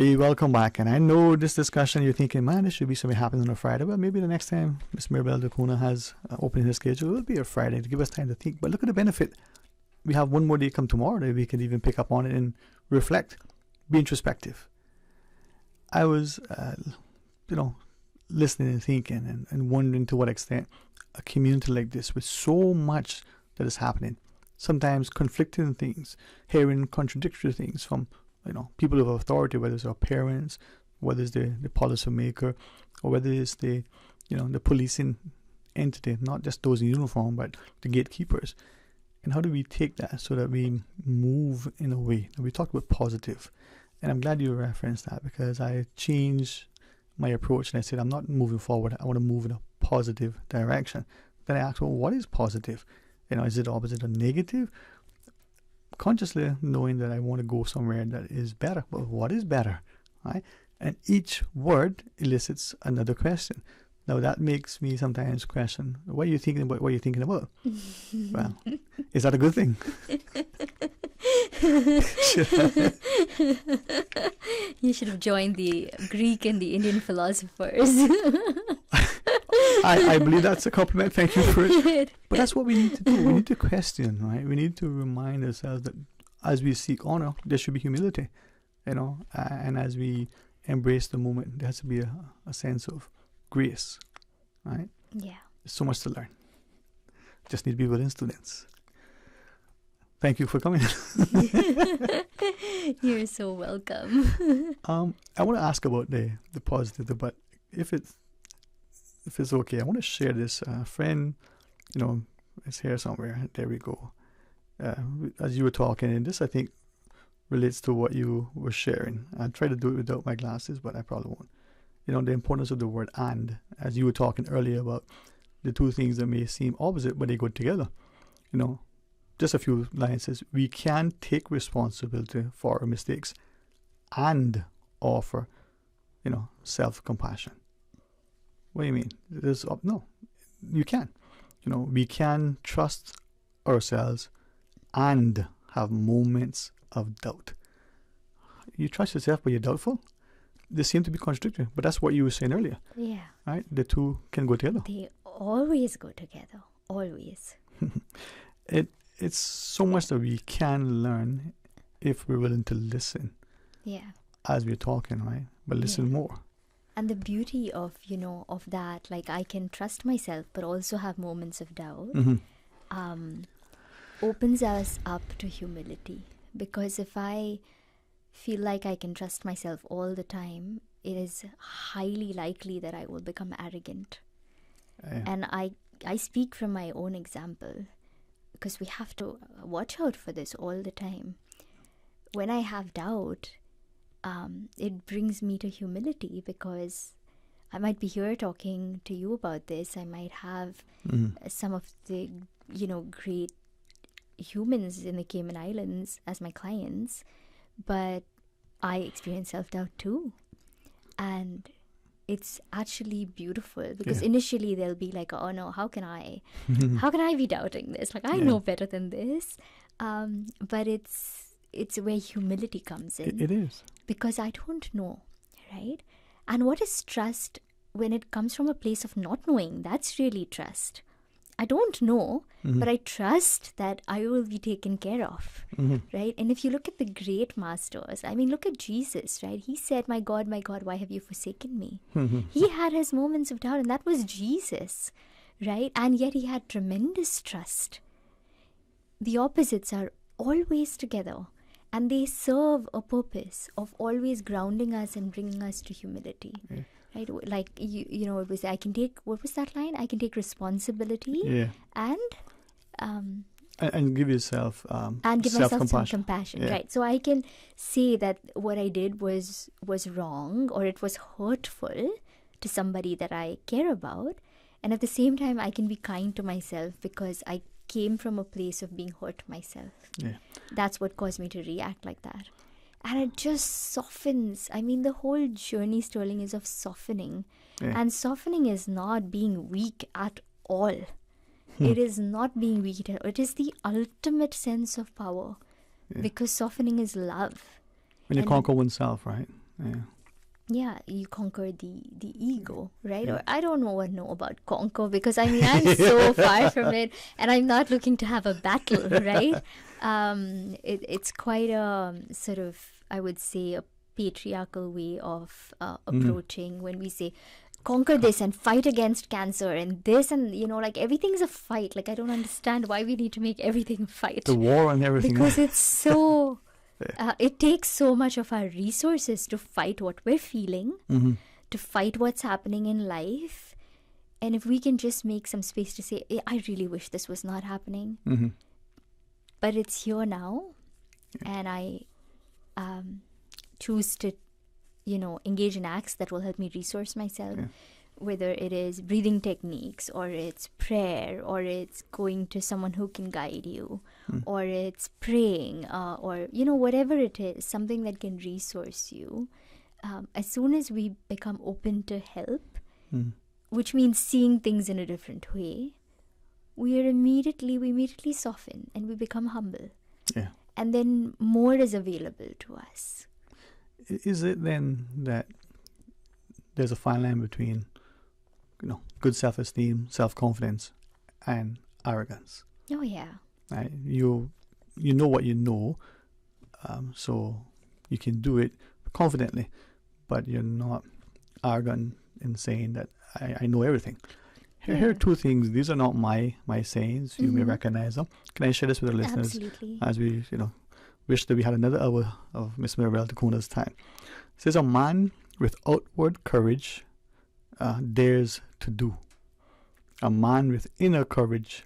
Hey, welcome back. And I know this discussion, you're thinking, man, this should be something happening on a Friday. Well, maybe the next time Ms. Mirabelle Dacuna has opened her schedule, it will be a Friday to give us time to think. But look at the benefit. We have one more day come tomorrow that we can even pick up on it and reflect, be introspective. I was, listening and thinking and wondering to what extent a community like this with so much that is happening, sometimes conflicting things, hearing contradictory things from people of authority, whether it's our parents, whether it's the policy maker, or whether it's the policing entity, not just those in uniform, but the gatekeepers. And how do we take that so that we move in a way? And we talked about positive. And I'm glad you referenced that, because I changed my approach and I said, I'm not moving forward. I want to move in a positive direction. Then I asked, well, what is positive? Is it opposite of negative? Consciously knowing that I want to go somewhere that is better. Well, what is better? Right? And each word elicits another question. Now that makes me sometimes question, what are you thinking about? What are you thinking about? Well, is that a good thing? You should have joined the Greek and the Indian philosophers. I believe that's a compliment. Thank you for it. But that's what we need to do. We need to question, right? We need to remind ourselves that as we seek honor, there should be humility, and as we embrace the moment, there has to be a sense of grace, right? Yeah. There's so much to learn. Just need to be willing students. Thank you for coming. You're so welcome. I want to ask about the positive, but if it's okay, I want to share this. Friend, it's here somewhere. There we go. As you were talking, and this I think relates to what you were sharing. I try to do it without my glasses, but I probably won't. The importance of the word "and," as you were talking earlier about the two things that may seem opposite, but they go together. Just a few lines says, we can take responsibility for our mistakes and offer, self-compassion. What do you mean? No, you can. We can trust ourselves and have moments of doubt. You trust yourself, but you're doubtful? They seem to be contradictory, but that's what you were saying earlier. Yeah. Right? The two can go together. They always go together. Always. It's so much that we can learn if we're willing to listen. Yeah. As we're talking, right? But listen more. And the beauty of, of that, like I can trust myself, but also have moments of doubt, opens us up to humility. Because if I feel like I can trust myself all the time, it is highly likely that I will become arrogant. And I speak from my own example, because we have to watch out for this all the time. When I have doubt, it brings me to humility, because I might be here talking to you about this. I might have some of the, great humans in the Cayman Islands as my clients, but I experience self-doubt too. And it's actually beautiful, because initially they'll be like, oh no, how can I be doubting this? Like, I know better than this. But it's where humility comes in. It is. Because I don't know, right? And what is trust when it comes from a place of not knowing? That's really trust. I don't know, but I trust that I will be taken care of, right? And if you look at the great masters, look at Jesus, right? He said, my God, why have you forsaken me? He had his moments of doubt, and that was Jesus, right? And yet he had tremendous trust. The opposites are always together, and they serve a purpose of always grounding us and bringing us to humility. Yeah. Right, like it was. I can take. What was that line? I can take responsibility and give yourself and give myself some compassion. Yeah. Right. So I can say that what I did was wrong, or it was hurtful to somebody that I care about, and at the same time I can be kind to myself, because I came from a place of being hurt myself. Yeah. That's what caused me to react like that. And it just softens. The whole journey, Sterling, is of softening. Yeah. And softening is not being weak at all. It is not being weak at all. It is the ultimate sense of power. Yeah. Because softening is love. When you conquer oneself, right? Yeah. Yeah, you conquer the ego, right? Yeah. Or I don't know about conquer, because I'm so far from it, and I'm not looking to have a battle, right? It's quite a sort of, I would say, a patriarchal way of approaching when we say, conquer this and fight against cancer and this, and everything's a fight. Like, I don't understand why we need to make everything a fight. The war and everything. Because it's so... it takes so much of our resources to fight what we're feeling, to fight what's happening in life. And if we can just make some space to say, I really wish this was not happening. But it's here now. And I choose to, engage in acts that will help me resource myself. Whether it is breathing techniques, or it's prayer, or it's going to someone who can guide you, or it's praying, or, whatever it is, something that can resource you. As soon as we become open to help, which means seeing things in a different way, we immediately soften and we become humble. Yeah. and then more is available to us. Is it then that there's a fine line between, good self-esteem, self-confidence, and arrogance? Oh yeah. Right? You know what you know, so you can do it confidently, but you're not arrogant in saying that I know everything. Here are two things. These are not my sayings. You may recognize them. Can I share this with our listeners? Absolutely. As we, wish that we had another hour of Miss Mirabelle Dakona's time. It says, a man with outward courage dares to do. A man with inner courage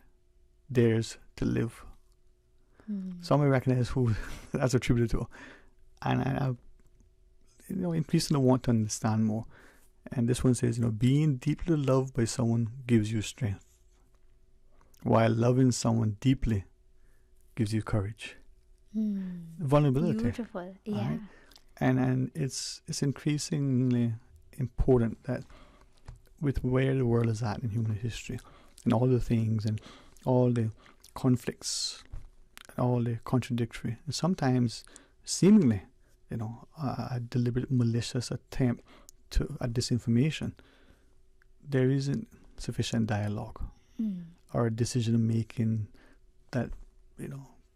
dares to live. Some may recognize who that's attributed to. And I increasingly want to understand more. And this one says, being deeply loved by someone gives you strength, while loving someone deeply gives you courage. Vulnerability. Beautiful, yeah. Right? And it's increasingly important that with where the world is at in human history, and all the things and all the conflicts and all the contradictory, and sometimes seemingly, a deliberate malicious attempt at disinformation, there isn't sufficient dialogue or decision making that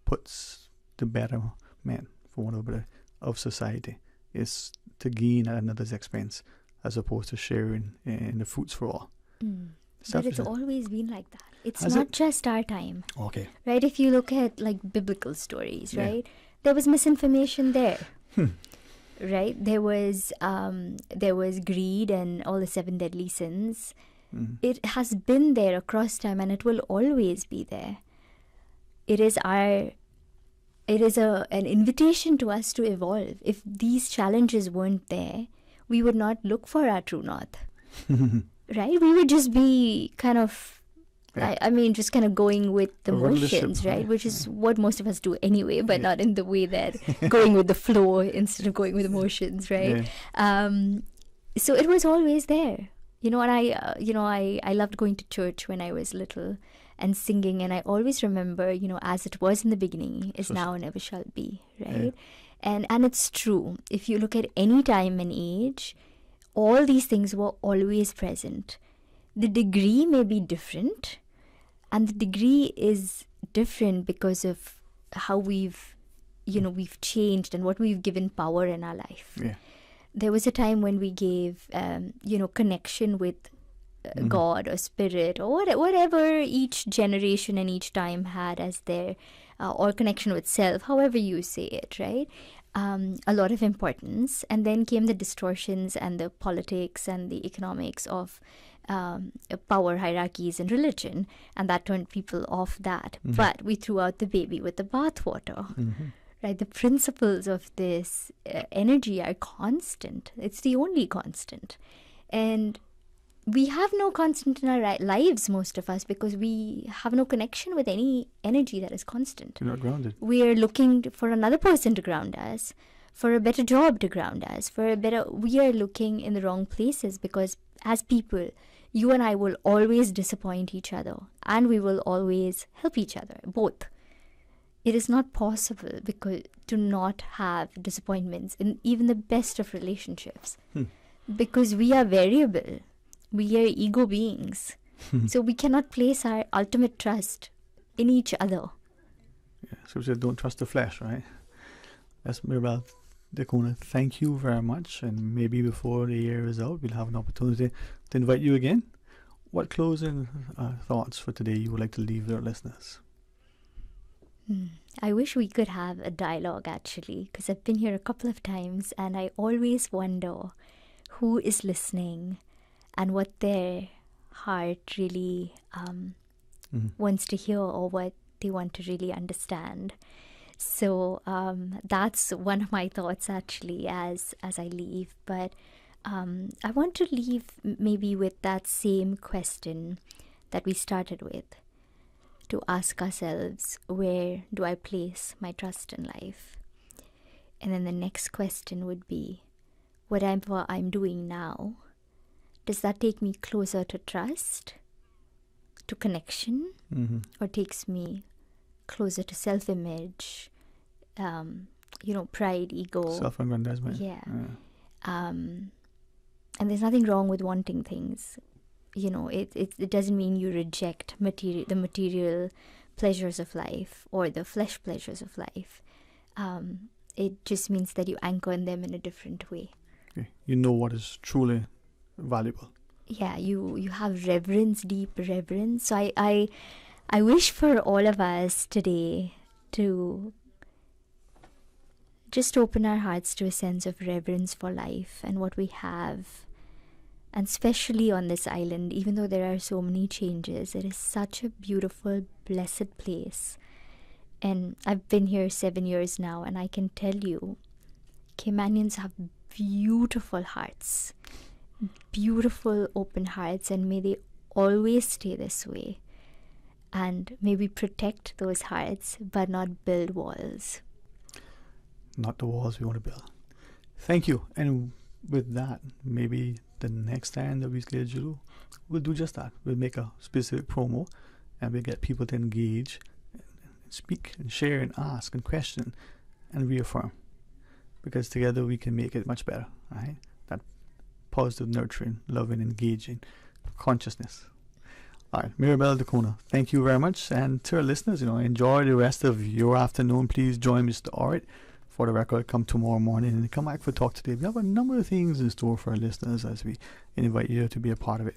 puts the betterment, for want of a better, of society is to gain at another's expense as opposed to sharing in the fruits for all. But it's always been like that. It's Has not it? just our time. Okay. Right? If you look at biblical stories, right? There was misinformation there. Right? There was greed and all the 7 deadly sins. It has been there across time, and it will always be there. It is an invitation to us to evolve. If these challenges weren't there, we would not look for our true north. Right? We would just be kind of, just kind of going with the motions, right? Which is what most of us do anyway, but not in the way that going with the flow instead of going with emotions, right? So it was always there, and I loved going to church when I was little and singing, and I always remember, as it was in the beginning, is now and ever shall be, right? And it's true. If you look at any time and age, all these things were always present. The degree may be different, and the degree is different because of how we've changed and what we've given power in our life. There was a time when we gave, connection with God or spirit or whatever each generation and each time had as their, or connection with self, however you say it, right? A lot of importance. And then came the distortions and the politics and the economics of power hierarchies and religion, and that turned people off that. But we threw out the baby with the bathwater. Right? The principles of this energy are constant. It's the only constant. And we have no constant in our lives, most of us, because we have no connection with any energy that is constant. You're not grounded. We are looking for another person to ground us, for a better job to ground us, we are looking in the wrong places, because as people, you and I will always disappoint each other, and we will always help each other, both. It is not possible to not have disappointments in even the best of relationships, because we are variable. We are ego beings. So we cannot place our ultimate trust in each other. So we said, don't trust the flesh, right? That's Mirabelle Dakona. Thank you very much. And maybe before the year is out, we'll have an opportunity to invite you again. What closing thoughts for today you would like to leave with our listeners? I wish we could have a dialogue, actually, because I've been here a couple of times and I always wonder who is listening and what their heart really wants to hear, or what they want to really understand. So that's one of my thoughts, actually, as I leave. But I want to leave maybe with that same question that we started with, to ask ourselves, where do I place my trust in life? And then the next question would be, whatever I'm doing now, does that take me closer to trust, to connection, or takes me closer to self-image, pride, ego. Self-aggrandizement. Yeah. And there's nothing wrong with wanting things. It doesn't mean you reject the material pleasures of life or the flesh pleasures of life. It just means that you anchor in them in a different way. Okay. You know what is truly valuable. Yeah, you have reverence, deep reverence. So I wish for all of us today to just open our hearts to a sense of reverence for life and what we have. And especially on this island, even though there are so many changes, it is such a beautiful, blessed place. And I've been here 7 years now, and I can tell you, Caymanians have beautiful hearts, beautiful open hearts, and may they always stay this way. And may we protect those hearts, but not build walls. Not the walls we want to build. Thank you. And with that, maybe the next time that we schedule, we'll do just that. We'll make a specific promo, and we'll get people to engage, and speak, and share, and ask, and question, and reaffirm. Because together we can make it much better, right? That positive, nurturing, loving, engaging consciousness. All right, Mirabelle Dacona, thank you very much. And to our listeners, enjoy the rest of your afternoon. Please join Mr. Art for the record. Come tomorrow morning and come back for Talk Today. We have a number of things in store for our listeners as we invite you to be a part of it.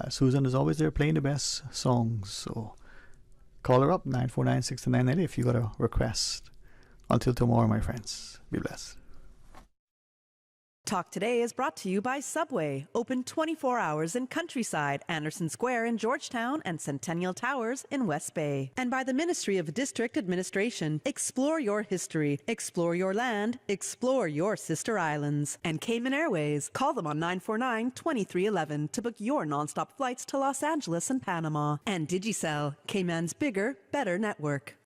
Susan is always there playing the best songs. So call her up, 949-6990 if you got a request. Until tomorrow, my friends. Be blessed. Talk Today is brought to you by Subway, open 24 hours in Countryside, Anderson Square in Georgetown, and Centennial Towers in West Bay. And by the Ministry of District Administration. Explore your history, explore your land, explore your sister islands. And Cayman Airways. Call them on 949-2311 to book your nonstop flights to Los Angeles and Panama. And Digicel, Cayman's bigger, better network.